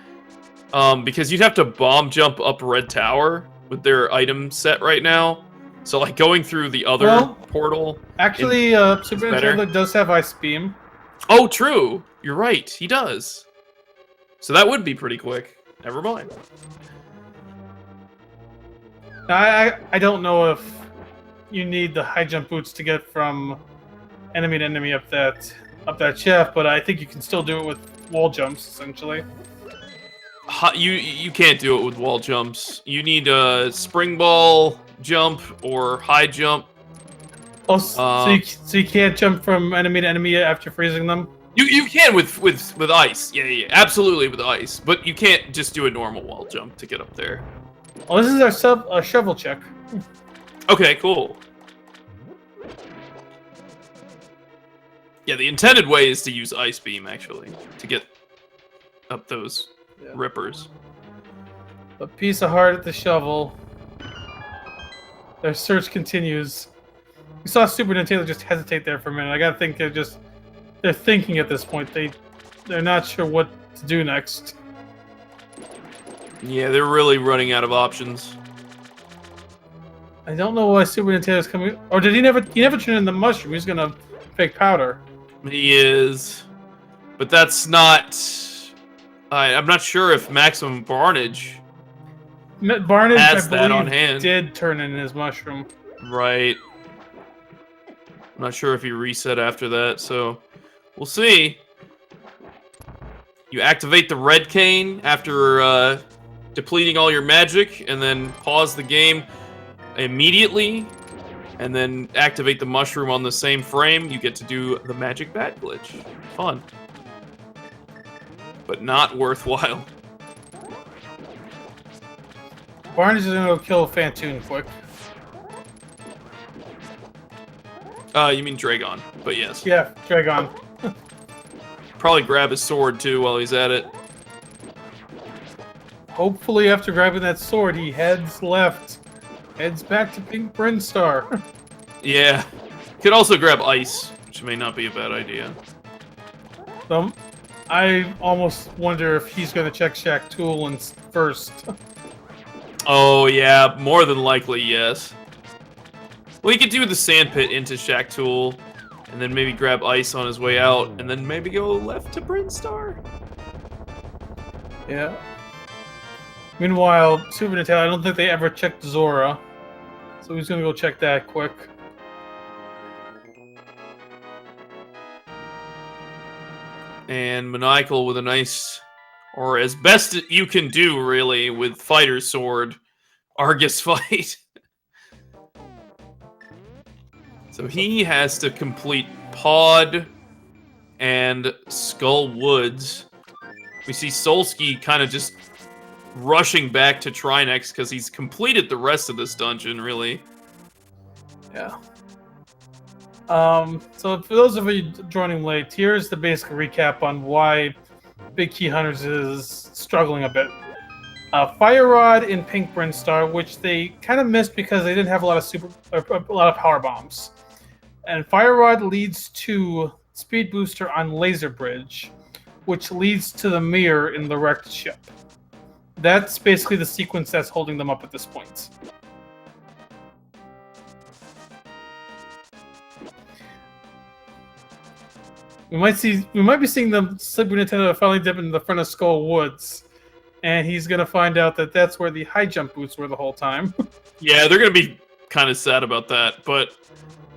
because you'd have to bomb jump up Red Tower with their item set right now. So like going through the other portal. Actually, SuperNinTaylor does have Ice Beam. Oh, true. You're right. He does. So that would be pretty quick. Never mind. Now, I don't know if you need the high jump boots to get from enemy to enemy up that shaft, but I think you can still do it with wall jumps, essentially. You can't do it with wall jumps. You need a spring ball jump or high jump. Oh, so you can't jump from enemy to enemy after freezing them? You can with ice. Yeah, absolutely with ice. But you can't just do a normal wall jump to get up there. Oh, this is our shovel check. Okay, cool. Yeah, the intended way is to use Ice Beam, actually, to get up those rippers. A piece of heart at the shovel. Their search continues. We saw SuperNinTaylor just hesitate there for a minute. I gotta think they're thinking at this point. They're not sure what to do next. Yeah, they're really running out of options. I don't know why SuperNinTaylor's coming. Or did he never turn in the mushroom? He's gonna fake powder. He is, but that's not. I'm not sure if Maximum Barnage has that on hand. Did turn in his mushroom. Right. I'm not sure if he reset after that, so we'll see. You activate the red cane after depleting all your magic, and then pause the game immediately, and then activate the mushroom on the same frame. You get to do the magic bat glitch. Fun. But not worthwhile. Barnage is gonna go kill Fantoon quick. You mean Dragon, but yes. Yeah, Dragon. Probably grab his sword too while he's at it. Hopefully after grabbing that sword, he heads left. Heads back to Pink Brinstar. Yeah. Could also grab ice, which may not be a bad idea. I almost wonder if he's going to check Shack Tool first. Oh, yeah. More than likely, yes. Well, you could do the sand pit into Shack Tool, And then maybe grab ice on his way out, and then maybe go left to Brinstar. Yeah. Meanwhile, SuperNinTaylor, I don't think they ever checked Zora. So he's gonna go check that quick. And Maniacal with a nice, or as best you can do, really, with Fighter's Sword, Argus fight. So he has to complete Pod and Skull Woods. We see Solski kind of just rushing back to Trinex because he's completed the rest of this dungeon, really. Yeah. So for those of you joining late, here's the basic recap on why Big Key Hunters is struggling a bit. Fire Rod in Pink Brinstar, which they kind of missed because they didn't have a lot of power bombs. And Fire Rod leads to Speed Booster on Laser Bridge, which leads to the mirror in the wrecked ship. That's basically the sequence that's holding them up at this point. We might be seeing the SuperNinTaylor finally dip into the front of Skull Woods, and he's gonna find out that that's where the high jump boots were the whole time. Yeah, they're gonna be kind of sad about that, but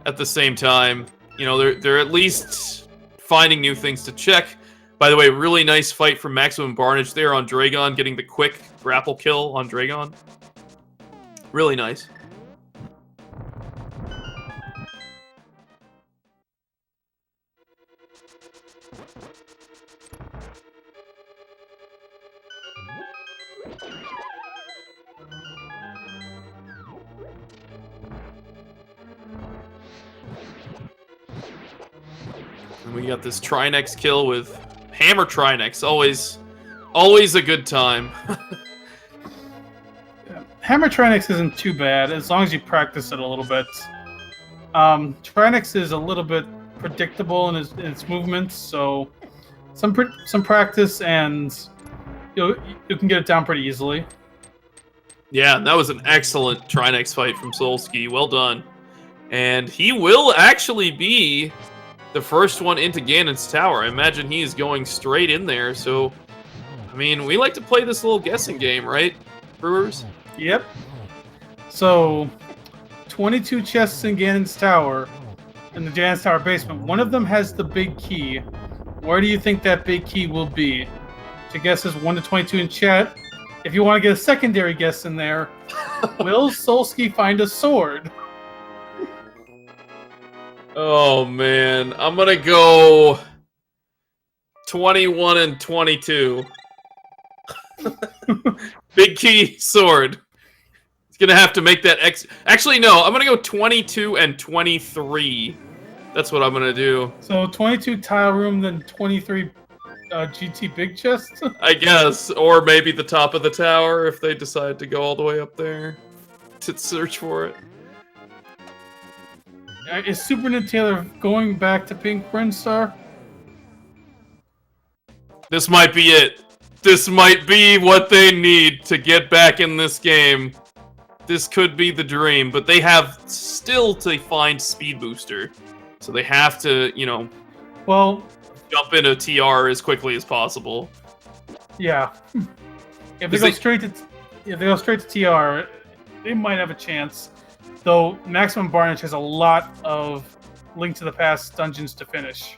at the same time, you know, they're at least finding new things to check. By the way, really nice fight from Maximum Barnage there on Dragon, getting the quick grapple kill on Dragon. Really nice. And we got this Trinex kill with Hammer Trinex. Always a good time. Yeah. Hammer Trinex isn't too bad as long as you practice it a little bit. Trinex is a little bit predictable in its movements, so some practice and you can get it down pretty easily. Yeah, that was an excellent Trinex fight from Solski. Well done. And he will actually be the first one into Ganon's tower. I imagine he is going straight in there, so I mean, we like to play this little guessing game, right, Brewers? Yep. So, 22 chests in Ganon's tower, in the Ganon's tower basement. One of them has the big key. Where do you think that big key will be? To guess is 1 to 22 in chat. If you want to get a secondary guess in there, will Solski find a sword? Oh man, I'm gonna go 21 and 22. Big key sword. He's gonna have to make that Actually, no, I'm gonna go 22 and 23. That's what I'm gonna do. So 22 tile room, then 23 GT big chest? I guess, or maybe the top of the tower if they decide to go all the way up there to search for it. Is SuperNinTaylor going back to Pink Brinstar? This might be it. This might be what they need to get back in this game. This could be the dream, but they have still to find Speed Booster. So they have to, you know, well, jump into TR as quickly as possible. Yeah. If they go straight to TR, they might have a chance. Though Maximum Barnage has a lot of Link to the Past dungeons to finish.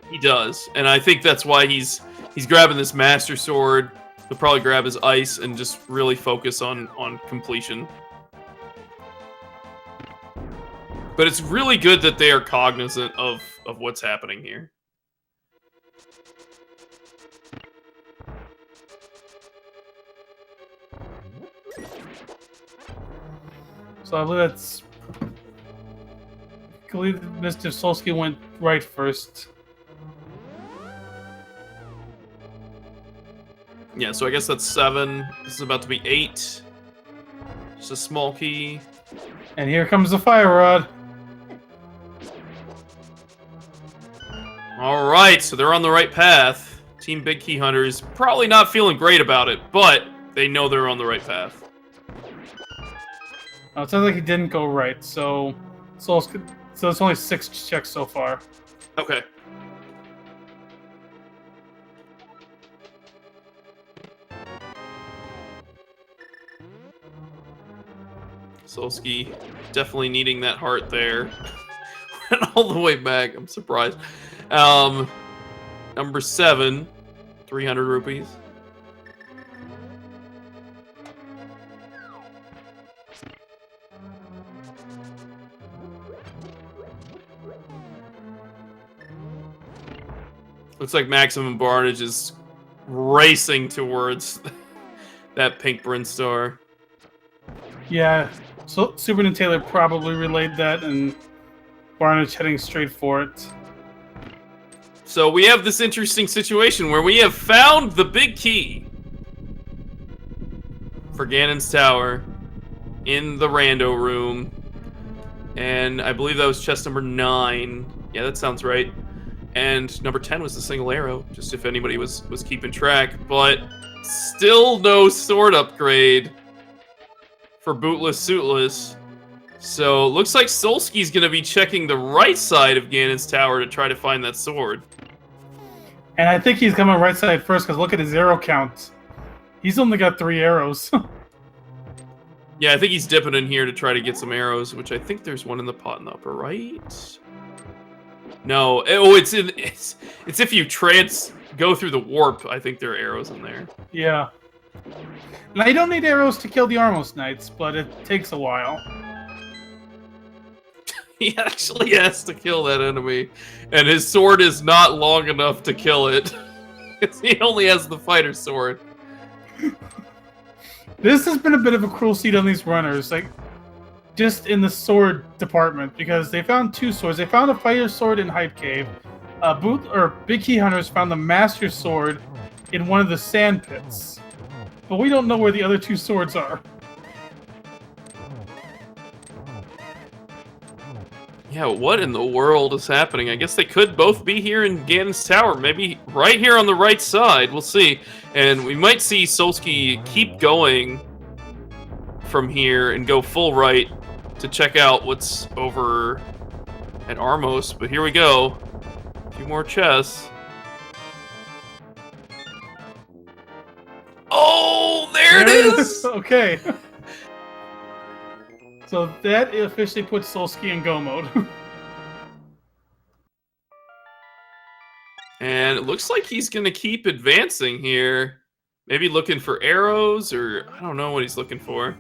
He does, and I think that's why he's grabbing this Master Sword. He'll probably grab his ice and just really focus on completion. But it's really good that they are cognizant of what's happening here. So I believe that's... I believe Mr. Solski went right first. Yeah, so I guess that's 7. This is about to be 8. Just a small key. And here comes the Fire Rod. Alright, so they're on the right path. Team Big Key Hunters probably not feeling great about it, but they know they're on the right path. Oh, it sounds like he didn't go right, so Solski So it's only 6 checks so far. Okay. Solski definitely needing that heart there. Went all the way back. I'm surprised. Number 7, 300 rupees. Looks like Maximum Barnage is racing towards that pink Brinstar. Yeah, so SuperNinTaylor probably relayed that, and Barnage heading straight for it. So we have this interesting situation where we have found the big key for Ganon's Tower in the rando room. And I believe that was chest number 9. Yeah, that sounds right. And number 10 was the single arrow, just if anybody was keeping track. But still no sword upgrade for Bootless Suitless. So looks like Solski's going to be checking the right side of Ganon's Tower to try to find that sword. And I think he's coming right side first, because look at his arrow count. He's only got 3 arrows. Yeah, I think he's dipping in here to try to get some arrows, which I think there's one in the pot in the upper right. No, oh, it's if you go through the warp. I think there are arrows in there. Yeah. Now you don't need arrows to kill the Armos Knights, but it takes a while. He actually has to kill that enemy, and his sword is not long enough to kill it. He only has the fighter sword. This has been a bit of a cruel seed on these runners, like, just in the sword department, because they found 2 swords. They found a fighter sword in Hype Cave. Big Key Hunters found the Master Sword in one of the sand pits. But we don't know where the other 2 swords are. Yeah, what in the world is happening? I guess they could both be here in Ganon's Tower. Maybe right here on the right side. We'll see. And we might see Solski keep going from here and go full right to check out what's over at Armos. But here we go. A few more chests. Oh, there it is! Okay. So that officially puts Solski in go mode. And it looks like he's going to keep advancing here. Maybe looking for arrows, or I don't know what he's looking for.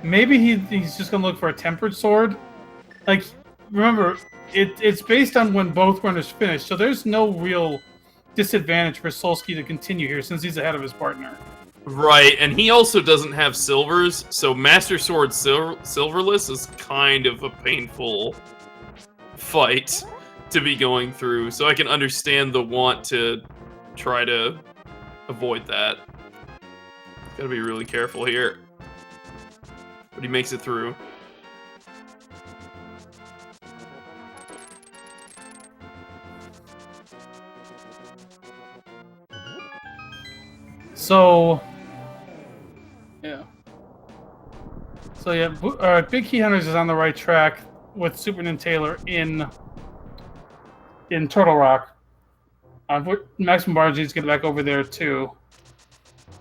Maybe he's just going to look for a tempered sword. Like, remember, it's based on when both runners finish, so there's no real disadvantage for Solski to continue here since he's ahead of his partner. Right, and he also doesn't have silvers, so Master Sword silverless is kind of a painful fight to be going through, so I can understand the want to try to avoid that. Gotta be really careful here. But he makes it through. So, yeah. So yeah, Big Key Hunters is on the right track with SuperNinTaylor in Turtle Rock. Maximum Barnage needs to get back over there too.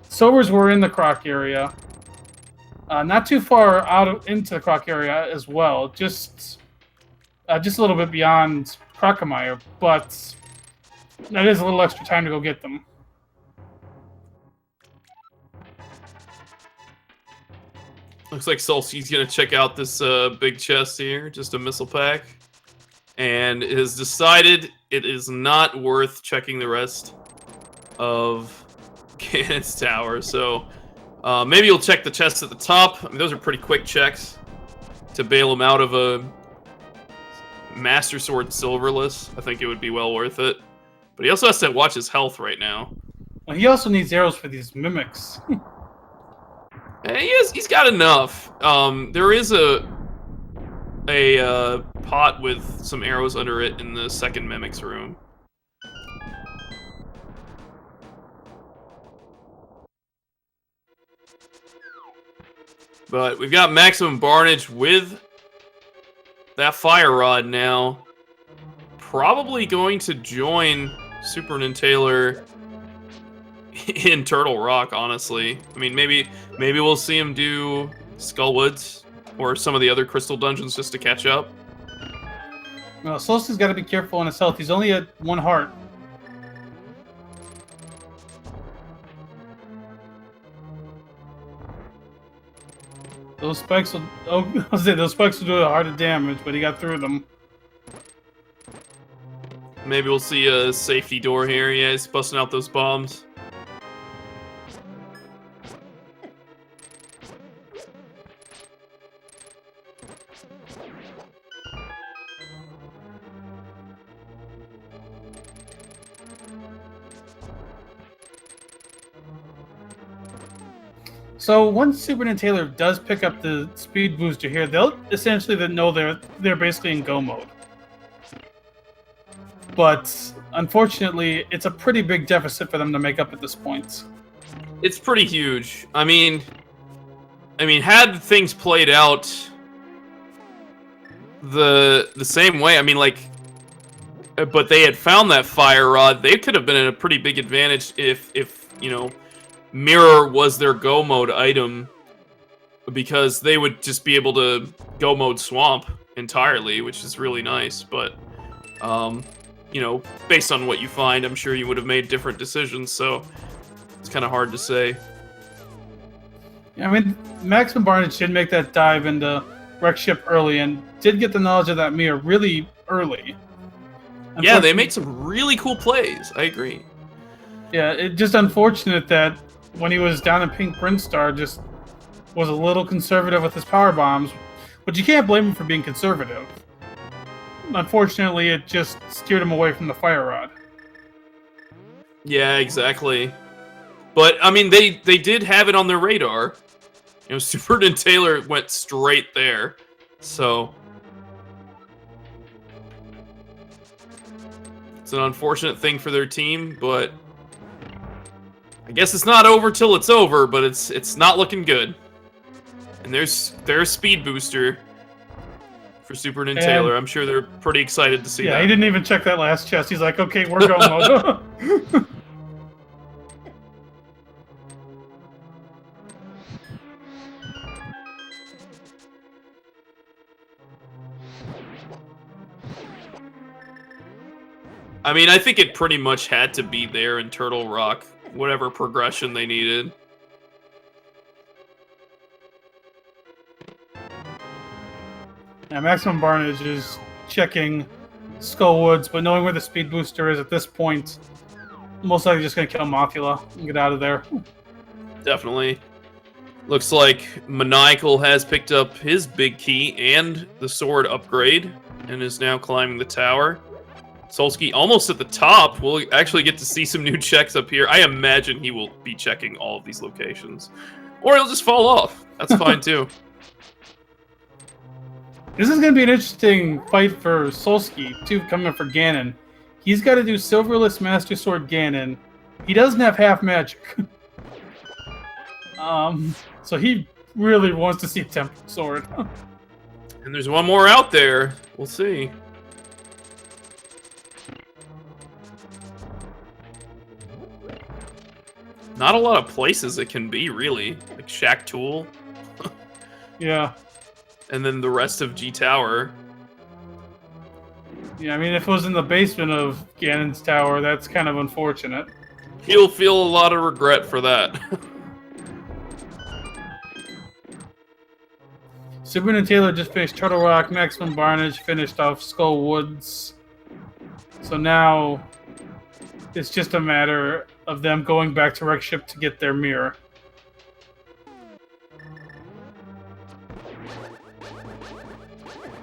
Sobers were in the Croc area. Not too far into the Croc area as well. Just a little bit beyond Crocomire, but that is a little extra time to go get them. Looks like Solski's gonna check out this big chest here, just a missile pack, and has decided it is not worth checking the rest of Ganon's Tower. So maybe you'll check the chests at the top. I mean, those are pretty quick checks to bail him out of a Master Sword silverless. I think it would be well worth it. But he also has to watch his health right now. Well, he also needs arrows for these mimics. He's got enough. There is a pot with some arrows under it in the second Mimic's room. But we've got Maximum Barnage with that Fire Rod now. Probably going to join SuperNinTaylor in Turtle Rock, honestly. I mean, maybe we'll see him do Skullwoods or some of the other crystal dungeons just to catch up. Well, Solski's got to be careful on his health. He's only at 1 heart. Those spikes will... Oh, I was saying, those spikes will do a heart of damage, but he got through them. Maybe we'll see a safety door here. Yeah, he's busting out those bombs. So once SuperNinTaylor does pick up the speed booster here, they'll essentially know they're basically in go mode. But unfortunately, it's a pretty big deficit for them to make up at this point. It's pretty huge. I mean, had things played out the same way, I mean, like, but they had found that Fire Rod, they could have been in a pretty big advantage if you know, Mirror was their go mode item, because they would just be able to go mode Swamp entirely, which is really nice. But you know, based on what you find, I'm sure you would have made different decisions, so it's kind of hard to say. Yeah, I mean, Maximum Barnage did make that dive into Wreck Ship early and did get the knowledge of that mirror really early. Yeah, they made some really cool plays. I agree. Yeah, it's just unfortunate that when he was down in Pink Prince Star, just was a little conservative with his power bombs, but you can't blame him for being conservative. Unfortunately, it just steered him away from the Fire Rod. Yeah, exactly. But I mean, they did have it on their radar. You know, SuperNinTaylor went straight there, so it's an unfortunate thing for their team, but I guess it's not over till it's over, but it's not looking good. And there's their speed booster for SuperNinTaylor. I'm sure they're pretty excited to see that. Yeah, he didn't even check that last chest. He's like, okay, we're going. I mean, I think it pretty much had to be there in Turtle Rock, whatever progression they needed. Yeah, Maximum Barnage is checking Skullwoods, but knowing where the speed booster is at this point, most likely just going to kill Mothula and get out of there. Definitely. Looks like Maniacal has picked up his big key and the sword upgrade and is now climbing the tower. Solski almost at the top. We'll actually get to see some new checks up here. I imagine he will be checking all of these locations. Or he'll just fall off. That's fine too. This is going to be an interesting fight for Solski, too, coming for Ganon. He's got to do Silverless Master Sword Ganon. He doesn't have half magic. So he really wants to see Temple Sword. And there's one more out there. We'll see. Not a lot of places it can be, really. Like Shack Tool. Yeah. And then the rest of G Tower. Yeah, I mean, if it was in the basement of Ganon's tower, that's kind of unfortunate. He'll feel a lot of regret for that. SuperNinTaylor just finished Turtle Rock, Maximum Barnage finished off Skullwoods. So now it's just a matter of them going back to Wreck Ship to get their mirror.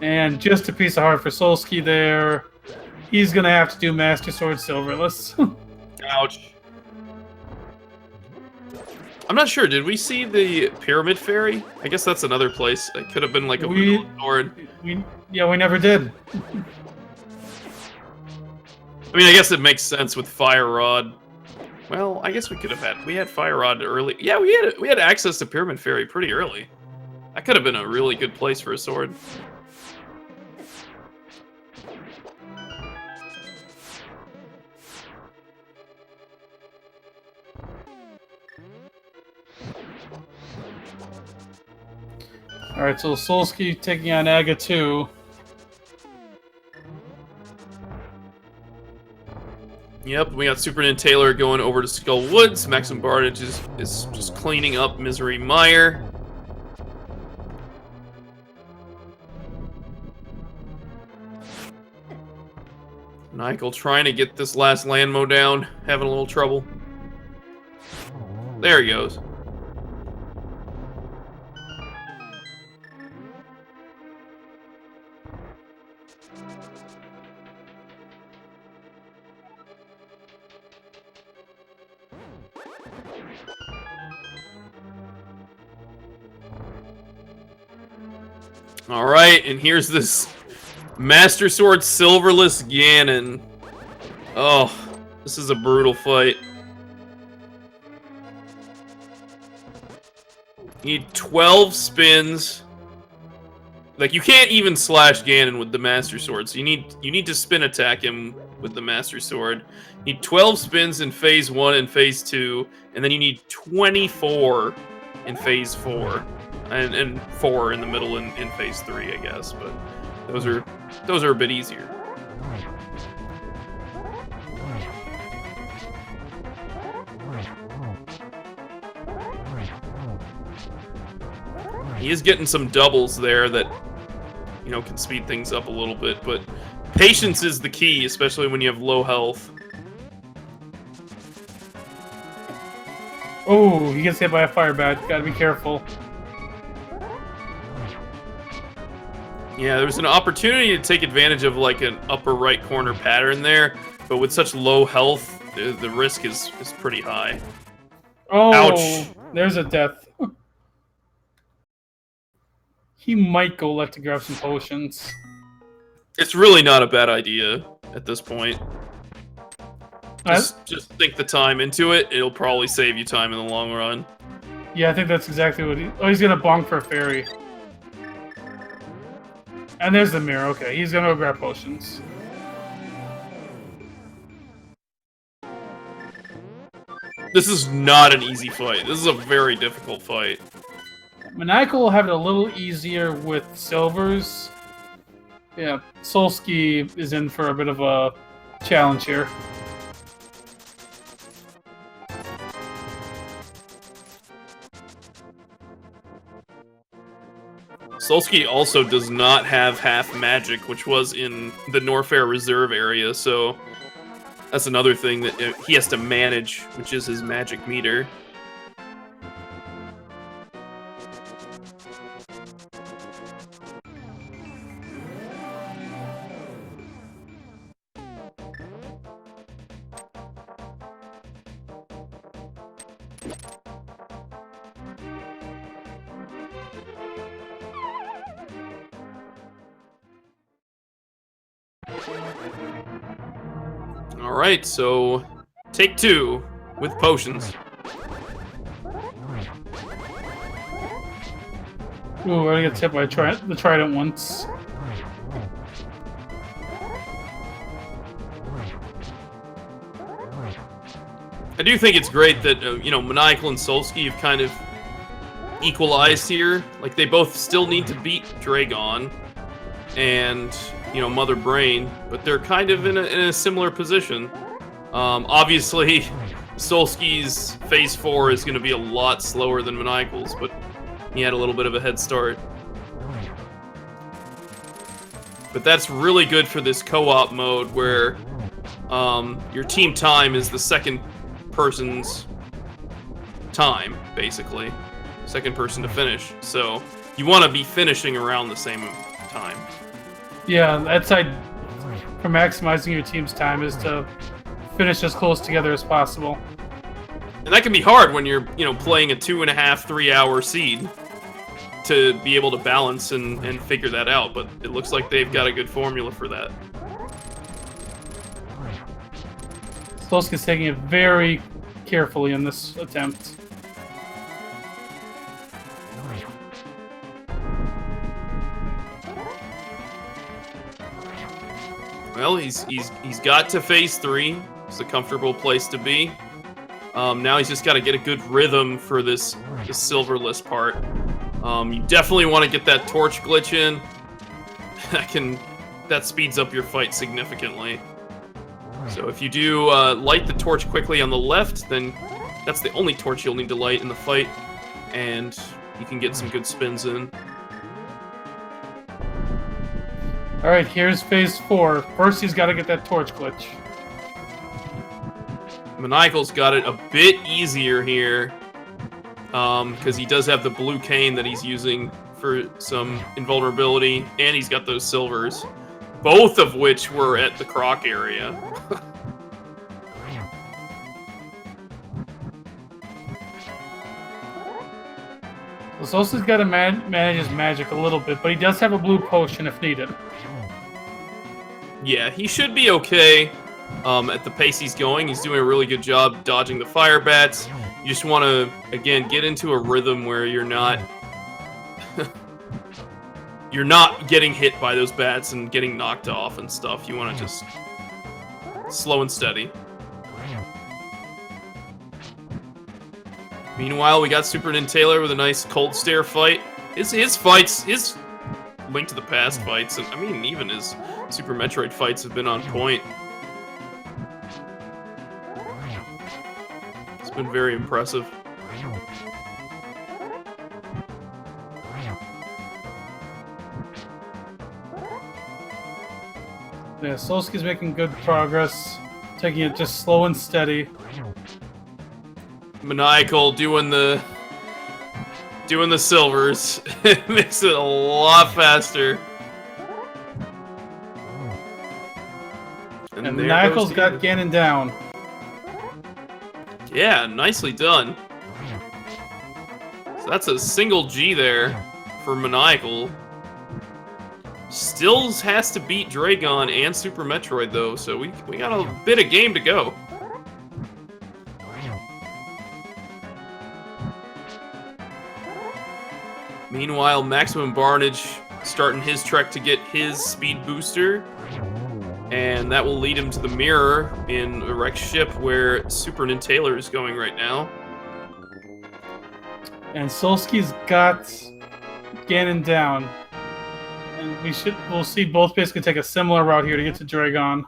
And just a piece of heart for Solski there. He's going to have to do Master Sword Silverless. Ouch. I'm not sure. Did we see the Pyramid Fairy? I guess that's another place. It could have been like a Voodoo Sword. Yeah, we never did. I mean, I guess it makes sense with Fire Rod. Well, I guess we could have had... We had Fire Rod early. Yeah, we had access to Pyramid Fairy pretty early. That could have been a really good place for a sword. Alright, so Solski taking on Aga 2. Yep, we got SuperNinTaylor going over to Skull Woods. Maxim Bardage is just cleaning up Misery Mire. Maniacal trying to get this last Landmo down, having a little trouble. There he goes. Alright, and here's this Master Sword Silverless Ganon. Oh, this is a brutal fight. You need 12 spins. Like, you can't even slash Ganon with the Master Sword, so you need to spin attack him with the Master Sword. You need 12 spins in Phase 1 and Phase 2, and then you need 24 in Phase 4. And 4 in the middle in Phase 3, I guess, but those are a bit easier. He is getting some doubles there that, you know, can speed things up a little bit, but patience is the key, especially when you have low health. Oh, he gets hit by a fire bat. Gotta be careful. Yeah, there's an opportunity to take advantage of like an upper right corner pattern there, but with such low health, the risk is pretty high. Oh, ouch! There's a death. He might go left to grab some potions. It's really not a bad idea at this point. Just think the time into it. It'll probably save you time in the long run. Yeah, I think that's exactly what he's gonna bonk for a fairy. And there's the mirror. Okay, he's gonna go grab potions. This is not an easy fight. This is a very difficult fight. Maniacal will have it a little easier with silvers. Yeah, Solski is in for a bit of a challenge here. Solski also does not have half magic, which was in the Norfair Reserve area, so that's another thing that he has to manage, which is his magic meter. Alright, so take 2 with potions. Ooh, I get hit by the trident once. I do think it's great that, you know, Maniacal and Solski have kind of equalized here. Like, they both still need to beat Dragon and, you know, Mother Brain, but they're kind of in a similar position. Obviously, Solski's Phase 4 is going to be a lot slower than Maniacal's, but he had a little bit of a head start. But that's really good for this co-op mode where your team time is the second person's time, basically. Second person to finish. So you want to be finishing around the same time. Yeah, that's for maximizing your team's time is to finish as close together as possible. And that can be hard when you're, you know, playing a 2.5, 3 hour seed to be able to balance and figure that out, but it looks like they've got a good formula for that. Solski's taking it very carefully in this attempt. Well, he's got to Phase 3. It's a comfortable place to be. Now he's just got to get a good rhythm for this silverless part. You definitely want to get that torch glitch in. That speeds up your fight significantly. So if you do light the torch quickly on the left, then that's the only torch you'll need to light in the fight, and you can get some good spins in. Alright, here's phase 4. First, he's got to get that torch glitch. Maniacal's got it a bit easier here, because he does have the blue cane that he's using for some invulnerability, and he's got those silvers, both of which were at the croc area. Solski's got to manage his magic a little bit, but he does have a blue potion if needed. Yeah, he should be okay at the pace he's going. He's doing a really good job dodging the fire bats. You just want to, again, get into a rhythm where you're not you're not getting hit by those bats and getting knocked off and stuff. You want to just slow and steady. Meanwhile, we got SuperNinTaylor with a nice cold stare fight. His fights, his Link to the Past fights, and I mean, even his Super Metroid fights have been on point. It's been very impressive. Yeah, Solski's making good progress, taking it just slow and steady. Maniacal doing the silvers. It makes it a lot faster. And Maniacal's got Ganon down. Yeah, nicely done. So that's a single G there for Maniacal. Still has to beat Dragon and Super Metroid though, so we got a bit of game to go. Meanwhile, Maximum Barnage starting his trek to get his speed booster, and that will lead him to the mirror in a wrecked ship where SuperNinTaylor is going right now. And Solski's got Ganon down. And we'll see both basically take a similar route here to get to Dragon.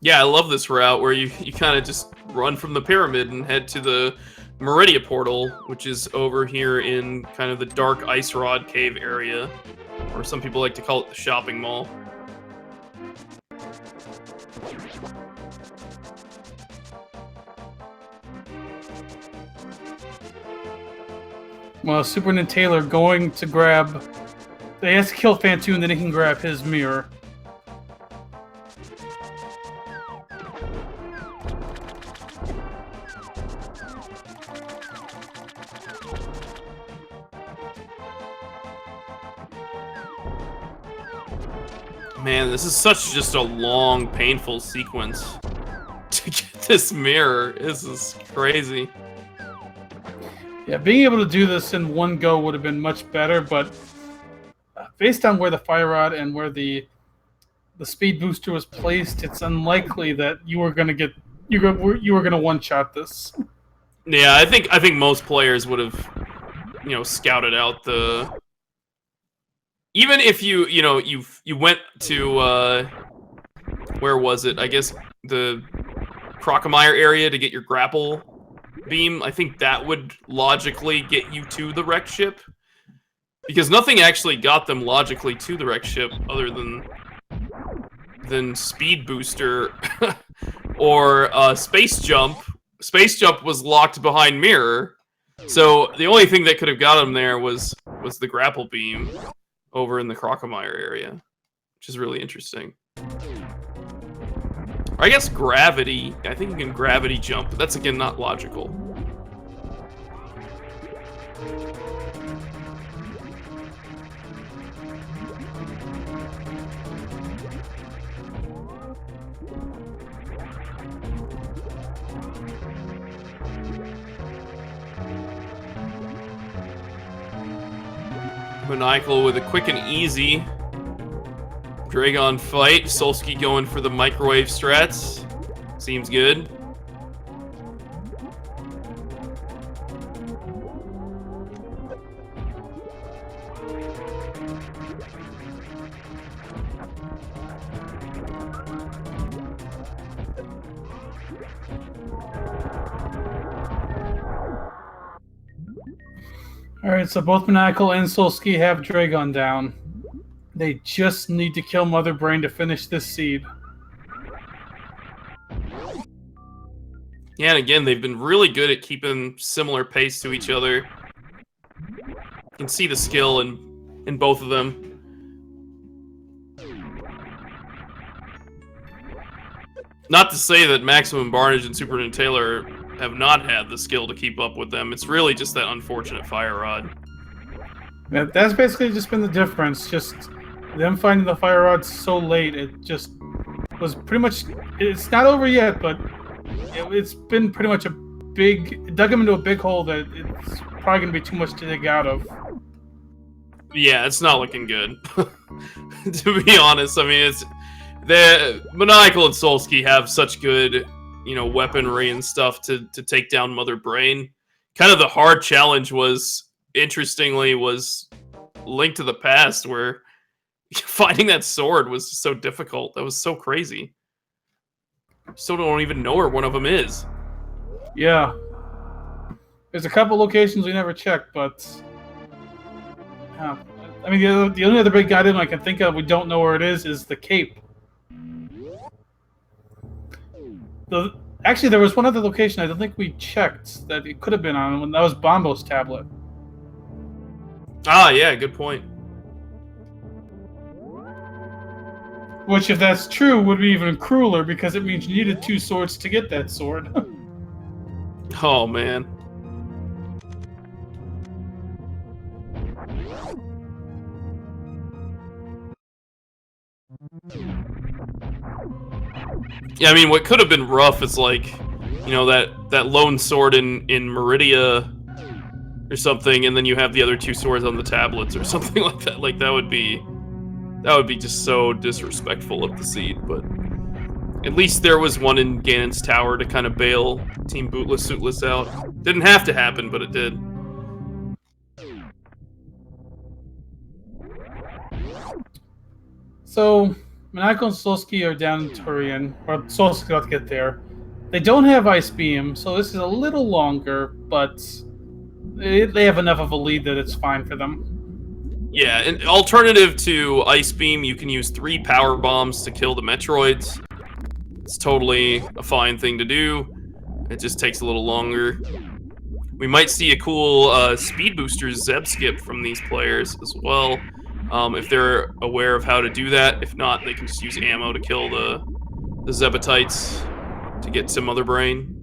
Yeah, I love this route where you kind of just run from the pyramid and head to the Meridia portal, which is over here in kind of the dark ice rod cave area, or some people like to call it the shopping mall. Well, SuperNinTaylor going to grab... He has to kill Fantoon, then he can grab his mirror. Man, this is such just a long, painful sequence to get this mirror. This is crazy. Yeah, being able to do this in one go would have been much better, but based on where the fire rod and where the speed booster was placed, it's unlikely that you were going to get you were going to one-shot this. Yeah, I think most players would have, scouted out the. Even if you went to where was it? I guess the Crocomire area to get your grapple beam. I think that would logically get you to the wrecked ship, because nothing actually got them logically to the wrecked ship other than speed booster or space jump. Space jump was locked behind mirror, so the only thing that could have got them there was the grapple beam over in the Crocomire area, which is really interesting. Or I guess gravity. I think you can gravity jump, but that's again not logical. Maniacal with a quick and easy Dragon fight. Solski going for the microwave strats. Seems good. Alright, so both Maniacal and Solski have Dragon down. They just need to kill Mother Brain to finish this seed. Yeah, and again, they've been really good at keeping similar pace to each other. You can see the skill in both of them. Not to say that Maximum Barnage and SuperNinTaylor have not had the skill to keep up with them. It's really just that unfortunate Fire Rod. Yeah, that's basically just been the difference. Just them finding the Fire Rod so late, it just was pretty much... It's not over yet, but it's been pretty much a big... It dug them into a big hole that it's probably going to be too much to dig out of. Yeah, it's not looking good. To be honest, I mean, it's... The Maniacal and Solski have such good, you know, weaponry and stuff to take down Mother Brain. Kind of the hard challenge was, interestingly, was Link to the Past, where finding that sword was so difficult. That was so crazy. Still don't even know where one of them is. Yeah. There's a couple locations we never checked, but... I mean, the only other big item I can think of we don't know where it is the cape. Actually, there was one other location I don't think we checked that it could have been on, and that was Bombo's tablet. Ah, yeah, good point. Which, if that's true, would be even crueler, because it means you needed 2 swords to get that sword. Oh, man. Yeah, I mean, what could have been rough is, like, you know, that lone sword in Meridia or something, and then you have the other 2 swords on the tablets or something like that. Like, that would be just so disrespectful of the seed, but at least there was one in Ganon's Tower to kind of bail Team Bootless Suitless out. Didn't have to happen, but it did. So, Maniacal and Solski are down in Turian, or Solski's about to get there. They don't have Ice Beam, so this is a little longer, but they have enough of a lead that it's fine for them. Yeah, an alternative to Ice Beam, you can use 3 Power Bombs to kill the Metroids. It's totally a fine thing to do. It just takes a little longer. We might see a cool Speed Booster Zeb skip from these players as well. If they're aware of how to do that. If not, they can just use ammo to kill the Zebatites to get to Mother Brain.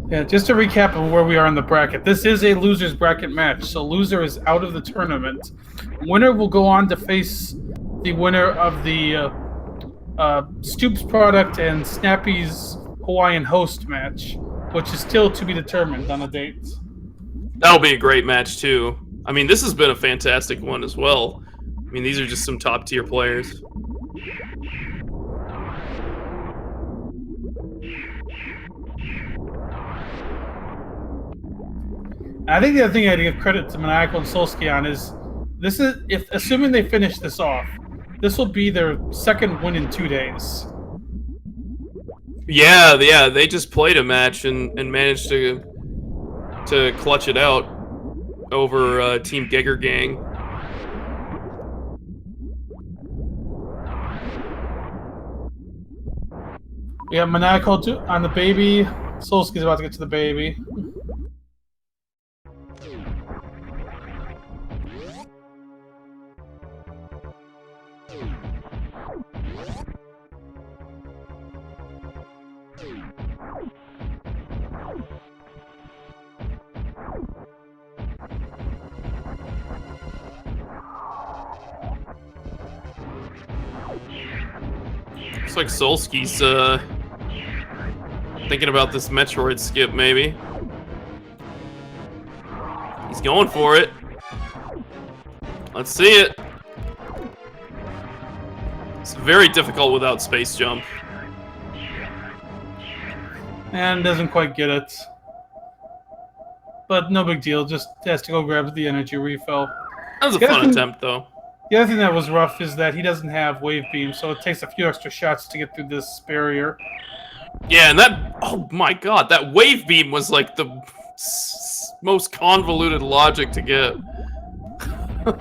Yeah, just to recap of where we are in the bracket. This is a loser's bracket match, so loser is out of the tournament. Winner will go on to face the winner of the Stoops product and Snappy's Hawaiian host match, which is still to be determined on a date. That'll be a great match, too. I mean, this has been a fantastic one as well. I mean, these are just some top-tier players. I think the other thing I'd give credit to Maniacal and Solski on is, this is, if assuming they finish this off, this will be their second win in 2 days. Yeah, they just played a match and managed to clutch it out over Team Gegger Gang. We have Maniacal on the baby. Solski's about to get to the baby. Looks like Solski's thinking about this Metroid skip, maybe. He's going for it. Let's see it. It's very difficult without space jump. And doesn't quite get it. But no big deal, just has to go grab the energy refill. That was a The other fun thing- attempt, though. The other thing that was rough is that he doesn't have wave beam, so it takes a few extra shots to get through this barrier. Yeah, and that, oh my god, that wave beam was like the most convoluted logic to get.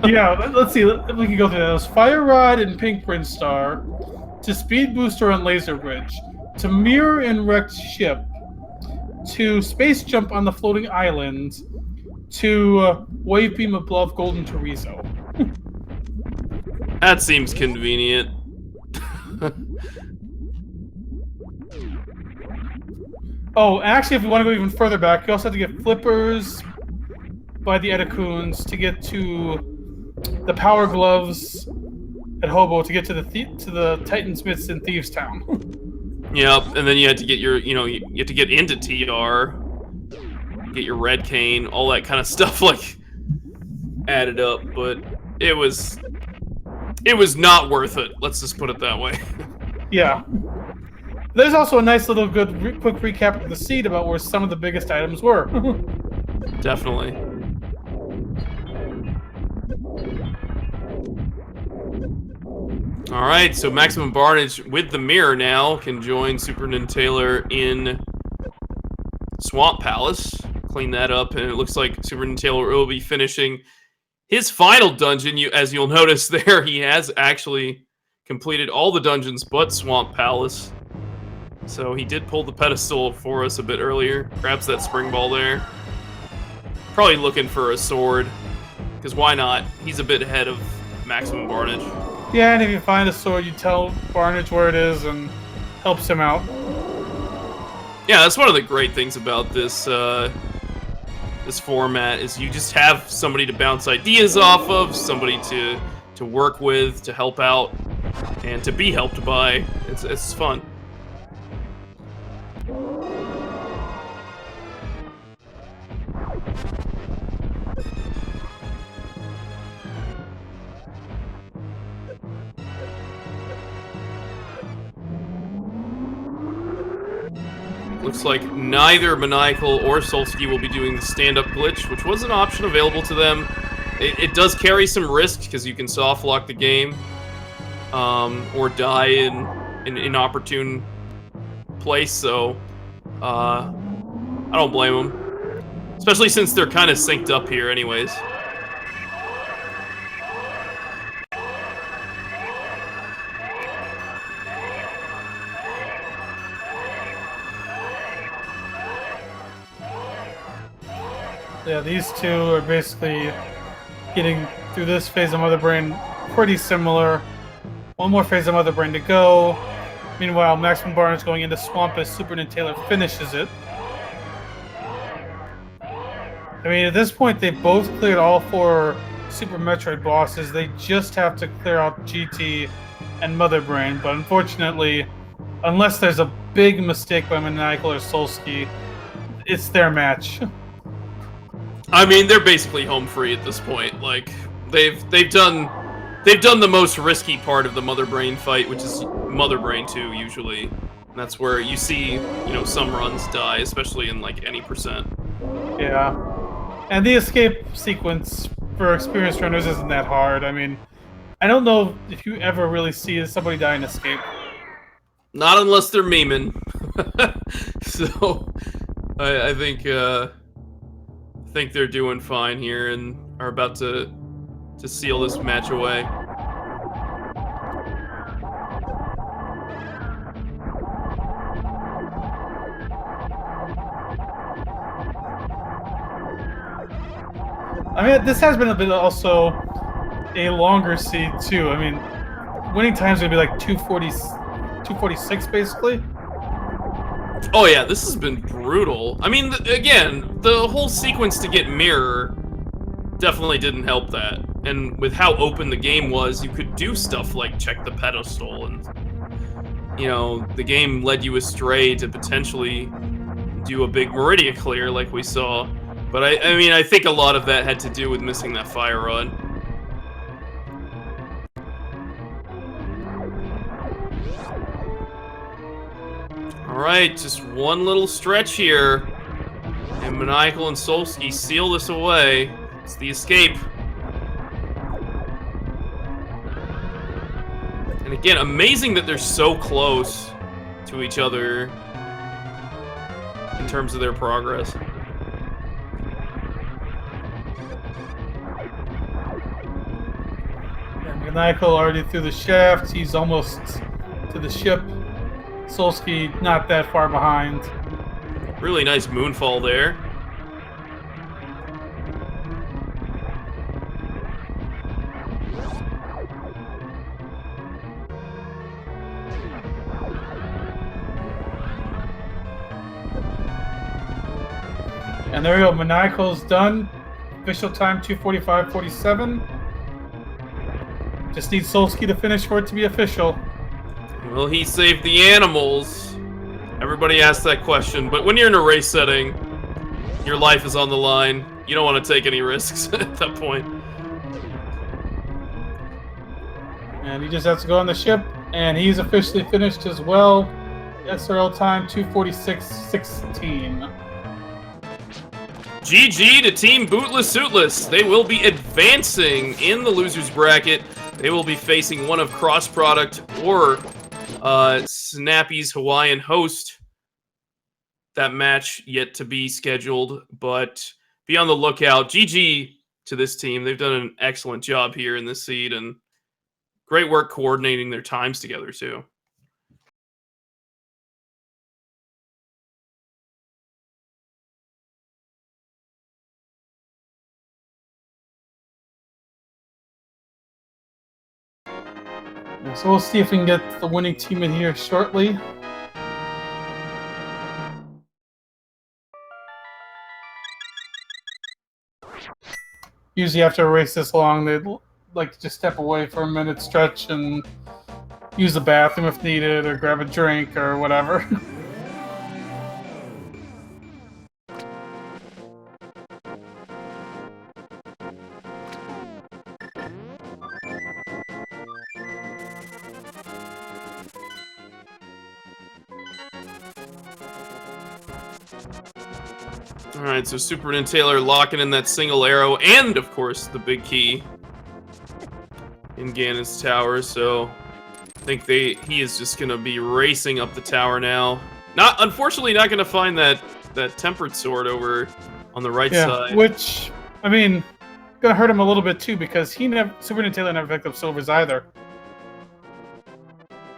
Yeah, let's see, we can go through those. Fire Rod and Pink Prince Star, to Speed Booster on Laser Bridge, to Mirror and Wrecked Ship, to Space Jump on the Floating Island, to Wave Beam above Golden Chorizo. That seems convenient. Oh, actually, if we want to go even further back, you also have to get Flippers by the Edacoons to get to the Power Gloves at Hobo to get to the Titansmiths in Thieves Town. Yep, and then you had to get your, you have to get into TR, get your red cane, all that kind of stuff, like, added up, but it was not worth it, let's just put it that way. Yeah. There's also a nice little quick recap of the seed about where some of the biggest items were. Definitely. Alright, so Maximum Barnage with the mirror now can join SuperNinTaylor in Swamp Palace. Clean that up, and it looks like SuperNinTaylor will be finishing his final dungeon. As you'll notice there, he has actually completed all the dungeons but Swamp Palace. So he did pull the pedestal for us a bit earlier. Grabs that spring ball there. Probably looking for a sword, because why not? He's a bit ahead of Maximum Barnage. Yeah, and if you find a sword, you tell Barnage where it is and helps him out. Yeah, that's one of the great things about this this format is you just have somebody to bounce ideas off of, somebody to work with, to help out, and to be helped by. It's fun. Looks like neither Maniacal or Solski will be doing the stand-up glitch, which was an option available to them. It does carry some risk, because you can soft lock the game, or die in an inopportune place, so I don't blame them. Especially since they're kind of synced up here anyways. Yeah, these two are basically getting through this phase of Mother Brain pretty similar. One more phase of Mother Brain to go. Meanwhile, Maximum Barnage going into Swamp as SuperNinTaylor finishes it. I mean, at this point, they both cleared all 4 Super Metroid bosses. They just have to clear out GT and Mother Brain, but unfortunately, unless there's a big mistake by Maniacal or Solski, it's their match. I mean, they're basically home free at this point. Like, they've done the most risky part of the Mother Brain fight, which is Mother Brain 2 usually. And that's where you see, some runs die, especially in like any percent. Yeah. And the escape sequence for experienced runners isn't that hard. I mean, I don't know if you ever really see somebody die in escape. Not unless they're memeing. So, I think they're doing fine here and are about to seal this match away. I mean, this has been a bit also a longer seed too. I mean, winning time's gonna be like 246 basically. Oh yeah, this has been brutal. I mean, again, the whole sequence to get Mirror definitely didn't help that. And with how open the game was, you could do stuff like check the pedestal, and the game led you astray to potentially do a big Meridia clear like we saw. But I mean, I think a lot of that had to do with missing that fire rod. Alright, just one little stretch here. And Maniacal and Solski seal this away. It's the escape. And again, amazing that they're so close to each other in terms of their progress. And Maniacal already through the shaft. He's almost to the ship. Solski not that far behind. Really nice moonfall there. And there we go. Maniacal's done. Official time 2:45:47. Just need Solski to finish for it to be official. Will he save the animals? Everybody asks that question, but when you're in a race setting, your life is on the line. You don't want to take any risks at that point. And he just has to go on the ship, and he's officially finished as well. SRL time 2:46:16. GG to Team Bootless Suitless. They will be advancing in the losers bracket. They will be facing one of Cross Product or Snappy's Hawaiian Host. That match yet to be scheduled, but be on the lookout. GG to this team. They've done an excellent job here in this seed, and great work coordinating their times together too. So we'll see if we can get the winning team in here shortly. Usually after a race this long, they'd like to just step away for a minute, stretch, and use the bathroom if needed, or grab a drink, or whatever. Alright, so SuperNinTaylor locking in that single arrow, and of course the big key in Ganon's tower, so I think he is just gonna be racing up the tower now. Unfortunately not gonna find that tempered sword over on the right side. Which, I mean, gonna hurt him a little bit too, because SuperNinTaylor never picked up silvers either.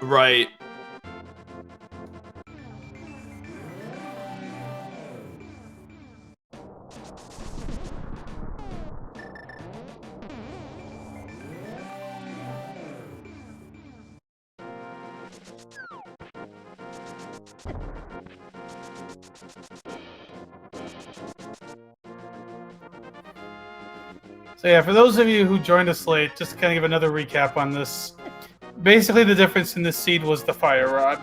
Right. So yeah, for those of you who joined us late, just to kind of give another recap on this. Basically, the difference in this seed was the fire rod.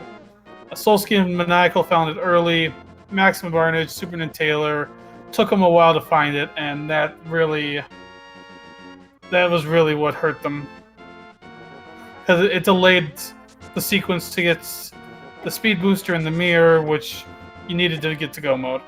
Solski and Maniacal found it early. Maximum Barnage, SuperNinTaylor, took them a while to find it, and that was really what hurt them. Because it delayed the sequence to get the speed booster and the mirror, which you needed to get to go mode.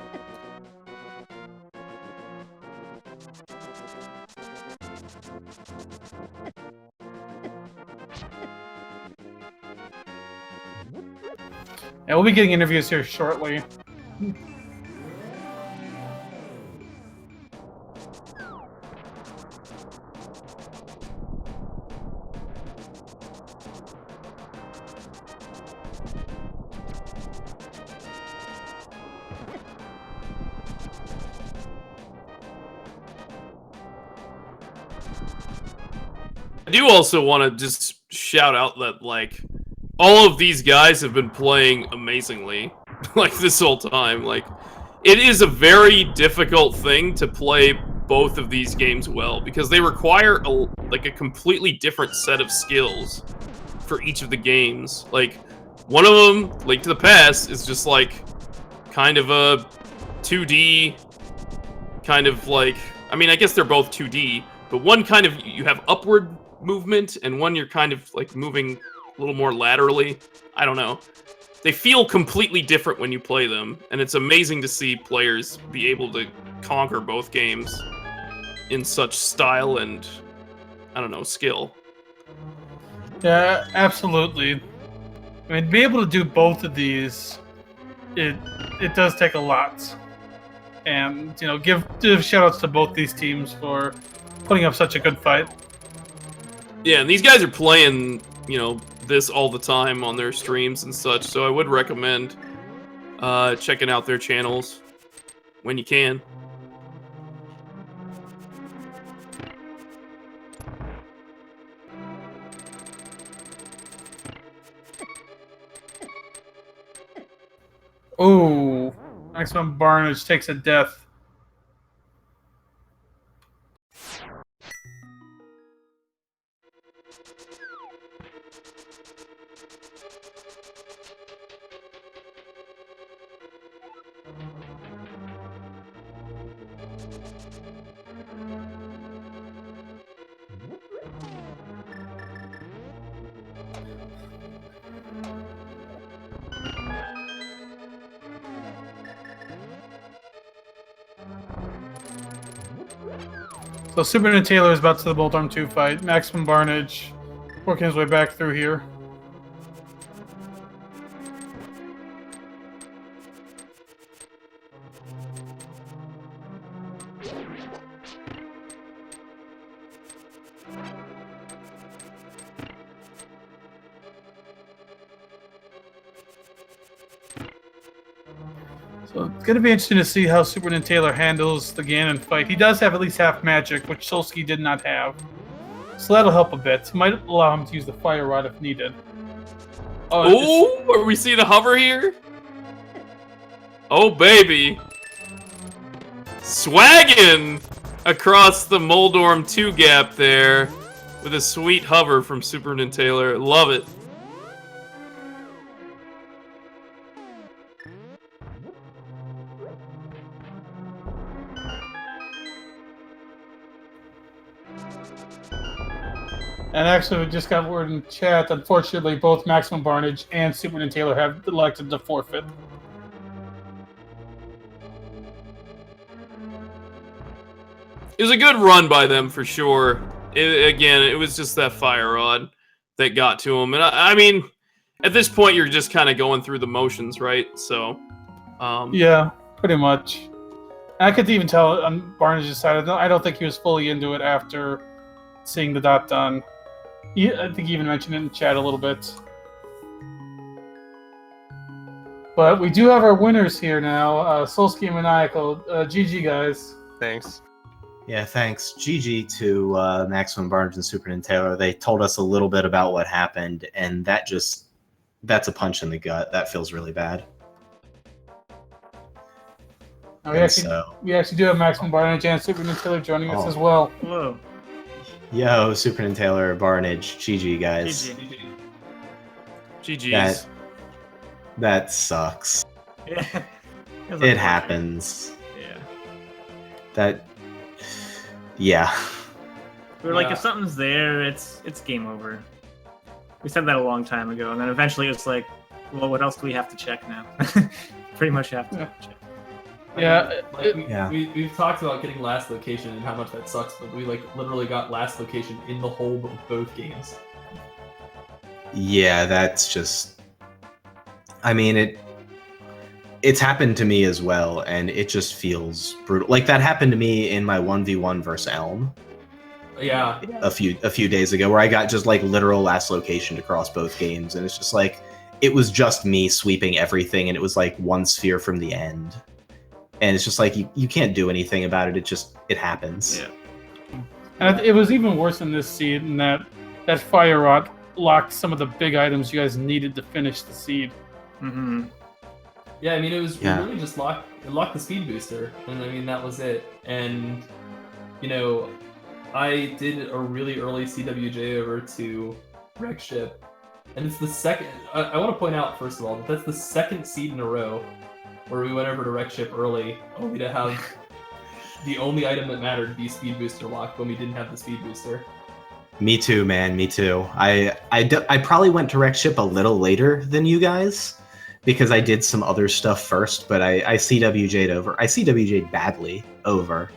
Yeah, we'll be getting interviews here shortly. I do also want to just shout out that, like, all of these guys have been playing amazingly, like, this whole time. Like, it is a very difficult thing to play both of these games well, because they require, a completely different set of skills for each of the games. Like, one of them, Link to the Past, is just, like, kind of a 2D, kind of, like... I mean, I guess they're both 2D, but one kind of, you have upward movement, and one you're kind of, like, moving a little more laterally. I don't know. they feel completely different when you play them, and it's amazing to see players be able to conquer both games in such style and, I don't know, skill. Yeah, absolutely. I mean, to be able to do both of these, it does take a lot. And, you know, give shout-outs to both these teams for putting up such a good fight. Yeah, and these guys are playing, you know, this all the time on their streams and such, so I would recommend checking out their channels when you can. Ooh, Maximum Barnage takes a death. So SuperNinTaylor is about to the Bolt Arm 2 fight. Maximum Barnage working his way back through here. So it's going to be interesting to see how SuperNinTaylor handles the Ganon fight. He does have at least half magic, which Solski did not have. So that'll help a bit. Might allow him to use the Fire Rod if needed. Oh, are we seeing a hover here? Oh, baby. Swaggin' across the Moldorm 2 gap there with a sweet hover from SuperNinTaylor. Love it. And actually, we just got word in chat. Unfortunately, both Maximum Barnage and SuperNinTaylor have elected to forfeit. It was a good run by them for sure. Again, it was just that Fire Rod that got to him. And I mean, at this point, you're just kind of going through the motions, right? So, yeah, pretty much. I could even tell on Barnage's side, I don't think he was fully into it after seeing the dot done. I think he even mentioned it in chat a little bit. But we do have our winners here now. Solski and Maniacal. GG, guys. Thanks. Yeah, thanks. GG to Maximum Barnage and SuperNinTaylor. They told us a little bit about what happened, and that's a punch in the gut. That feels really bad. We actually do have Maximum Barnage and SuperNinTaylor joining us as well. Hello. Yo, SuperNinTaylor, Barnage, GG, guys. GG's. That sucks. Yeah. It happens. Yeah. Yeah. We were like, if something's there, it's game over. We said that a long time ago, and then eventually it's like, well, what else do we have to check now? Pretty much have to check. Yeah, We've talked about getting last location and how much that sucks, but we literally got last location in the whole of both games. Yeah, that's just... I mean, it's happened to me as well, and it just feels brutal. Like, that happened to me in my 1v1 versus Elm. Yeah. A few days ago, where I got just, like, literal last location across both games, and it's just like, it was just me sweeping everything, and it was like one sphere from the end. And it's just like, you can't do anything about it. It happens. Yeah. And it was even worse in this seed in that Fire Rod locked some of the big items you guys needed to finish the seed. Mm-hmm. Yeah, I mean, it really just locked the speed booster, and I mean, that was it. And, you know, I did a really early CWJ over to Wreck Ship, and it's the second... I want to point out, first of all, that's the second seed in a row where we went over to Wreck Ship early, only to have the only item that mattered be speed booster locked when we didn't have the speed booster. Me too, man. Me too. I probably went to Wreck Ship a little later than you guys, because I did some other stuff first, but I CWJ'd over. I CWJ'd badly over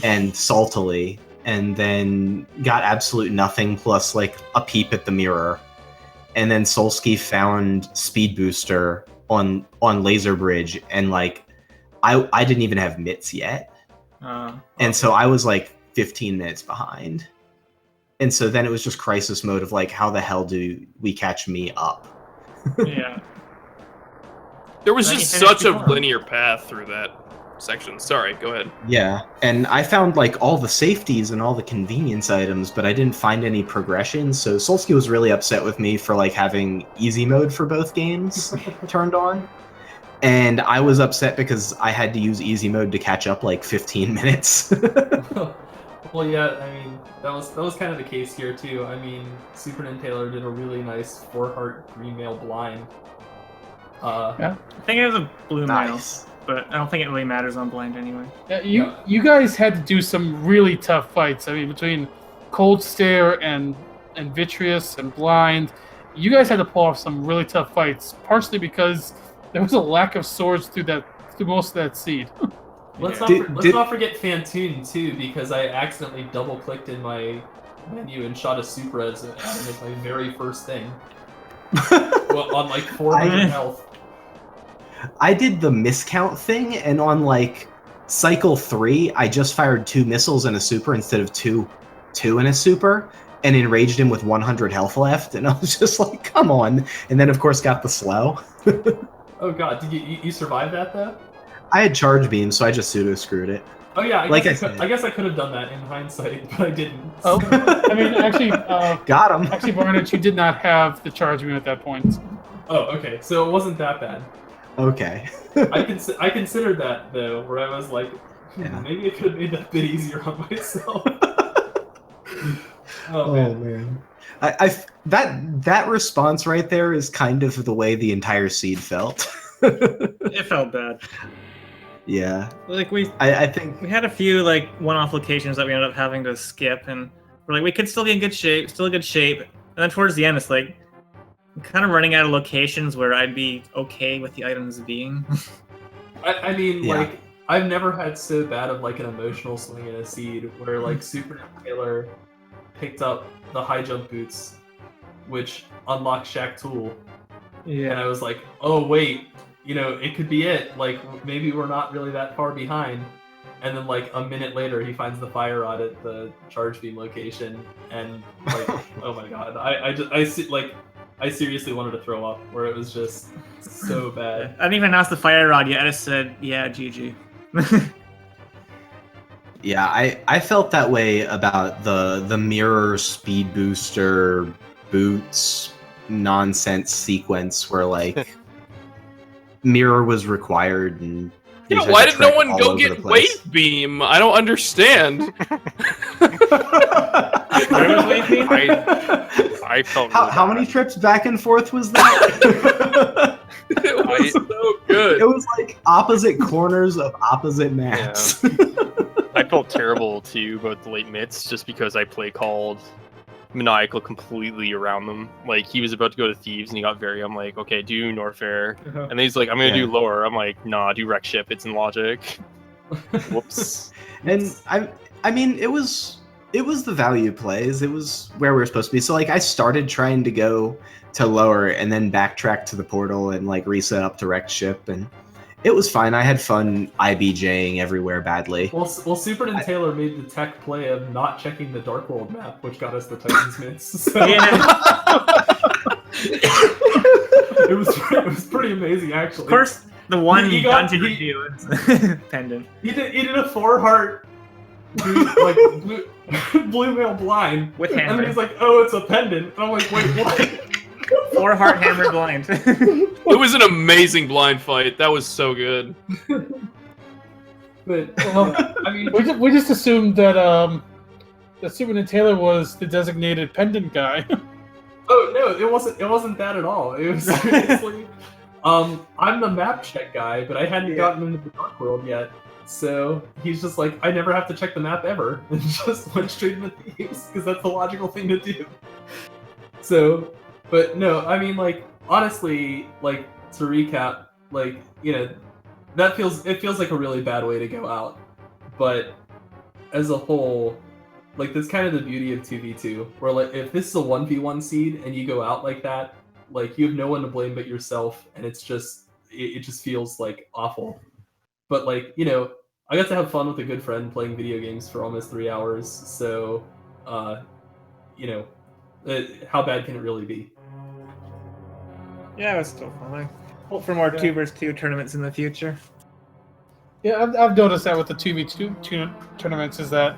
and saltily, and then got absolute nothing plus like a peep at the mirror. And then Solski found Speed Booster on Laser Bridge, and like I didn't even have mitts yet. And so I was like 15 minutes behind. And so then it was just crisis mode of like, how the hell do we catch me up? Yeah. There was just such a linear path through that section. Sorry, go ahead. Yeah, and I found like all the safeties and all the convenience items, but I didn't find any progression. So Solski was really upset with me for like having easy mode for both games turned on. And I was upset because I had to use easy mode to catch up like 15 minutes. Well, yeah, I mean, that was kind of the case here too. I mean, SuperNinTaylor did a really nice 4-heart green mail blind. I think it was a blue mail, but I don't think it really matters on blind anyway. Yeah, you guys had to do some really tough fights. I mean, between Cold Stare and Vitreous and Blind, you guys had to pull off some really tough fights, partially because there was a lack of swords through most of that seed. Let's not forget Fantoon too, because I accidentally double-clicked in my menu and shot a Supra as my very first thing. Well, on like 400 health. I did the miscount thing, and on like cycle 3, I just fired 2 missiles and a super instead of two and a super, and enraged him with 100 health left, and I was just like, come on. And then of course got the slow. Oh god, did you survive that though? I had charge beam, so I just pseudo screwed it. Oh yeah, I guess I could have done that in hindsight, but I didn't. Oh, I mean, actually, got him. Actually, Barnett, you did not have the charge beam at that point. Oh, okay, so it wasn't that bad. Okay. I considered that though, where I was like, maybe it could have made that a bit easier on myself. Oh man. That response right there is kind of the way the entire seed felt. It felt bad. Yeah. Like I think we had a few like one-off locations that we ended up having to skip, and we're like, we could still be in good shape, and then towards the end, it's like I'm kind of running out of locations where I'd be okay with the items being. I mean, like I've never had so bad of like an emotional swing in a seed where like SuperNinTaylor picked up the high jump boots, which unlocked Shack Tool. Yeah. And I was like, oh wait, it could be it. Like maybe we're not really that far behind. And then like a minute later, he finds the fire rod at the charge beam location, and like, oh my god, I seriously wanted to throw up. Where it was just so bad. I didn't even announce the fire rod yet. I just said, yeah, GG. Yeah, I felt that way about the mirror speed booster boots nonsense sequence where like mirror was required, and why did no one go get wave beam? I don't understand. I felt how many trips back and forth was that? It was so good. It was like opposite corners of opposite maps. Yeah. I felt terrible too about the late mitts, just because I play called Maniacal completely around them. Like he was about to go to Thieves and he got very. I'm like, okay, do Norfair, and then he's like, I'm gonna do lower. I'm like, nah, do Wreck Ship. It's in logic. Whoops. And I mean, it was the value plays. It was where we were supposed to be. So like, I started trying to go to lower and then backtrack to the portal and like reset up to Wreck Ship, and it was fine. I had fun IBJing everywhere badly. Well, SuperNinTaylor made the tech play of not checking the Dark World map, which got us the Titans mints. So. It was pretty amazing, actually. Of course, the one dungeon review is pendant. He did a 4-heart blue mail blind with hammer. And then he's like, oh, it's a pendant. And I'm like, wait, what? 4-heart hammer blind. It was an amazing blind fight. That was so good. But I mean, we just assumed that that SuperNinTaylor was the designated pendant guy. Oh no, it wasn't that at all. It was seriously. I'm the map check guy, but I hadn't gotten into the Dark World yet. So he's just like, I never have to check the map ever, and just went straight into Thieves because that's the logical thing to do. So. But no, I mean, like, honestly, like, to recap, like, you know, it feels like a really bad way to go out. But as a whole, like, that's kind of the beauty of 2v2, where, like, if this is a 1v1 seed and you go out like that, like, you have no one to blame but yourself, and it just feels, like, awful. But, like, you know, I got to have fun with a good friend playing video games for almost 3 hours, so, you know, how bad can it really be? Yeah, it was still fun. I hope for more 2v2 tournaments in the future. Yeah, I've noticed that with the 2v2 tournaments is that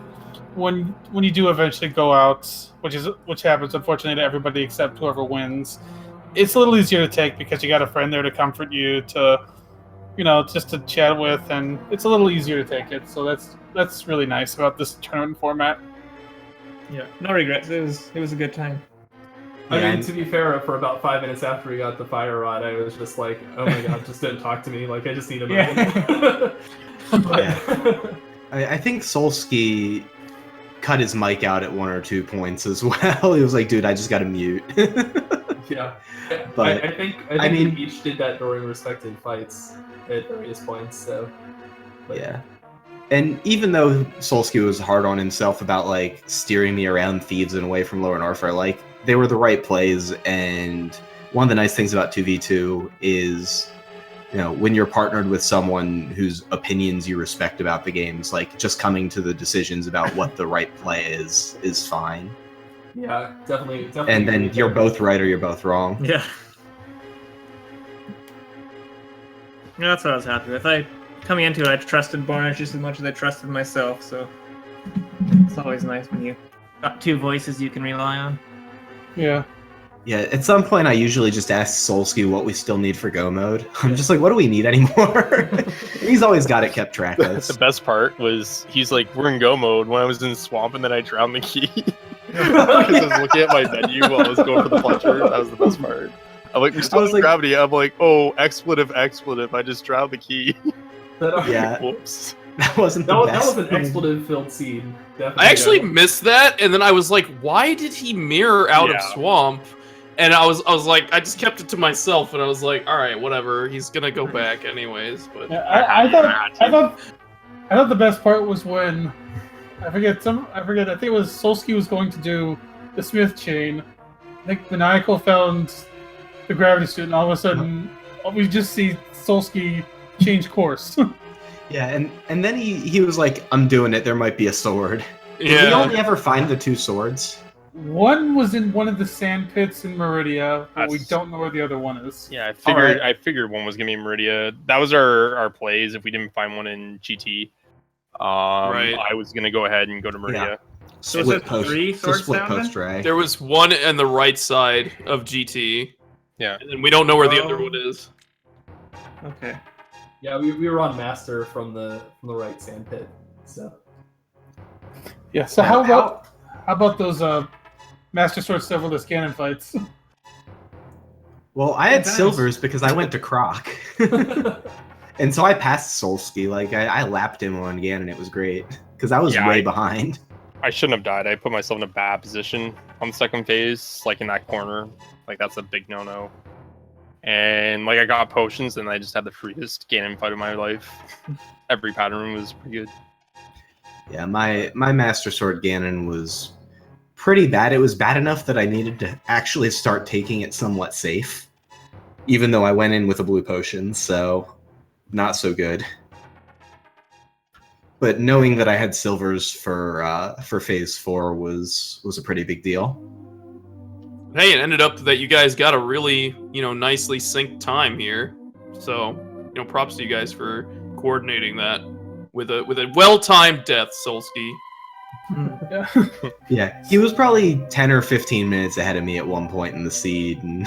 when you do eventually go out, which happens unfortunately to everybody except whoever wins, it's a little easier to take because you got a friend there to comfort you, to, you know, just to chat with, and it's a little easier to take it. So that's really nice about this tournament format. Yeah, no regrets. It was a good time. I mean, to be fair, for about 5 minutes after we got the fire rod, I was just like, oh my god, just don't talk to me. Like, I just need a moment. I think Solski cut his mic out at 1 or 2 points as well. He was like, dude, I just got to mute. Yeah. But I think we each did that during respective fights at various points, so. But. Yeah. And even though Solski was hard on himself about, like, steering me around Thieves and away from Lower Norfair, like, they were the right plays, and one of the nice things about 2v2 is, you know, when you're partnered with someone whose opinions you respect about the games, like, just coming to the decisions about what the right play is fine. Yeah, definitely. And then you're both right or you're both wrong. Yeah. Yeah, that's what I was happy with. Coming into it, I trusted Barnish just as much as I trusted myself, so it's always nice when you got 2 voices you can rely on. Yeah. Yeah, at some point I usually just ask Solski what we still need for Go mode. I'm just like, what do we need anymore? He's always got it kept track of. The best part was he's like, we're in Go mode when I was in Swamp, and then I drowned the key. Because I was looking at my menu while I was going for the plunger. That was the best part. I'm like, we're still in gravity. I'm like, oh, expletive. I just drowned the key. Yeah. Whoops. That wasn't the best. That was an expletive-filled scene. Definitely. I actually missed that, and then I was like, why did he mirror out of Swamp? And I was like, I just kept it to myself, and I was like, all right, whatever. He's gonna go back anyways. But yeah, I thought the best part was when I forget. I think it was Solski was going to do the Smith chain. I think Maniacal found the gravity suit, and all of a sudden we just see Solski change course. Yeah, and then he was like, I'm doing it. There might be a sword. yeah. Did we only ever find the 2 swords? One was in one of the sand pits in Meridia, but we don't know where the other one is. Yeah, I figured one was gonna be in Meridia. That was our plays if we didn't find one in GT. Right. I was gonna go ahead and go to Meridia. Yeah. So is it 3 swords split down post then? drag. There was one on the right side of GT. Yeah. And then we don't know where the other one is. Okay. Yeah, we were on Master from the right sand pit. So. Yeah. So how about those Master Sword Silverless Ganon fights? Well, I had silvers because I went to Croc. And so I passed Solski. Like, I lapped him on Ganon. It was great. Because I was way behind. I shouldn't have died. I put myself in a bad position on the second phase, like in that corner. Like, that's a big no-no. And, like, I got potions, and I just had the freest Ganon fight of my life. Every pattern was pretty good. Yeah, my Master Sword Ganon was pretty bad. It was bad enough that I needed to actually start taking it somewhat safe. Even though I went in with a blue potion, so not so good. But knowing that I had silvers for phase 4 was a pretty big deal. Hey, it ended up that you guys got a really, nicely synced time here. So, props to you guys for coordinating that with a well-timed death, Solski. Yeah, he was probably 10 or 15 minutes ahead of me at one point in the seed, and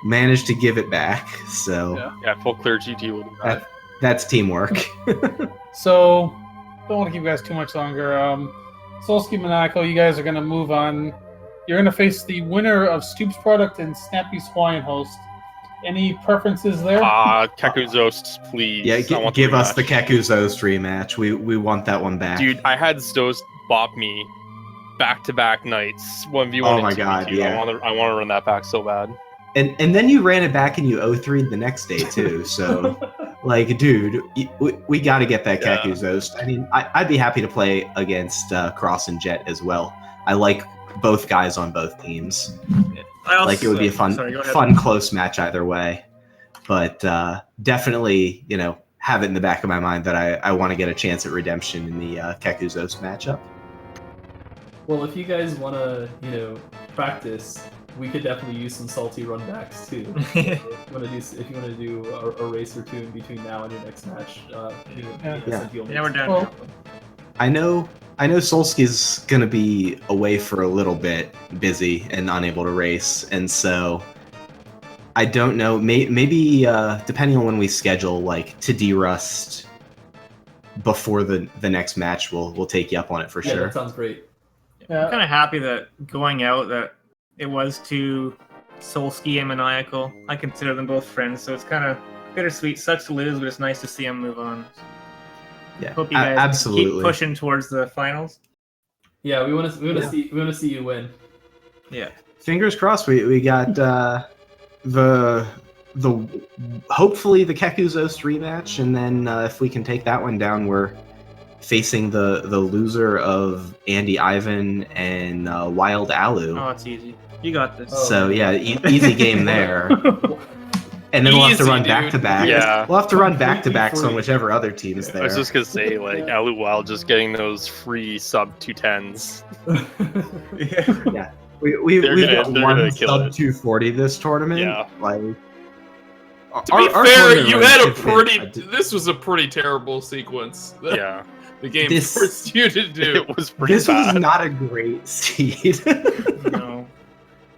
managed to give it back. So yeah, full clear GT will do that. That's teamwork. So, don't want to keep you guys too much longer. Solski, Maniacal, you guys are going to move on. You're going to face the winner of Stoop's product and Snappy's Hawaiian host. Any preferences there? Keku please. Yeah, give us the Keku Zost rematch. We want that one back. Dude, I had Zost bop me back-to-back nights, 1v1 Oh and my 2v2. god, yeah. I want to run that back so bad. And then you ran it back and you 0-3'd the next day too. So, like, dude, we got to get that Yeah. Kakuzost. I mean, I'd be happy to play against Cross and Jet as well. I like both guys on both teams. I also, Like, it would be a sorry, go ahead. fun close match either way. But definitely, have it in the back of my mind that I want to get a chance at redemption in the Kakuzost matchup. Well, if you guys want to, practice, we could definitely use some salty runbacks too. If you want to do a race or two in between now and your next match, Yeah, we're down. Well, I know Solski's gonna be away for a little bit, busy and unable to race, and so I don't know. Maybe depending on when we schedule, like to derust before the next match, we'll take you up on it for Yeah, sure. that sounds great. yeah. I'm kind of happy that going out that it was to Solski and Maniacal. I consider them both friends, so it's kind of bittersweet. Sucks to lose, but it's nice to see them move on. Yeah, Hope you guys absolutely. keep pushing towards the finals. Yeah, we want to see you win. Yeah. Fingers crossed. We got the hopefully the Kakuzost rematch, and then if we can take that one down, we're facing the loser of Andy Ivan and Wild Alu. Oh, it's easy. You got this. So yeah, easy game there. And then we'll have to Easy, run dude. back to back. Yeah. We'll have to run back to Completely backs on free. whichever other team is I there. was just gonna say, like, Alu Wild just getting those free sub 210s. We've They're got gonna one kill sub it. 240 this tournament. Yeah. Like, To be fair, you had a pretty. I did- This was a pretty terrible sequence. that Yeah, The game This- forced you to do. it was pretty This was bad. not a great seed. No.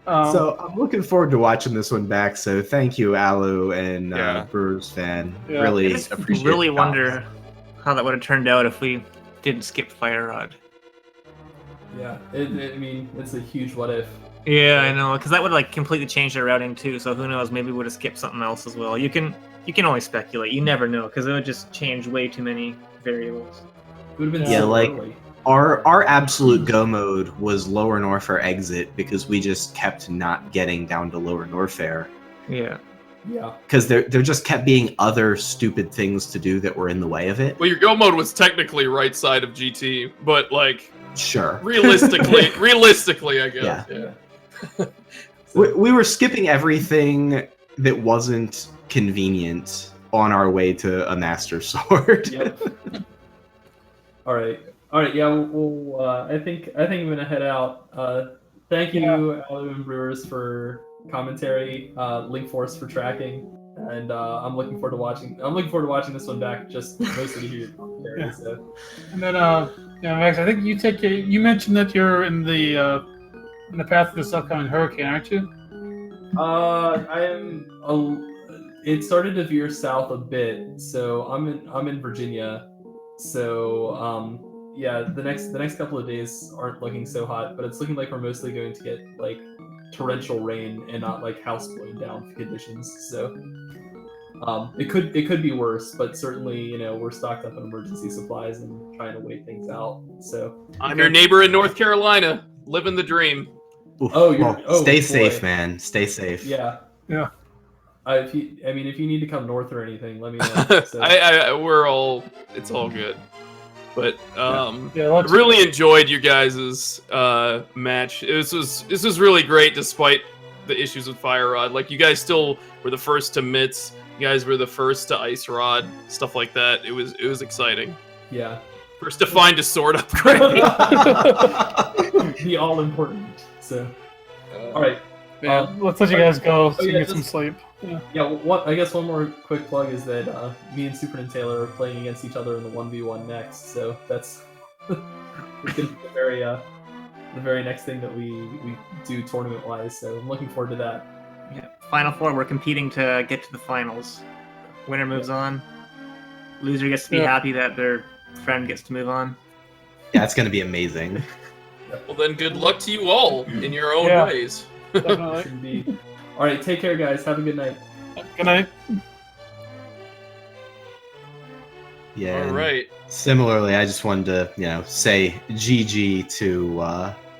So I'm looking forward to watching this one back. So thank you, Alu and Yeah. Brewers fan. Yeah. Really I just appreciate really the wonder how that would have turned out if we didn't skip Fire Rod. Yeah, I mean, it's a huge what if. Yeah, I know, because that would like completely change their routing too. So who knows? Maybe we would have skipped something else as well. You can only speculate. You never know because it would just change way too many variables. It would have been Yeah, so like- early. Our absolute go mode was Lower Norfair exit because we just kept not getting down to Lower Norfair Yeah. Yeah. because there just kept being other stupid things to do that were in the way of it. Well, your go mode was technically right side of GT, but like Sure. realistically, I guess. Yeah. Yeah. We were skipping everything that wasn't convenient on our way to a Master Sword. Yep. All right. Yeah. Well, I think I'm gonna head out. Thank you, Alu and Brewers, for commentary. Link Force for tracking, and I'm looking forward to watching this one back. Just mostly to hear your commentary. Yeah. So. And then, Max, I think you mentioned that you're in the path of this upcoming hurricane, aren't you? I am. It started to veer south a bit, so I'm in Virginia. So yeah, the next couple of days aren't looking so hot, but it's looking like we're mostly going to get like torrential rain and not like house blowing down conditions. So it could be worse, but certainly we're stocked up on emergency supplies and trying to wait things out. So I'm your neighbor in North Carolina, living the dream. Oof. Oh, stay boy. safe, man. Stay safe. yeah. Yeah. If you need to come north or anything, let me know. So. It's all good. But I Yeah, really enjoyed you guys' match. This was really great despite the issues with Fire Rod. Like, you guys still were the first to mitts. You guys were the first to Ice Rod, stuff like that. It was exciting. Yeah. First to find a sword upgrade. The all important. So, all right. Yeah, let's let you guys go so you yeah, get some just- sleep. Yeah. I guess one more quick plug is that me and SuperNinTaylor are playing against each other in the 1v1 next. So that's it's gonna be the very next thing that we do tournament wise. So I'm looking forward to that. Yeah. Final four. We're competing to get to the finals. Winner moves on. Loser gets to be Yeah. happy that their friend gets to move on. Yeah, it's gonna be amazing. Well, then good luck to you all in your own Yeah. ways. Definitely. Should be. All right. Take care, guys. Have a good night. Good night. Yeah. All and right. Similarly, I just wanted to, say GG to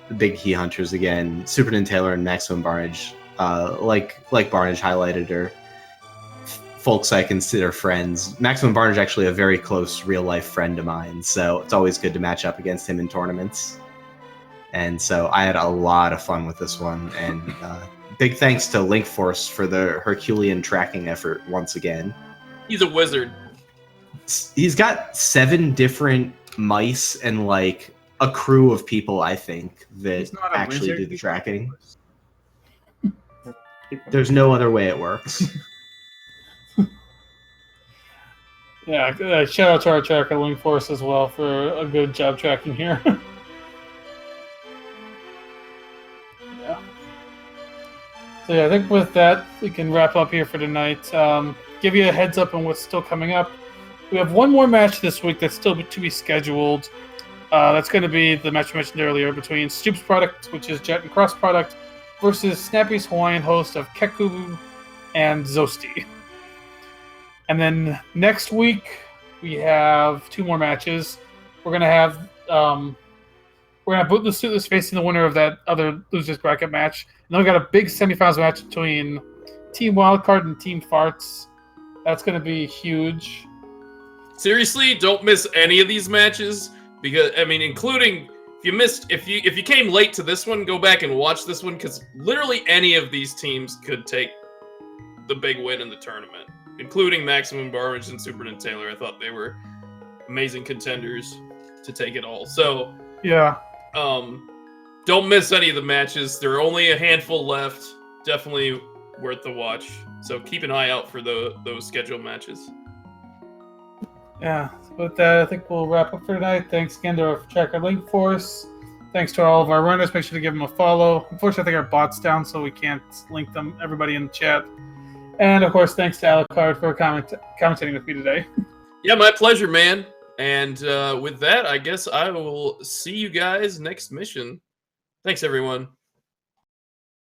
the Big Key Hunters again. SuperNinTaylor and Maximum Barnage like Barnage highlighted, or folks I consider friends. Maximum Barnage actually a very close real life friend of mine, so it's always good to match up against him in tournaments. And so I had a lot of fun with this one, and big thanks to Link Force for the Herculean tracking effort once again. He's a wizard. He's got 7 different mice and like a crew of people, I think, that actually do the tracking. There's no other way it works. Yeah, shout out to our tracker Link Force as well for a good job tracking here. Yeah. So yeah, I think with that we can wrap up here for tonight. Give you a heads up on what's still coming up. We have one more match this week that's still to be scheduled. That's going to be the match I mentioned earlier between Stoop's product, which is Jet and Cross product, versus Snappy's Hawaiian host of Keku and Zosti. And then next week we have 2 more matches. We're gonna have Bootless facing the winner of that other losers bracket match. And then we got a big semifinals match between Team Wildcard and Team Farts. That's gonna be huge. Seriously, don't miss any of these matches, because I mean, including if you came late to this one, go back and watch this one, because literally any of these teams could take the big win in the tournament, including Maximum Barnage and SuperNinTaylor. I thought they were amazing contenders to take it all. So yeah, don't miss any of the matches. There are only a handful left. Definitely worth the watch. So keep an eye out for those scheduled matches. Yeah, so with that, I think we'll wrap up for tonight. Thanks again to our tracker Link Force. Thanks to all of our runners. Make sure to give them a follow. Unfortunately, I think our bot's down, so we can't link them. Everybody in the chat. And of course, thanks to Alucard for commentating with me today. Yeah, my pleasure, man. And with that, I guess I will see you guys next mission. Thanks, everyone.